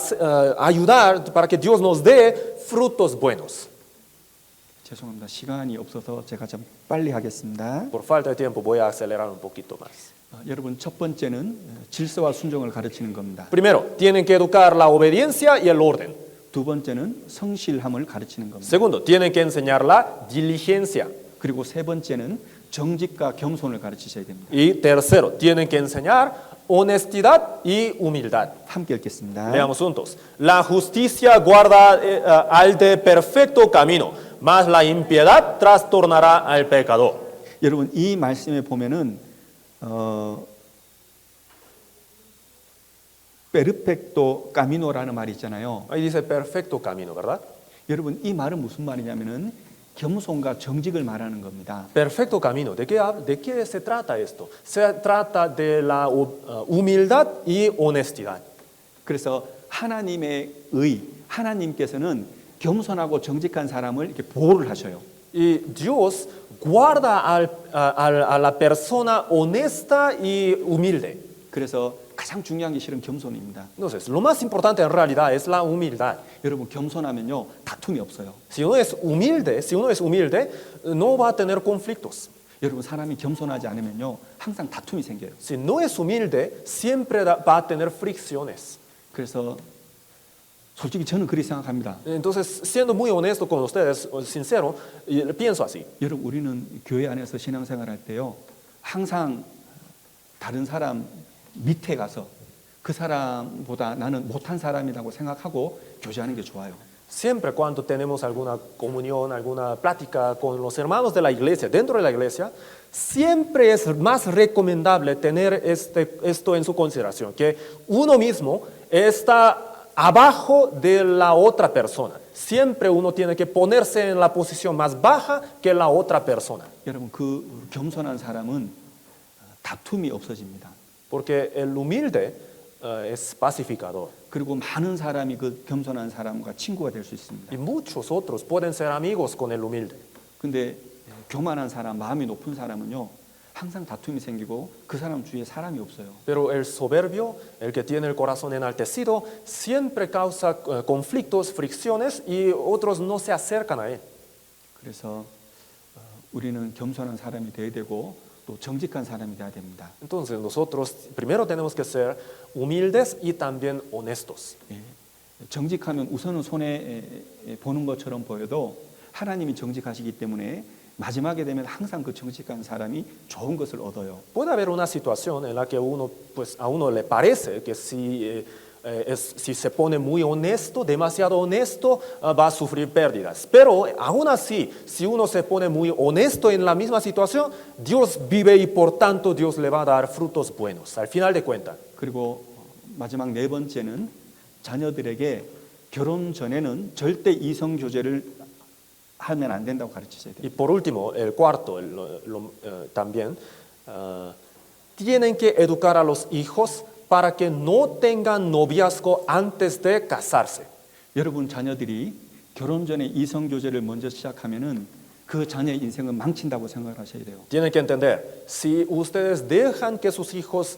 Speaker 2: ayudar, para que Dios nos dé frutos buenos.
Speaker 1: 죄송합니다. 시간이 없어서 제가 좀 빨리 하겠습니다.
Speaker 2: Por falta de tiempo voy a acelerar un poquito más.
Speaker 1: 여러분 첫 번째는 질서와 순종을 가르치는 겁니다.
Speaker 2: Primero, tienen que educar la obediencia y el orden.
Speaker 1: 두 번째는 성실함을 가르치는 겁니다.
Speaker 2: Segundo, tienen que enseñar la diligencia.
Speaker 1: 그리고 세 번째는 정직과 겸손을 가르치셔야 됩니다.
Speaker 2: Y tercero, tienen que enseñar honestidad y humildad.
Speaker 1: 함께 읽겠습니다.
Speaker 2: Leamos juntos. La justicia guarda al de perfecto camino, mas la impiedad trastornará al pecador.
Speaker 1: 여러분 이 말씀에 보면은 페르펙토 까미노라는 말이 있잖아요.
Speaker 2: Ahí dice perfecto camino, ¿verdad?
Speaker 1: 여러분 이 말은 무슨 말이냐면은 겸손과 정직을 말하는 겁니다.
Speaker 2: Perfecto camino. ¿De qué se trata esto? Se trata de la humildad y honestidad.
Speaker 1: 그래서 하나님의 하나님께서는 겸손하고 정직한 사람을 이렇게 보호를 하셔요.
Speaker 2: Y Dios guarda a la persona honesta y humilde.
Speaker 1: 그래서 가장 중요한 게 실은 겸손입니다.
Speaker 2: Entonces, lo más importante en realidad es la humildad.
Speaker 1: 여러분 겸손하면요 다툼이 없어요.
Speaker 2: Si uno es humilde, no va a tener conflictos.
Speaker 1: 여러분 사람이 겸손하지 않으면요 항상 다툼이 생겨요.
Speaker 2: Si no es humilde, siempre va a tener fricciones.
Speaker 1: 그래서 솔직히 저는 그렇게 생각합니다.
Speaker 2: Entonces, siendo muy honesto con ustedes, sincero, pienso así.
Speaker 1: 여러분 우리는 교회 안에서 신앙생활할 때요 항상 다른 사람 밑에 가서 그 사람보다 나는 못한 사람이라고 생각하고 교제하는 게 좋아요.
Speaker 2: Siempre cuando tenemos alguna comunión, alguna plática con los hermanos de la iglesia, dentro de la iglesia, siempre es más recomendable tener esto en su consideración, que uno mismo está abajo de la otra persona. Siempre uno tiene que ponerse en la posición más baja que la otra persona.
Speaker 1: 여러분 그 겸손한 사람은 다툼이 없어집니다.
Speaker 2: Porque el humilde es pacificador.
Speaker 1: 그리고 많은 사람이 그 겸손한 사람과 친구가 될 수 있습니다.
Speaker 2: Y muchos otros pueden ser amigos con el humilde.
Speaker 1: 근데 교만한 사람, 마음이 높은 사람은요, 항상 다툼이 생기고 그 사람 주위에 사람이 없어요.
Speaker 2: Pero el soberbio, el que tiene el corazón enaltecido, siempre causa conflictos, fricciones y otros no se acercan a él.
Speaker 1: 그래서 우리는 겸손한 사람이 되어야 되고 또 정직한 사람이 되어야 됩니다.
Speaker 2: Entonces nosotros primero tenemos que ser humildes y también honestos.
Speaker 1: 예, 정직하면 우선은 손해 보는 것처럼 보여도 하나님이 정직하시기 때문에 마지막에 되면 항상 그 정직한 사람이 좋은 것을 얻어요.
Speaker 2: Puede haber una situación en la que uno, pues, a uno le parece que si se pone muy honesto, demasiado honesto, va a sufrir pérdidas. Pero aún así, si uno se pone muy honesto en la misma situación, Dios vive y por tanto Dios le va a dar frutos buenos, al final de cuentas.
Speaker 1: 그리고 마지막 네 번째는 자녀들에게 결혼 전에는 절대 이성 교제를 하면 안 된다고 가르치셔야 돼요.
Speaker 2: Y por último, el cuarto también, tienen que educar a los hijos para que no tengan noviazgo antes de casarse.
Speaker 1: 여러분 자녀들이 결혼 전에 이성 교제를 먼저 시작하면은 그 자녀의 인생은 망친다고 생각을 하셔야 돼요.
Speaker 2: Tienen que entender, si ustedes dejan que sus hijos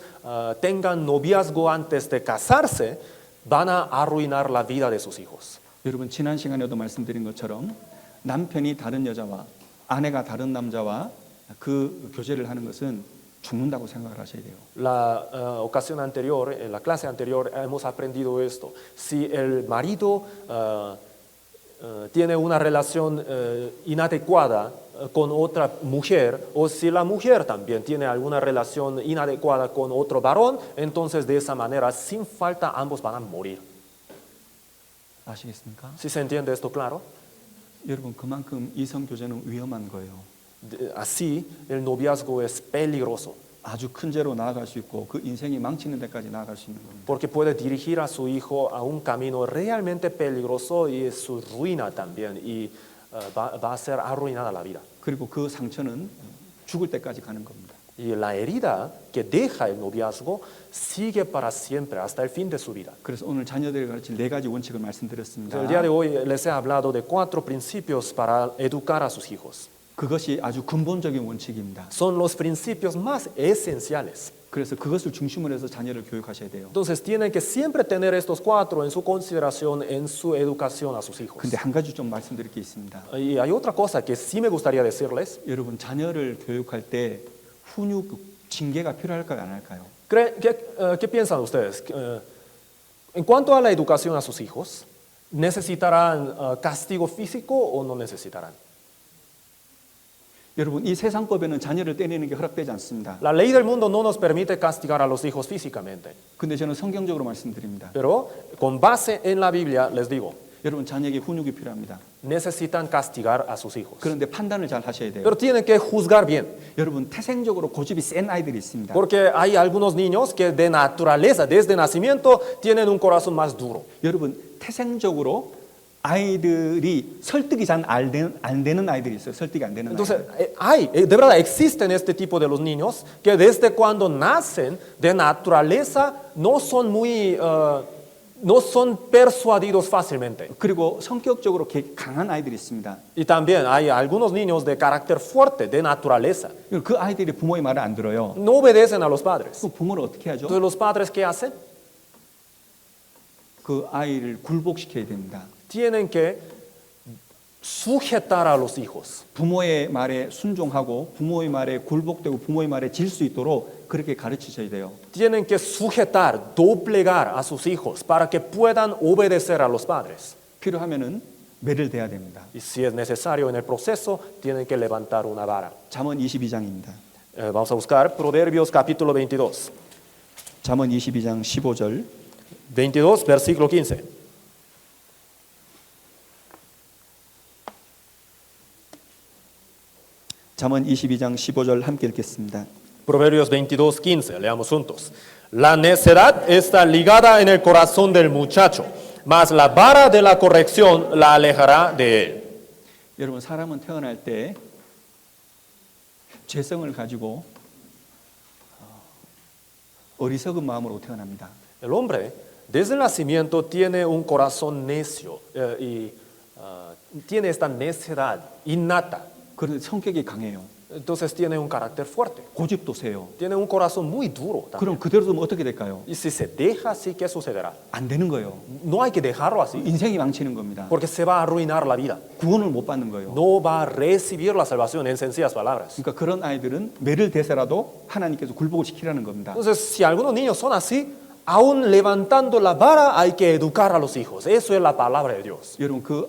Speaker 2: tengan noviazgo antes de casarse, van a arruinar la vida de sus hijos.
Speaker 1: 여러분 지난 시간에도 말씀드린 것처럼 남편이 다른 여자와 아내가 다른 남자와 그 교제를 하는 것은 죽는다고 생각을 하셔야 돼요.
Speaker 2: La ocasión anterior, en la clase anterior, hemos aprendido esto. Si el marido tiene una relación inadecuada con otra mujer, o si la mujer también tiene alguna relación inadecuada con otro varón, entonces de esa manera, sin falta, ambos van a morir.
Speaker 1: 아시겠습니까?
Speaker 2: ¿Sí se entiende esto claro?
Speaker 1: 여러분 그만큼 이성 교제는 위험한 거예요.
Speaker 2: Así, el noviazgo es peligroso.
Speaker 1: 아주 큰 죄로 나아갈 수 있고 그 인생이 망치는 데까지 나아갈 수 있는 겁니다.
Speaker 2: Porque puede dirigir a su hijo a un camino realmente peligroso y es su ruina también. Y va a ser arruinada la vida.
Speaker 1: 그리고 그 상처는 죽을 때까지 가는 겁니다.
Speaker 2: Y la herida que deja el noviazgo sigue para siempre, hasta el fin de su vida.
Speaker 1: 그래서 오늘 자녀들을 가르칠 네 가지 원칙을 말씀드렸습니다.
Speaker 2: El día de hoy les he hablado de 4 principios para educar a sus hijos.
Speaker 1: 그것이 아주 근본적인 원칙입니다.
Speaker 2: Son los principios más esenciales.
Speaker 1: 그래서 그것을 중심으로 해서 자녀를 교육하셔야 돼요.
Speaker 2: Entonces tienen que siempre tener estos 4 en su consideración en su educación a sus hijos.
Speaker 1: 근데 한 가지 좀 말씀드릴 게 있습니다.
Speaker 2: Y hay otra cosa que sí me gustaría decirles.
Speaker 1: 여러분 자녀를 교육할 때 훈육 징계가 필요할까요, 안 할까요?
Speaker 2: ¿Qué piensan ustedes? En cuanto a la educación a sus hijos, ¿necesitarán castigo físico o no necesitarán?
Speaker 1: 여러분 이 세상법에는 자녀를 때리는 게 허락되지 않습니다.
Speaker 2: La ley del mundo no nos permite castigar a los hijos físicamente,
Speaker 1: 근데 저는 성경적으로 말씀드립니다.
Speaker 2: pero con base en la Biblia les digo,
Speaker 1: 여러분 자녀에게 훈육이 필요합니다.
Speaker 2: necesitan castigar a sus hijos.
Speaker 1: 그런데 판단을 잘 하셔야 돼요.
Speaker 2: Pero tienen que juzgar bien,
Speaker 1: 여러분 태생적으로 고집이 센 아이들이 있습니다.
Speaker 2: porque hay algunos niños que de naturaleza, desde nacimiento, tienen un corazón más duro.
Speaker 1: 여러분 태생적으로 아이들이 설득이 잘 안 되는 아이들이 있어요. 설득이 안 되는
Speaker 2: Entonces,
Speaker 1: 아이들.
Speaker 2: de verdad, existen este tipo de los niños que desde cuando nacen de naturaleza no son persuadidos fácilmente.
Speaker 1: 그리고 성격적으로 강한 아이들이 있습니다.
Speaker 2: Y también hay algunos niños de carácter fuerte, de naturaleza.
Speaker 1: 그 아이들이 부모의 말을 안 들어요.
Speaker 2: No obedecen a los padres.
Speaker 1: 그 부모는 어떻게 하죠?
Speaker 2: Entonces, ¿los padres qué hacen?
Speaker 1: 그 아이를 굴복시켜야 됩니다.
Speaker 2: Tienen que sujetar a los hijos.
Speaker 1: 부모의 말에 순종하고 부모의 말에 굴복되고 부모의 말에 질 수 있도록 그렇게 가르치셔야 돼요.
Speaker 2: Tienen que sujetar, doblegar a sus hijos para que puedan obedecer a los padres.
Speaker 1: 필요하면은 매를 대야 됩니다.
Speaker 2: Y si es necesario en el proceso, tienen que levantar una vara.
Speaker 1: 잠언 22장입니다.
Speaker 2: Vamos a buscar Proverbios capítulo 22.
Speaker 1: 잠언 22장 15절
Speaker 2: 22, versículo 15.
Speaker 1: 잠언 22장 15절 함께 읽겠습니다.
Speaker 2: Proverbios 22, 15. Leamos juntos. La necedad está ligada en el corazón del muchacho, mas la vara de la corrección la alejará de él.
Speaker 1: 여러분 사람은 태어날 때 죄성을 가지고 어리석은 마음으로 태어납니다.
Speaker 2: El hombre, desde el nacimiento, tiene un corazón necio tiene esta necedad innata.
Speaker 1: 그런데 성격이 강해요.
Speaker 2: Entonces tiene un carácter fuerte.
Speaker 1: 고집도 세요.
Speaker 2: Tiene un corazón muy duro también.
Speaker 1: 그럼 그대로 두면 어떻게 될까요?
Speaker 2: Y si se deja así, ¿qué sucederá?
Speaker 1: 안 되는 거예요.
Speaker 2: No hay que dejarlo así,
Speaker 1: 인생이 망치는 겁니다.
Speaker 2: porque se va a arruinar la vida.
Speaker 1: 구원을 못 받는 거예요.
Speaker 2: No va a recibir la salvación, en sencillas palabras.
Speaker 1: 그러니까 그런 아이들은 매를 대서라도 하나님께서 굴복을 시키라는 겁니다.
Speaker 2: Entonces, si algunos niños son así, aún levantando la vara hay que educar a los hijos. Eso es la palabra de Dios.
Speaker 1: 여러분 그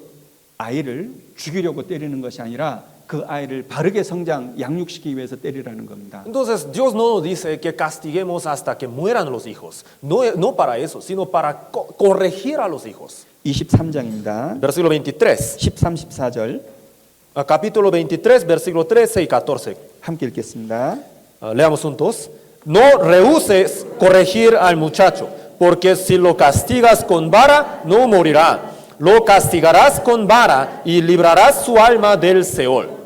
Speaker 1: 아이를 죽이려고 때리는 것이 아니라 그 아이를 바르게 성장, 양육시키기 위해서 때리라는 겁니다.
Speaker 2: Entonces, Dios no nos dice que castiguemos hasta que mueran los hijos. No para eso, sino para corregir a los hijos.
Speaker 1: 23장입니다.
Speaker 2: Versículo 23.
Speaker 1: 13, 14절
Speaker 2: Capítulo 23, versículo 13 y 14.
Speaker 1: 함께 읽겠습니다.
Speaker 2: Leamos juntos. No rehuses corregir al muchacho, porque si lo castigas con vara, no morirá. Lo castigarás con vara y librarás su alma del Seol.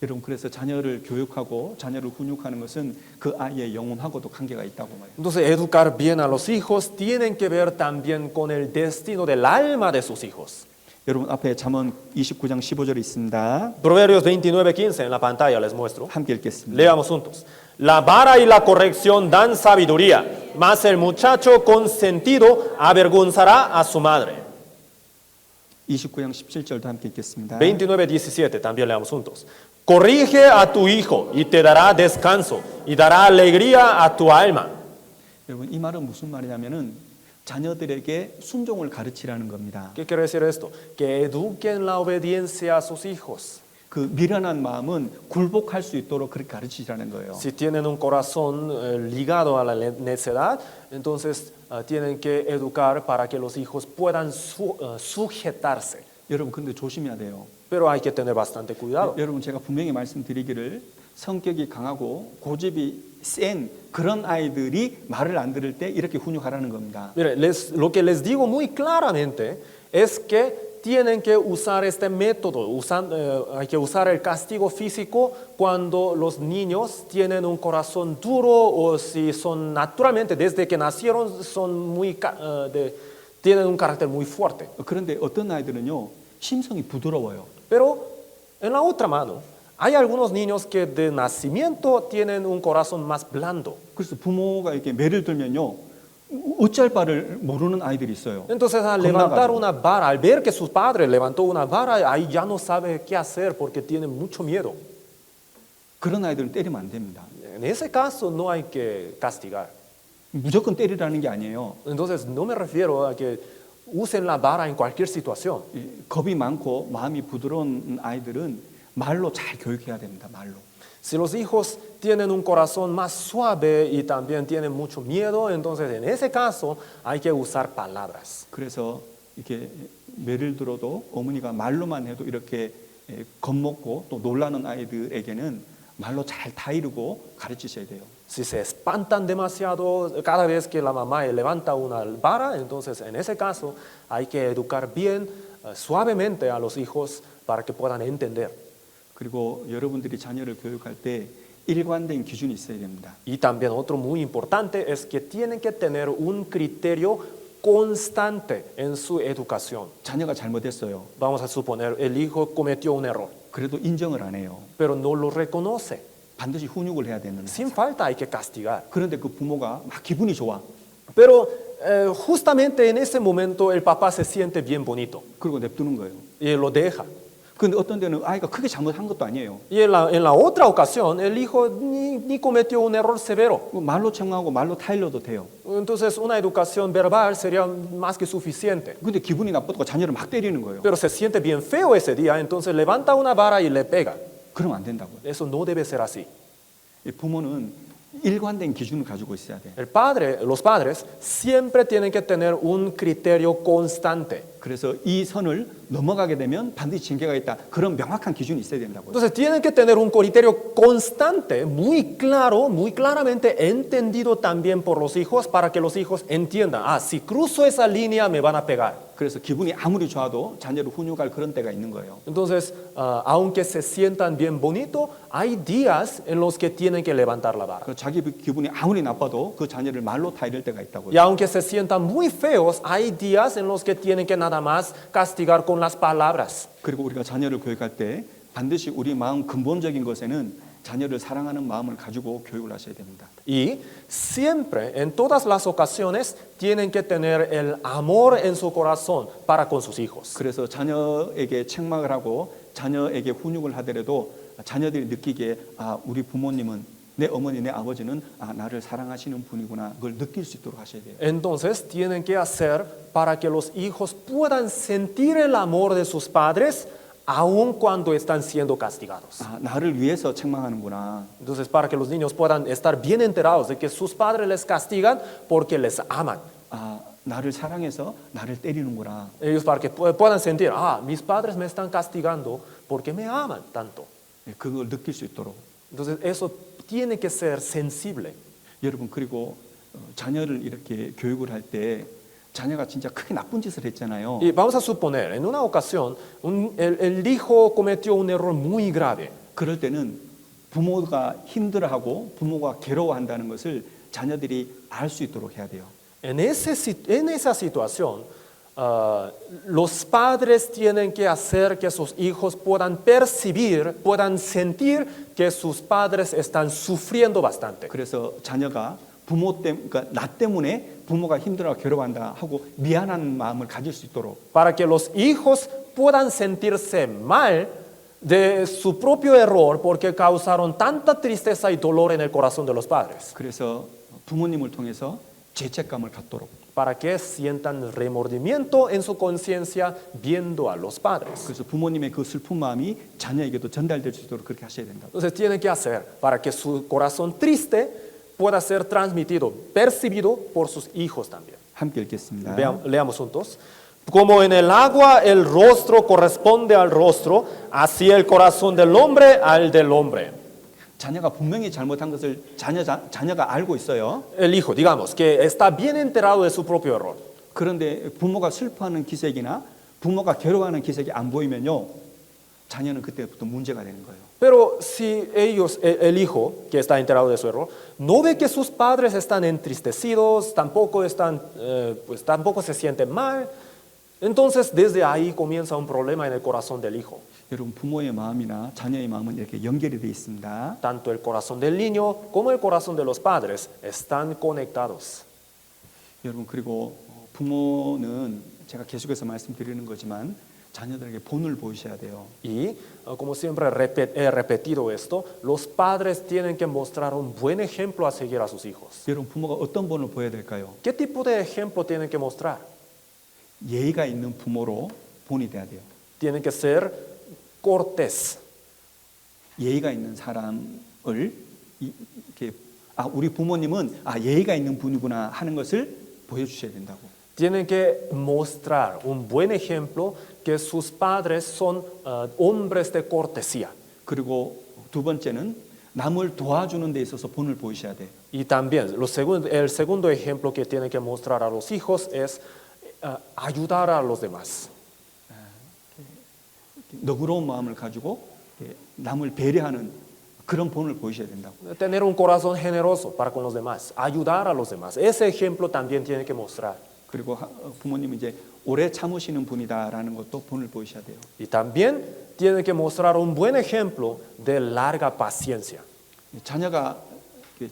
Speaker 1: 여러분 그래서 자녀를 교육하고 자녀를 훈육하는 것은 그 아이의 영혼하고도 관계가 있다고 말해요.
Speaker 2: Entonces, educar bien a los hijos tienen que ver también con el destino del alma de sus hijos.
Speaker 1: 여러분 앞에 잠언 29장 15절이 있습니다.
Speaker 2: Proverbios 29:15 en la pantalla les muestro.
Speaker 1: 함께 읽겠습니다.
Speaker 2: Leamos juntos. La vara y la corrección dan sabiduría, mas el muchacho consentido avergonzará a su madre.
Speaker 1: 29장 17절도 함께 읽겠습니다.
Speaker 2: 29:17 también leamos juntos. Corrige a tu hijo y te dará descanso y dará alegría a tu alma.
Speaker 1: 여러분 이 말은 무슨 말이냐면은 자녀들에게 순종을 가르치라는 겁니다.
Speaker 2: ¿Qué quiere decir esto? Que eduquen la obediencia a sus hijos.
Speaker 1: 그 미련한 마음은 굴복할 수 있도록 그렇게 가르치라는 거예요.
Speaker 2: Si tienen un corazón ligado a la necedad, entonces tienen que educar para que los hijos puedan sujetarse.
Speaker 1: 여러분 근데 조심해야 돼요.
Speaker 2: Pero hay que tener bastante cuidado.
Speaker 1: 여러분 제가 분명히 말씀드리기를 성격이 강하고 고집이 센 그런 아이들이 말을 안 들을 때 이렇게 훈육하라는 겁니다.
Speaker 2: Mire, lo que les digo muy claramente es que tienen que usar este método, hay que usar el castigo físico cuando los niños tienen un corazón duro o si son naturalmente desde que nacieron son tienen un carácter muy fuerte.
Speaker 1: 그런데 어떤 아이들은요 심성이 부드러워요.
Speaker 2: Pero en la otra mano, hay algunos niños que de nacimiento tienen un corazón más blando.
Speaker 1: 그래서 부모가 이렇게 매를 들면요 어찌할 바를 모르는 아이들이 있어요.
Speaker 2: Entonces al levantar una vara, al ver que su padre levantó una vara, ahí ya no sabe qué hacer porque tiene mucho miedo.
Speaker 1: 그런 아이들은 때리면 안 됩니다.
Speaker 2: En ese caso no hay que castigar.
Speaker 1: 무조건 때리라는 게 아니에요.
Speaker 2: Entonces no me refiero a que usen la vara en cualquier situación.
Speaker 1: 겁이 많고 마음이 부드러운 아이들은 말로 잘 교육해야 됩니다. 말로.
Speaker 2: Si los hijos tienen un corazón más suave y también tienen mucho miedo, entonces en ese caso hay que usar palabras.
Speaker 1: 그래서 이렇게 매를 들어도 어머니가 말로만 해도 이렇게 겁먹고 또 놀라는 아이들에게는 말로 잘 다이르고 가르치셔야 돼요.
Speaker 2: Si se espantan demasiado cada vez que la mamá levanta una vara, entonces en ese caso hay que educar bien, suavemente a los hijos para que puedan entender.
Speaker 1: 그리고 여러분들이 자녀를 교육할 때 일관된 기준이 있어야 됩니다.
Speaker 2: Y también otro muy importante es que tienen que tener un criterio constante en su educación.
Speaker 1: 자녀가 잘못했어요.
Speaker 2: Vamos a suponer el hijo cometió un error,
Speaker 1: 그래도 인정을 안 해요.
Speaker 2: pero no lo reconoce.
Speaker 1: 반드시 훈육을 해야 되는.
Speaker 2: Sin falta hay que castigar.
Speaker 1: 그런데 그 부모가 막 기분이 좋아.
Speaker 2: Pero justamente en ese momento el papá se siente bien bonito
Speaker 1: 그리고 냅두는 거예요.
Speaker 2: y lo deja.
Speaker 1: 근데 어떤 데는 아이가 크게 잘못한 것도 아니에요.
Speaker 2: Y en la otra ocasión el hijo ni cometió un error severo.
Speaker 1: 말로 청하고 말로 타일러도 돼요.
Speaker 2: Entonces una educación verbal sería más que suficiente.
Speaker 1: 근데 기분이 나쁘다고 자녀를 막 때리는 거예요.
Speaker 2: Pero se siente bien feo ese día, entonces levanta una vara y le pega.
Speaker 1: 그러면 안 된다고요.
Speaker 2: Eso no debe ser así.
Speaker 1: 이 부모는 일관된 기준을 가지고 있어야 돼.
Speaker 2: Los padres siempre tienen que tener un criterio constante.
Speaker 1: 그래서 이 선을 넘어가게 되면 반드시 징계가 있다. 그런 명확한 기준이 있어야 된다고요.
Speaker 2: Entonces tienen que tener un criterio constante, muy claro, muy claramente entendido también por los hijos para que los hijos entiendan, si cruzo esa línea me van a pegar.
Speaker 1: 그래서 기분이 아무리 좋아도 자녀를 훈육할 그런 때가 있는 거예요.
Speaker 2: Entonces, aunque se sientan bien bonito, hay días en los que tienen que levantar la vara.
Speaker 1: 그 자기 기분이 아무리 나빠도 그 자녀를 말로 다 이럴 때가 있다고요.
Speaker 2: Y aunque se sientan muy feos, hay días en los que tienen que nada más castigar con las palabras.
Speaker 1: 그리고 우리가 자녀를 교육할 때 반드시 우리 마음 근본적인 것에는 자녀를 사랑하는 마음을 가지고 교육을 하셔야 됩니다.
Speaker 2: Y siempre, en todas las ocasiones, tienen que tener el amor en su corazón para con sus hijos.
Speaker 1: 그래서 자녀에게 책망을 하고 자녀에게 훈육을 하더라도 자녀들이 느끼기에 우리 부모님은 내 어머니 내 아버지는 나를 사랑하시는 분이구나 그걸 느낄 수 있도록 하셔야 돼요.
Speaker 2: Entonces, tienen que hacer para que los hijos puedan sentir el amor de sus padres aun cuando están siendo castigados.
Speaker 1: 나를 위해서 책망하는구나.
Speaker 2: Entonces, para que los niños puedan estar bien enterados de que sus padres les castigan porque les aman.
Speaker 1: 나를 사랑해서 나를 때리는구나.
Speaker 2: Ellos para que puedan sentir, mis padres me están castigando porque me aman tanto.
Speaker 1: 그걸 느낄 수 있도록.
Speaker 2: Entonces, eso tiene que ser sensible.
Speaker 1: 여러분 그리고 자녀를 이렇게 교육을 할 때 자녀가 진짜 크게 나쁜 짓을 했잖아요.
Speaker 2: Y vamos a suponer, en una ocasión, el hijo cometió un error muy grave.
Speaker 1: 그럴 때는 부모가 힘들어하고 부모가 괴로워한다는 것을 자녀들이 알 수 있도록 해야 돼요.
Speaker 2: En esa situación, los padres tienen que hacer que sus hijos puedan percibir, puedan sentir que sus padres están sufriendo bastante.
Speaker 1: 그래서 자녀가 그러니까 나 때문에 부모가 힘들어하고 괴로워한다 하고 미안한 마음을 가질 수 있도록.
Speaker 2: Para que los hijos puedan sentirse mal de su propio error porque causaron tanta tristeza y dolor en el corazón de los padres.
Speaker 1: 그래서 부모님을 통해서 죄책감을 갖도록.
Speaker 2: Para que sientan remordimiento en su conciencia viendo a los padres.
Speaker 1: 그래서 부모님의 그 슬픈 마음이 자녀에게도 전달될 수 있도록 그렇게 하셔야 된다.
Speaker 2: Entonces tienen que hacer para que su corazón triste pueda ser transmitido, percibido por sus hijos también.
Speaker 1: 함께 읽겠습니다.
Speaker 2: Leamos juntos. Como en el agua el rostro corresponde al rostro, así el corazón del hombre al del hombre.
Speaker 1: 자녀가 분명히 잘못한 것을 자녀가 알고 있어요.
Speaker 2: El hijo, digamos, que está bien enterado de su propio error.
Speaker 1: 그런데 부모가 슬퍼하는 기색이나 부모가 괴로워하는 기색이 안 보이면요, 자녀는 그때부터 문제가 되는 거예요.
Speaker 2: Pero si el hijo que está enterado de su error, no ve que sus padres están entristecidos, tampoco se sienten mal, entonces desde ahí comienza un problema en el corazón del hijo.
Speaker 1: 여러분 부모의 마음이나 자녀의 마음은 이렇게 연결이 되어 있습니다.
Speaker 2: Tanto el corazón del niño como el corazón de los padres están conectados.
Speaker 1: 여러분 그리고 부모는 제가 계속해서 말씀드리는 거지만 자녀들에게 본을 보이셔야 돼요.
Speaker 2: Y como siempre he repetido esto, los padres tienen que mostrar un buen ejemplo a seguir a sus hijos.
Speaker 1: 여러분 부모가 어떤 본을 보여야 될까요?
Speaker 2: ¿Qué tipo de ejemplo tienen que mostrar?
Speaker 1: 예의가 있는 부모로 본이 돼야 돼요.
Speaker 2: Tienen que ser cortés.
Speaker 1: 예의가 있는 사람을 이렇게 우리 부모님은 예의가 있는 분이구나 하는 것을 보여주셔야 된다고.
Speaker 2: Tienen que mostrar un buen ejemplo que sus padres son hombres de cortesía.
Speaker 1: 그리고 두 번째는 남을 도와주는 데 있어서 본을 보이셔야 돼.
Speaker 2: Y también el segundo ejemplo que tienen que mostrar a los hijos es ayudar a los demás.
Speaker 1: 너그러운 마음을 가지고 남을 배려하는 그런 본을 보이셔야 된다고.
Speaker 2: Tener un corazón generoso para con los demás, ayudar a los demás. Ese ejemplo también tiene que mostrar.
Speaker 1: 그리고 부모님은 이제 오래 참으시는 분이다라는 것도 본을 보이셔야 돼요.
Speaker 2: Y también tiene que mostrar un buen ejemplo de larga paciencia.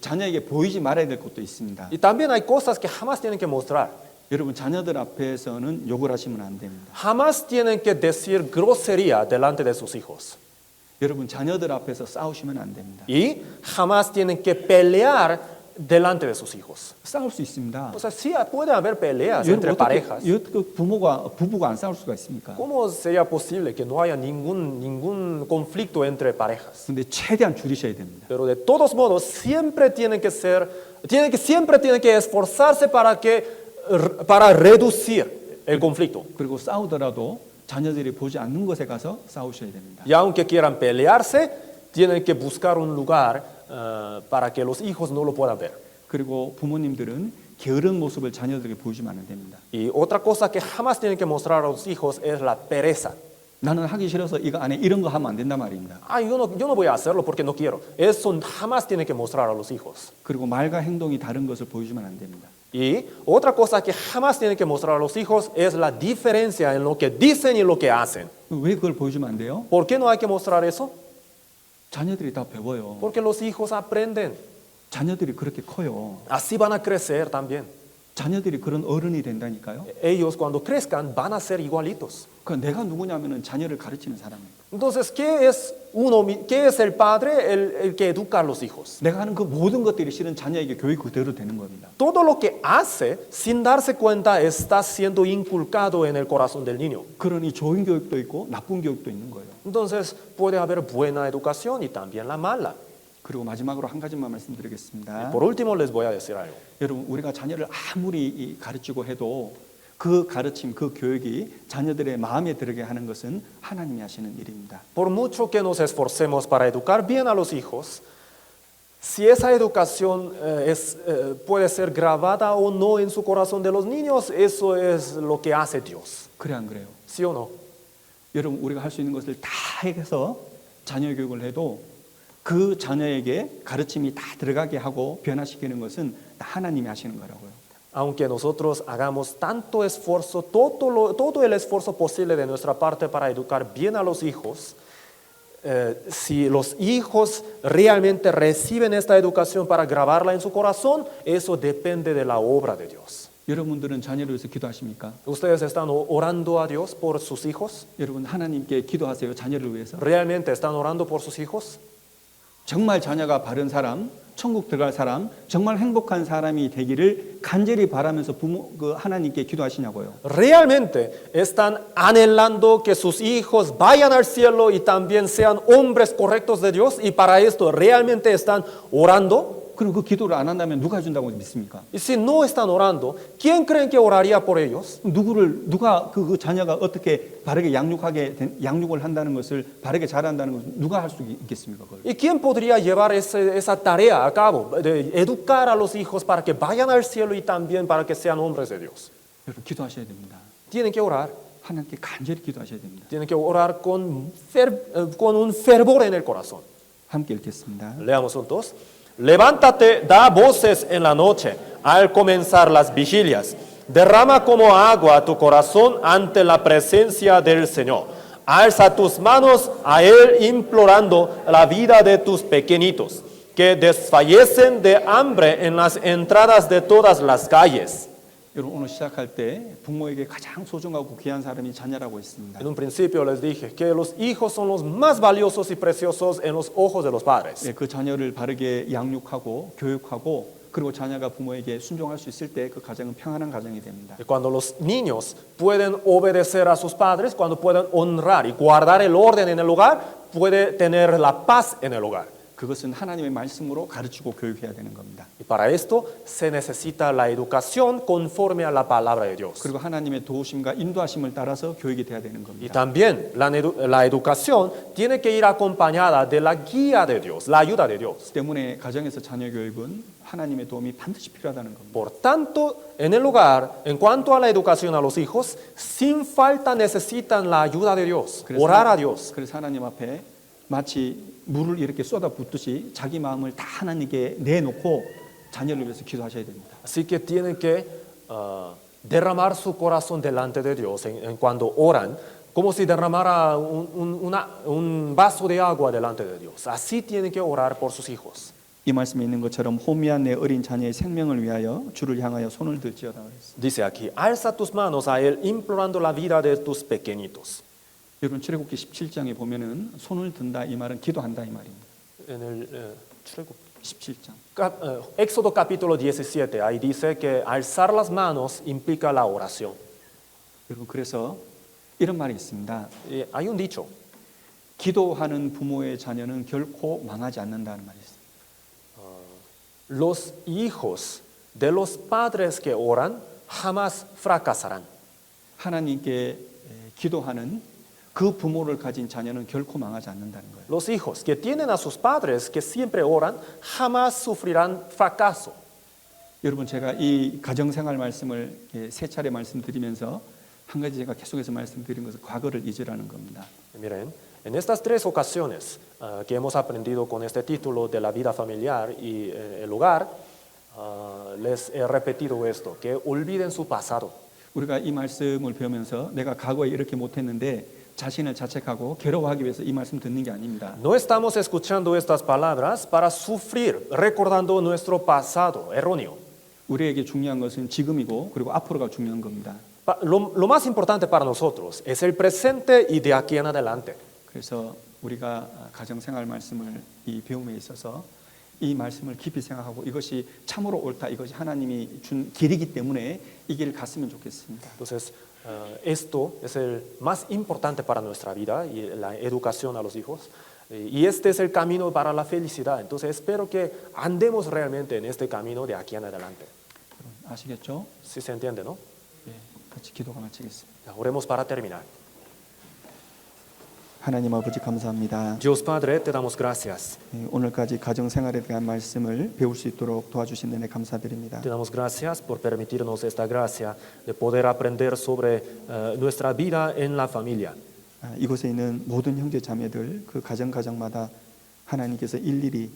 Speaker 1: 자녀에게 보이지 말아야 될 것도 있습니다.
Speaker 2: Y también hay cosas que jamás tienen que mostrar.
Speaker 1: 여러분 자녀들 앞에서는 욕을 하시면 안 됩니다.
Speaker 2: Jamás tienen que decir grosería delante de sus hijos.
Speaker 1: 여러분 자녀들 앞에서 싸우시면 안 됩니다.
Speaker 2: Y jamás tienen que pelear delante de sus hijos.
Speaker 1: 싸울 수 있습니다.
Speaker 2: O sea, sí puede haber peleas entre parejas.
Speaker 1: 어떻게 부부가 안 싸울 수가 있습니까?
Speaker 2: ¿Cómo sería posible que no haya ningún conflicto entre parejas?
Speaker 1: 근데 최대한 줄이셔야 됩니다.
Speaker 2: Pero de todos modos, siempre tienen que esforzarse para reducir el conflicto.
Speaker 1: 그리고 싸우더라도 자녀들이 보지 않는 곳에 가서 싸우셔야 됩니다.
Speaker 2: Y aunque quieran pelearse, tienen que buscar un lugar para que los hijos no lo puedan ver.
Speaker 1: 그리고 부모님들은 게으른 모습을 자녀들에게 보여주면 안 됩니다.
Speaker 2: Y otra cosa que jamás tienen que mostrar a los hijos es la pereza.
Speaker 1: 나는 하기 싫어서 이거 안 해. 이런 거 하면 안 된단 말입니다.
Speaker 2: Yo no voy a hacerlo porque no quiero. Eso jamás tienen que mostrar a los hijos.
Speaker 1: 그리고 말과 행동이 다른 것을 보여주면 안 됩니다.
Speaker 2: Y otra cosa que jamás tienen que mostrar a los hijos es la diferencia en lo que dicen y lo que hacen.
Speaker 1: 왜 그걸 보여주면 안 돼요?
Speaker 2: ¿Por qué no hay que mostrar eso?
Speaker 1: 자녀들이 다 배워요.
Speaker 2: Porque los hijos aprenden.
Speaker 1: 자녀들이 그렇게 커요.
Speaker 2: Así van a crecer también.
Speaker 1: 자녀들이 그런 어른이 된다니까요.
Speaker 2: Ellos cuando crezcan van a ser igualitos.
Speaker 1: 그 내가 누구냐면은 자녀를 가르치는 사람입니다.
Speaker 2: Entonces, ¿qué es el padre? El que educa a los hijos.
Speaker 1: 내가 하는 그 모든 것들이 실은 자녀에게 교육 그대로 되는 겁니다.
Speaker 2: Todo lo que hace, sin darse cuenta, está siendo inculcado en el corazón del niño.
Speaker 1: 그러니 좋은 교육도 있고 나쁜 교육도 있는 거예요.
Speaker 2: Entonces, puede haber buena educación y también la mala.
Speaker 1: 그리고 마지막으로 한 가지만
Speaker 2: Y
Speaker 1: 말씀드리겠습니다.
Speaker 2: por último, les voy a decir algo.
Speaker 1: 여러분, 우리가 자녀를 아무리 가르치고 해도 그 가르침, 그 교육이 자녀들의 마음에 들게 하는 것은 하나님이 하시는 일입니다.
Speaker 2: Por mucho que nos esforcemos para educar bien a los hijos, si esa educación puede ser grabada o no en su corazón de los niños, eso es lo que hace Dios.
Speaker 1: 그래 안 그래요?
Speaker 2: ¿Sí o no?
Speaker 1: 여러분, 우리가 할 수 있는 것을 다 해서 자녀 교육을 해도 그 자녀에게 가르침이 다 들어가게 하고 변화시키는 것은 하나님이 하시는 거라고요.
Speaker 2: Aunque nosotros hagamos tanto esfuerzo, todo el esfuerzo posible de nuestra parte para educar bien a los hijos, si los hijos realmente reciben esta educación para grabarla en su corazón, eso depende de la obra de Dios.
Speaker 1: 여러분들은 자녀를 위해서 기도하십니까?
Speaker 2: ¿Ustedes están orando a Dios por sus hijos?
Speaker 1: 여러분 하나님께 기도하세요. 자녀를 위해서.
Speaker 2: ¿Realmente están orando por sus hijos?
Speaker 1: 정말 자녀가 바른 사람, 천국 들어갈 사람, 정말 행복한 사람이 되기를 간절히 바라면서 하나님께 기도하시냐고요.
Speaker 2: ¿Realmente están anhelando que sus hijos vayan al cielo y también sean hombres correctos de Dios? Y para esto realmente están orando.
Speaker 1: 그럼 그 기도를 안 한다면 누가 해준다고 믿습니까?
Speaker 2: Y si no están orando, ¿quién creen que oraría por ellos?
Speaker 1: 누가 그 자녀가 어떻게 바르게 양육을 한다는 것을 바르게 잘한다는 것을 누가 할 수 있겠습니까? 그걸?
Speaker 2: ¿Y quién podría llevar esa tarea a cabo? De educar a los hijos para que vayan al cielo y también para que sean hombres de Dios.
Speaker 1: 여러분 기도하셔야 됩니다.
Speaker 2: Tienen que orar.
Speaker 1: 하나님께 간절히 기도하셔야 됩니다.
Speaker 2: Tienen que orar con un fervor en el corazón.
Speaker 1: 함께 읽겠습니다.
Speaker 2: Leamos juntos. Levántate, da voces en la noche, al comenzar las vigilias. Derrama como agua tu corazón ante la presencia del Señor. Alza tus manos a Él implorando la vida de tus pequeñitos, que desfallecen de hambre en las entradas de todas las calles.
Speaker 1: 여러분 오늘 시작할 때 부모에게 가장 소중하고 귀한 사람이 자녀라고 했습니다.
Speaker 2: En un principio les dije que los hijos son los más valiosos y preciosos en los ojos de los padres.
Speaker 1: 그 자녀를 바르게 양육하고 교육하고 그리고 자녀가 부모에게 순종할 수 있을 때 그 가정은 평안한 가정이 됩니다.
Speaker 2: Y cuando los niños pueden obedecer a sus padres, cuando pueden honrar y guardar el orden en el hogar, puede tener la paz en el hogar.
Speaker 1: 그것은 하나님의 말씀으로 가르치고 교육해야 되는 겁니다.
Speaker 2: Y para esto se necesita la educación conforme a la palabra de Dios.
Speaker 1: 그리고 하나님의 도우심과 인도하심을 따라서 교육이 돼야 되는
Speaker 2: Y
Speaker 1: 겁니다.
Speaker 2: también la educación tiene que ir acompañada de la guía de Dios, la ayuda de Dios.
Speaker 1: 때문에 가정에서 자녀 교육은 하나님의 도움이 반드시 필요하다는 겁니다.
Speaker 2: Por tanto, en el hogar, en cuanto a la educación a los hijos, sin falta necesitan la ayuda de Dios, orar a Dios.
Speaker 1: 그래서 하나님 앞에 마치 물을 이렇게 쏟아 붓듯이 자기 마음을 다 하나님께 내놓고 자녀를 위해서 기도하셔야 됩니다.
Speaker 2: Así que tienen que derramar su corazón delante de Dios en cuando oran, como si derramara un vaso de agua delante de Dios. Así tienen que orar por sus hijos.
Speaker 1: 이 말씀에 있는 것처럼 호미한 내 어린 자녀의 생명을 위하여 주를 향하여 손을 들지어다 그랬습니다.
Speaker 2: Dice aquí, alza tus manos a Él implorando la vida de tus pequeñitos.
Speaker 1: 여러분 출애굽기 17장에 보면은 손을 든다 이 말은 기도한다 이 말입니다.
Speaker 2: En el 출애굽
Speaker 1: 17장.
Speaker 2: Éxodo capítulo 17, ahí dice que alzar las manos implica la oración.
Speaker 1: 여러분 그래서 이런 말이 있습니다.
Speaker 2: Y hay un dicho,
Speaker 1: 기도하는 부모의 자녀는 결코 망하지 않는다는 말이 있습니다.
Speaker 2: los hijos de los padres que oran jamás fracasarán.
Speaker 1: 하나님께 기도하는 그 부모를 가진 자녀는 결코 망하지 않는다는 거예요.
Speaker 2: Los hijos que tienen a sus padres que siempre oran jamás sufrirán fracaso.
Speaker 1: 여러분 제가 이 가정생활 말씀을 세 차례 말씀드리면서 한 가지 제가 계속해서 말씀드린 것은 과거를 잊으라는 겁니다.
Speaker 2: Miren, en estas 3 ocasiones que hemos aprendido con este título de la vida familiar y el hogar, les he repetido esto, que olviden su pasado.
Speaker 1: 우리가 이 말씀을 배우면서 내가 과거에 이렇게 못했는데 자신을 자책하고 괴로워하기 위해서 이 말씀 듣는 게 아닙니다.
Speaker 2: No estamos escuchando estas palabras para sufrir, recordando nuestro pasado erróneo.
Speaker 1: 우리에게 중요한 것은 지금이고 그리고 앞으로가 중요한 겁니다.
Speaker 2: Lo más importante para nosotros es el presente y de aquí en adelante.
Speaker 1: 그래서 우리가 가정생활 말씀을 이 배움에 있어서 이 말씀을 깊이 생각하고 이것이 참으로 옳다, 이것이 하나님이 준 길이기 때문에 이 길을 갔으면 좋겠습니다.
Speaker 2: Entonces, esto es el más importante para nuestra vida y la educación a los hijos. Y este es el camino para la felicidad. Entonces, espero que andemos realmente en este camino de aquí en adelante.
Speaker 1: 여러분 아시겠죠?
Speaker 2: ¿Sí se entiende, no?
Speaker 1: 예, 같이 기도가 마치겠습니다.
Speaker 2: Ya, oremos para terminar.
Speaker 1: 하나님 아버지 감사합니다.
Speaker 2: Dios Padre, te damos gracias.
Speaker 1: 오늘까지 가정생활에 대한 말씀을 배울 수 있도록 도와주신 은혜 감사드립니다.
Speaker 2: Te damos gracias por permitirnos esta gracia de poder aprender sobre nuestra vida en la familia.
Speaker 1: 이곳에 있는 모든 형제 자매들 그 가정마다 하나님께서 일일이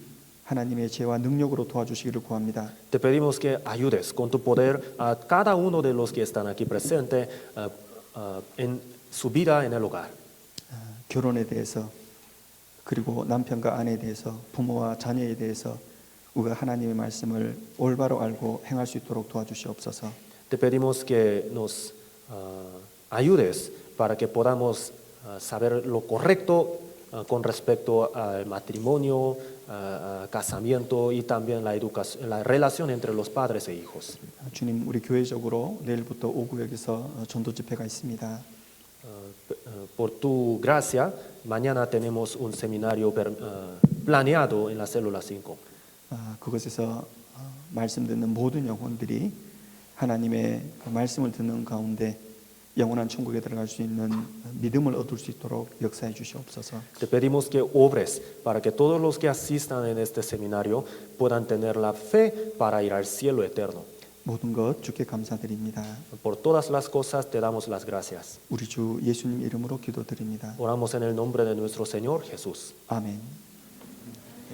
Speaker 1: 하나님의 지혜와 능력으로 도와주시기를 구합니다.
Speaker 2: Te pedimos que ayudes con tu poder a cada uno de los que están aquí presentes en su vida en el hogar.
Speaker 1: 결혼에 대해서 그리고 남편과 아내에 대해서 부모와 자녀에 대해서 우리가 하나님의 말씀을 올바로 알고 행할 수 있도록 도와주시옵소서.
Speaker 2: Te pedimos que nos ayudes para que podamos saber lo correcto con respecto al matrimonio, casamiento y también la educación, la relación entre los padres e hijos.
Speaker 1: 주님, 우리 교회적으로 내일부터 오구역에서 전도 집회가 있습니다.
Speaker 2: Por tu gracia, mañana tenemos un seminario planeado en la célula 5.
Speaker 1: 그것에서 말씀 듣는 모든 영혼들이 하나님의 말씀을 듣는 가운데 영원한 천국에 들어갈 수 있는 믿음을 얻을 수 있도록 역사해 주시옵소서.
Speaker 2: Te pedimos que obres para que todos los que asistan en este seminario puedan tener la fe para ir al cielo eterno.
Speaker 1: 모든 것 주께 감사드립니다.
Speaker 2: Por todas las cosas te damos las gracias.
Speaker 1: 우리 주 예수님 이름으로 기도드립니다.
Speaker 2: Oramos en el nombre de nuestro Señor Jesús.
Speaker 1: 아멘.